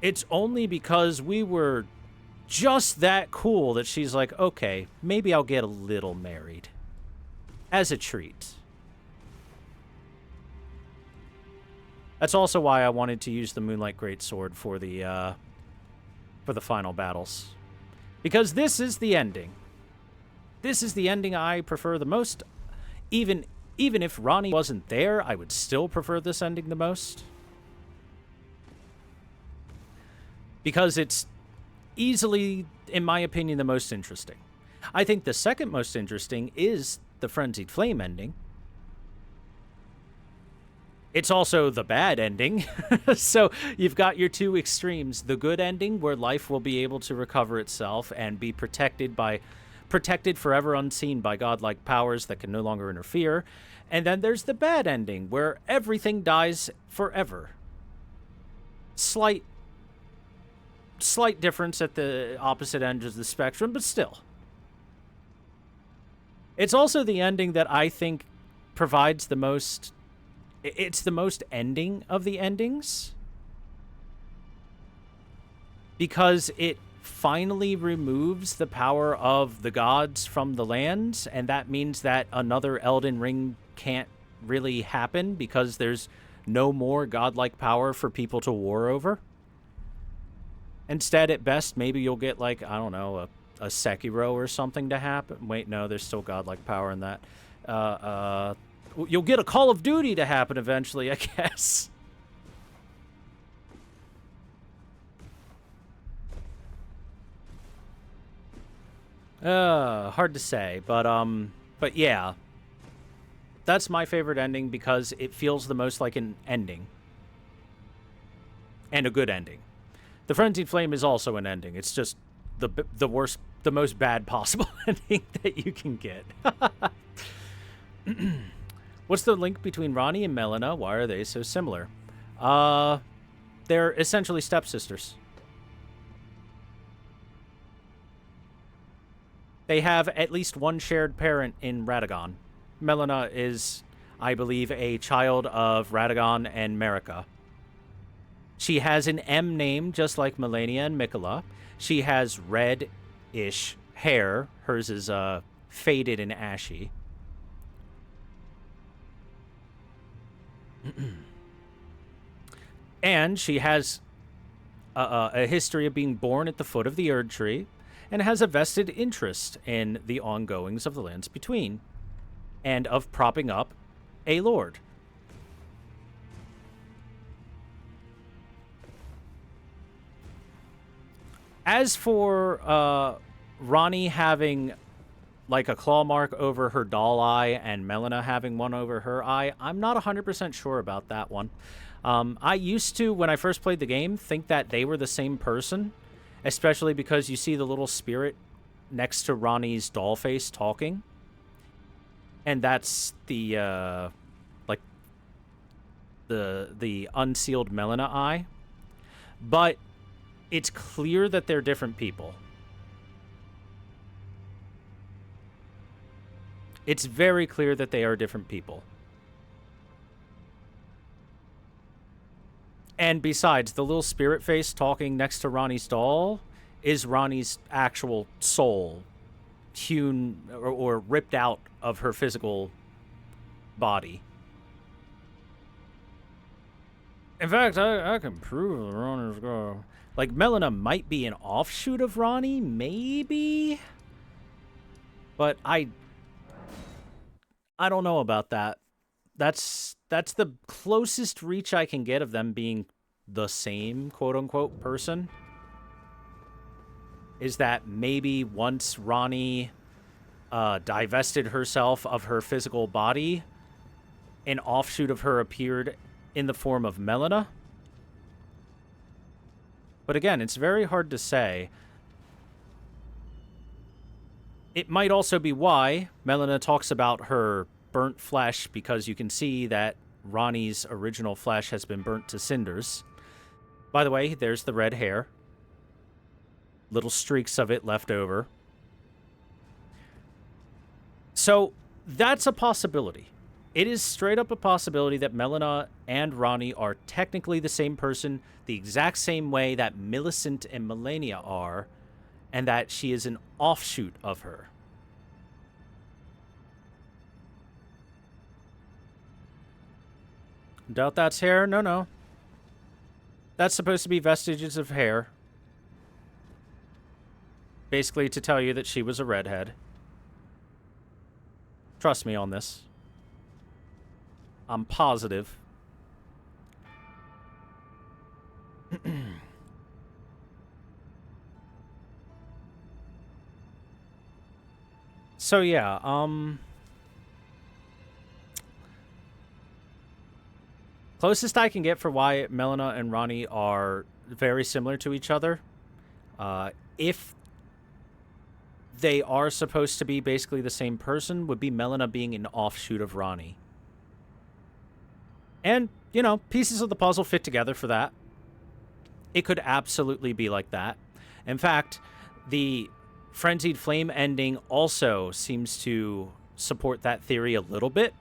It's only because we were just that cool that she's like, okay, maybe I'll get a little married. As a treat. That's also why I wanted to use the Moonlight Greatsword for the final battles. Because this is the ending. This is the ending I prefer the most. Even if Ranni wasn't there, I would still prefer this ending the most. Because it's easily, in my opinion, the most interesting. I think the second most interesting is the Frenzied Flame ending. It's also the bad ending. So you've got your two extremes. The good ending, where life will be able to recover itself and be protected forever unseen by godlike powers that can no longer interfere. And then there's the bad ending, where everything dies forever. Slight difference at the opposite ends of the spectrum, but still. It's also the ending that I think provides the most... It's the most ending of the endings. Because it finally removes the power of the gods from the lands, and that means that another Elden Ring can't really happen, because there's no more godlike power for people to war over. Instead, at best, maybe you'll get, like, I don't know, a Sekiro or something to happen. Wait, no, there's still godlike power in that. You'll get a Call of Duty to happen eventually, I guess. Hard to say, but yeah. That's my favorite ending because it feels the most like an ending. And a good ending. The Frenzied Flame is also an ending. It's just the worst, the most bad possible ending that you can get. What's the link between Ranni and Melina? Why are they so similar? They're essentially stepsisters. They have at least one shared parent in Radagon. Melina is, I believe, a child of Radagon and Marika. She has an M name, just like Melania and Mikola. She has red-ish hair. Hers is faded and ashy. And she has a history of being born at the foot of the Erd Tree, and has a vested interest in the ongoings of the lands between, and of propping up a lord. As for Ranni having like a claw mark over her doll eye and Melina having one over her eye, I'm not 100% sure about that one. I used to, when I first played the game, think that they were the same person, especially because you see the little spirit next to Ranni's doll face talking. And that's the, like, the unsealed Melina eye. But it's clear that they're different people. It's very clear that they are different people. And besides, the little spirit face talking next to Ronnie's doll is Ronnie's actual soul, hewn or ripped out of her physical body. In fact, I can prove that Ronnie's girl. Like, Melina might be an offshoot of Ronnie, maybe? But I don't know about that. That's the closest reach I can get of them being the same quote-unquote person. Is that maybe once Ronnie divested herself of her physical body, an offshoot of her appeared in the form of Melina. But again, it's very hard to say. It might also be why Melina talks about her burnt flesh, because you can see that Ronnie's original flesh has been burnt to cinders. By the way, there's the red hair. Little streaks of it left over. So that's a possibility. It is straight up a possibility that Melina and Ronnie are technically the same person, the exact same way that Millicent and Melania are, and that she is an offshoot of her. Doubt that's hair? No. That's supposed to be vestiges of hair. Basically to tell you that she was a redhead. Trust me on this. I'm positive. So yeah, closest I can get for why Melina and Ronnie are very similar to each other. If they are supposed to be basically the same person, would be Melina being an offshoot of Ronnie. And, you know, pieces of the puzzle fit together for that. It could absolutely be like that. In fact, the Frenzied Flame ending also seems to support that theory a little bit,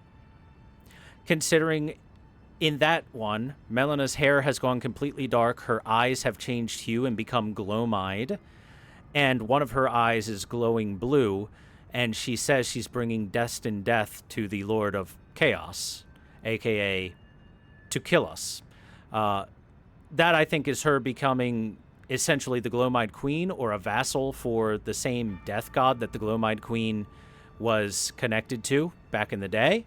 considering in that one, Melina's hair has gone completely dark, her eyes have changed hue and become glow-eyed, and one of her eyes is glowing blue, and she says she's bringing destined death to the Lord of Chaos, aka to kill us. That, I think, is her becoming essentially the Glow-eyed Queen, or a vassal for the same death god that the Glow-eyed Queen was connected to back in the day.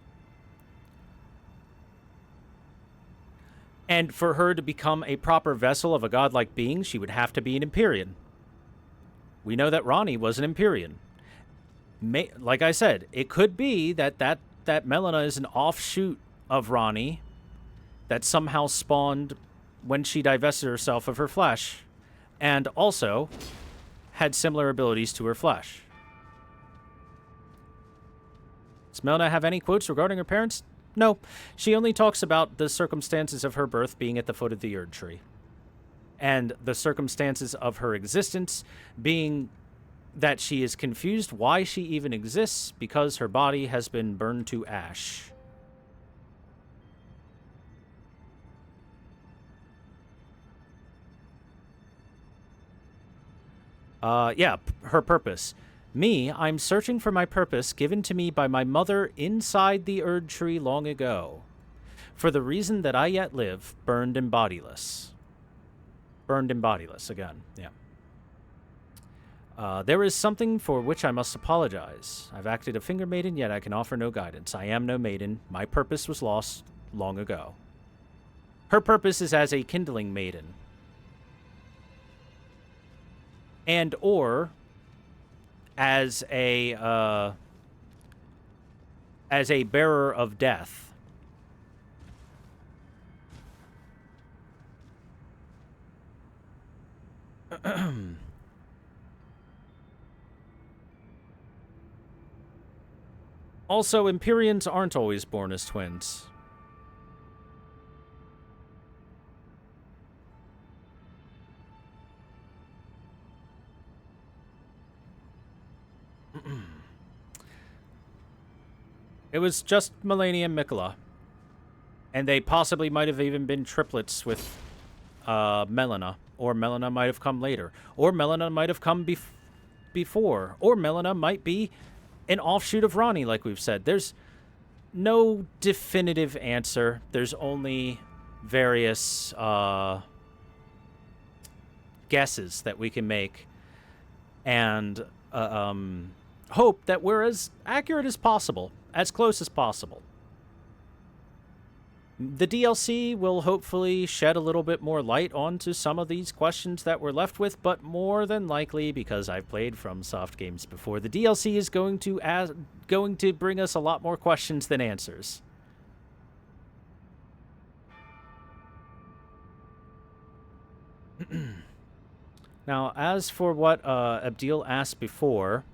And for her to become a proper vessel of a godlike being, she would have to be an Empyrean. We know that Ronnie was an Empyrean. Like I said, it could be that Melina is an offshoot of Ronnie that somehow spawned when she divested herself of her flesh, and also had similar abilities to her flesh. Does Melina have any quotes regarding her parents? No. She only talks about the circumstances of her birth being at the foot of the Erd Tree, and the circumstances of her existence being that she is confused why she even exists because her body has been burned to ash. Yeah, her purpose. Me, I'm searching for my purpose given to me by my mother inside the Erd Tree long ago. For the reason that I yet live, burned and bodiless. Burned and bodiless, again, yeah. There is something for which I must apologize. I've acted a finger maiden, yet I can offer no guidance. I am no maiden. My purpose was lost long ago. Her purpose is as a kindling maiden. And or as a bearer of death. Also, Empyreans aren't always born as twins. It was just Melania and Mikola. And they possibly might have even been triplets with Melina, or Melina might have come later, or Melina might have come before, or Melina might be an offshoot of Ronnie, like we've said. There's no definitive answer. There's only various guesses that we can make, and hope that we're as accurate as possible, as close as possible. The DLC will hopefully shed a little bit more light onto some of these questions that we're left with, but more than likely, because I've played FromSoft games before, the DLC is going to bring us a lot more questions than answers. Now, as for what Abdil asked before,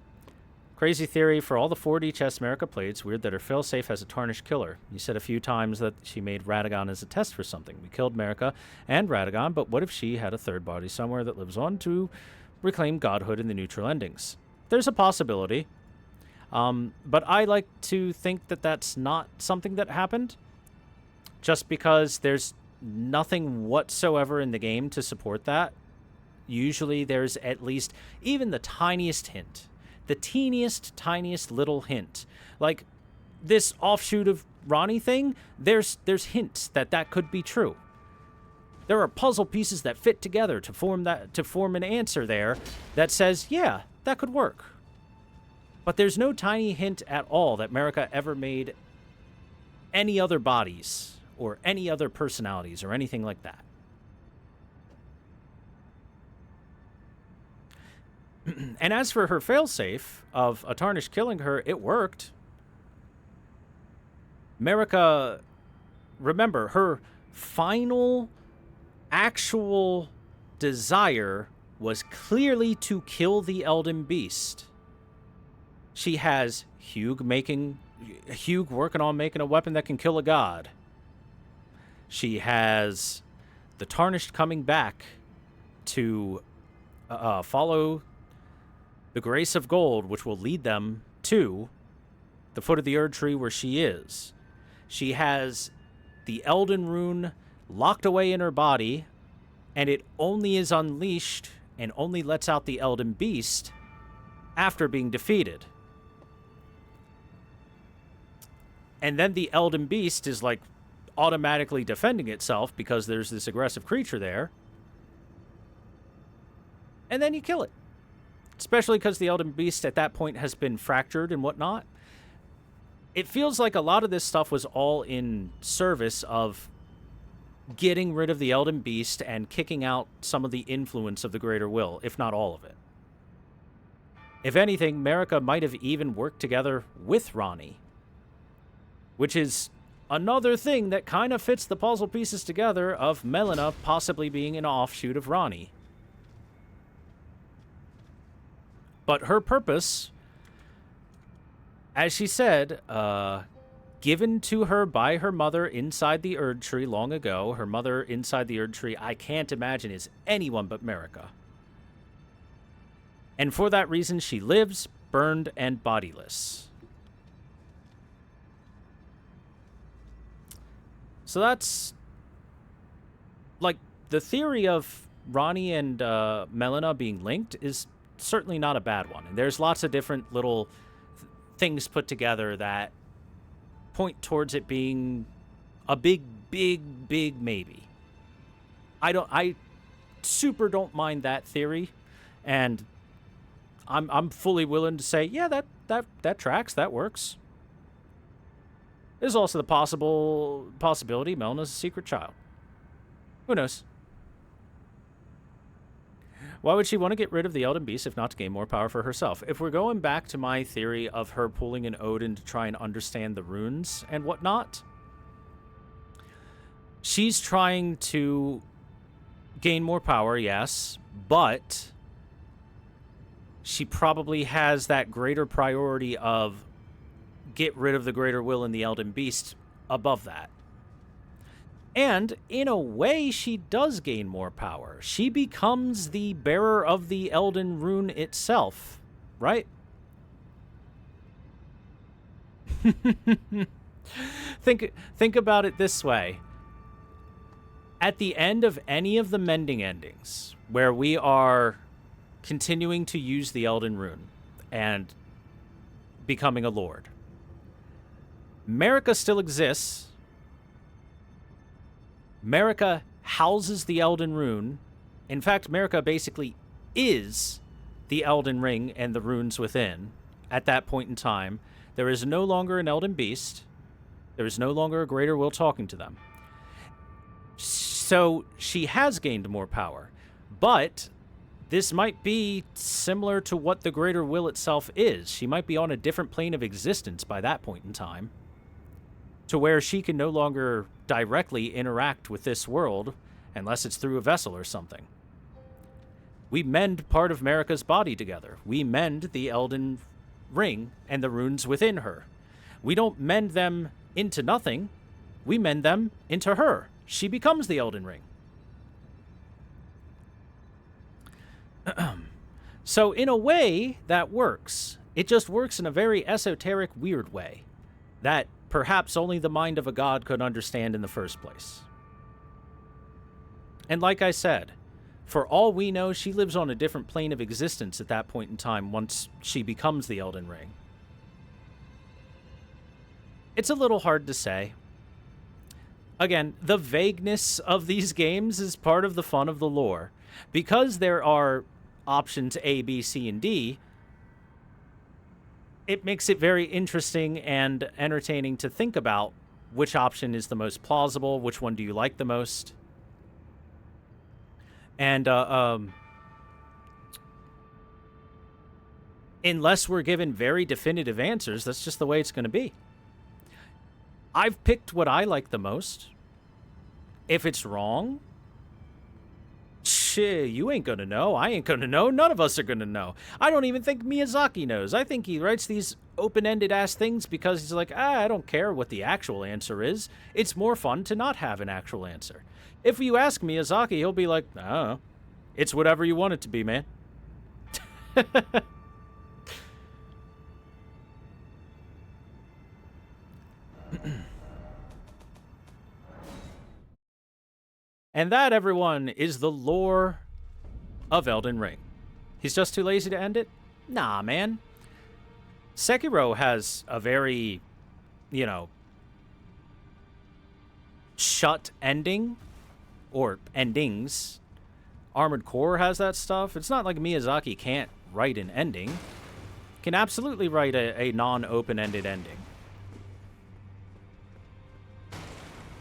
crazy theory for all the 4D chess Marika played. It's weird that her failsafe has a tarnished killer. You said a few times that she made Radagon as a test for something. We killed Marika and Radagon, but what if she had a third body somewhere that lives on to reclaim godhood in the neutral endings? There's a possibility. But I like to think that that's not something that happened, just because there's nothing whatsoever in the game to support that. Usually there's at least even the tiniest hint. The teeniest, tiniest little hint. Like this offshoot of Ronnie thing, there's hints that could be true. There are puzzle pieces that fit together to form an answer there that says, yeah, that could work. But there's no tiny hint at all that Marika ever made any other bodies or any other personalities or anything like that. And as for her failsafe of a tarnished killing her, it worked. Marika, remember, her final actual desire was clearly to kill the Elden Beast. She has Hugh working on making a weapon that can kill a god. She has the Tarnished coming back to follow the grace of gold, which will lead them to the foot of the Erd Tree where she is. She has the Elden Rune locked away in her body, and it only is unleashed and only lets out the Elden Beast after being defeated. And then the Elden Beast is like automatically defending itself because there's this aggressive creature there. And then you kill it. Especially because the Elden Beast at that point has been fractured and whatnot. It feels like a lot of this stuff was all in service of getting rid of the Elden Beast and kicking out some of the influence of the Greater Will, if not all of it. If anything, Marika might have even worked together with Ronnie. Which is another thing that kind of fits the puzzle pieces together of Melina possibly being an offshoot of Ronnie. But her purpose, as she said, given to her by her mother inside the Erd Tree long ago. Her mother inside the Erd Tree, I can't imagine, is anyone but Marika. And for that reason, she lives, burned, and bodiless. So that's, like, the theory of Ronnie and Melina being linked is certainly not a bad one. And there's lots of different little things put together that point towards it being a big maybe. I super don't mind that theory, and I'm fully willing to say, yeah, that tracks, that works. There's also the possibility Melina's a secret child. Who knows? Why would she want to get rid of the Elden Beast if not to gain more power for herself? If we're going back to my theory of her pulling an Odin to try and understand the runes and whatnot, she's trying to gain more power, yes, but she probably has that greater priority of get rid of the Greater Will and the Elden Beast above that. And, in a way, she does gain more power. She becomes the bearer of the Elden Rune itself, right? Think about it this way. At the end of any of the mending endings, where we are continuing to use the Elden Rune and becoming a lord, Marika still exists. Marika houses the Elden Rune. In fact, Marika basically is the Elden Ring and the runes within at that point in time. There is no longer an Elden Beast. There is no longer a Greater Will talking to them. So she has gained more power. But this might be similar to what the Greater Will itself is. She might be on a different plane of existence by that point in time, to where she can no longer directly interact with this world unless it's through a vessel or something. We mend part of Marika's body together. We mend the Elden Ring and the runes within her. We don't mend them into nothing. We mend them into her. She becomes the Elden Ring. So in a way, that works. It just works in a very esoteric, weird way that perhaps only the mind of a god could understand in the first place. And like I said, for all we know, she lives on a different plane of existence at that point in time once she becomes the Elden Ring. It's a little hard to say. Again, the vagueness of these games is part of the fun of the lore. Because there are options A, B, C, and D, it makes it very interesting and entertaining to think about which option is the most plausible, which one do you like the most. And unless we're given very definitive answers, that's just the way it's going to be. I've picked what I like the most. If it's wrong, shit, you ain't gonna know. I ain't gonna know. None of us are gonna know. I don't even think Miyazaki knows. I think he writes these open-ended ass things because he's like, I don't care what the actual answer is. It's more fun to not have an actual answer. If you ask Miyazaki, he'll be like, I don't know. It's whatever you want it to be, man. And that, everyone, is the lore of Elden Ring. He's just too lazy to end it? Nah, man. Sekiro has a very, shut ending, or endings. Armored Core has that stuff. It's not like Miyazaki can't write an ending. Can absolutely write a non-open-ended ending.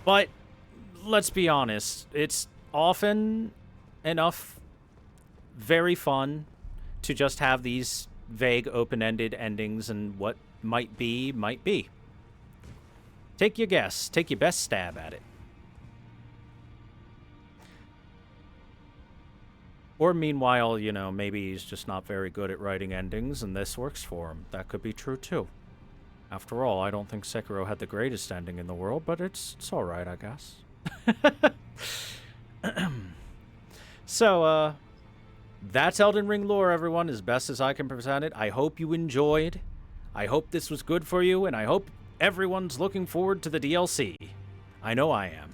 But let's be honest, it's often enough very fun to just have these vague open-ended endings, and what might be, might be. Take your guess. Take your best stab at it. Or meanwhile, maybe he's just not very good at writing endings and this works for him. That could be true too. After all, I don't think Sekiro had the greatest ending in the world, but it's alright, I guess. So, that's Elden Ring lore, everyone, as best as I can present it. I hope you enjoyed. I hope this was good for you, and I hope everyone's looking forward to the DLC. I know I am.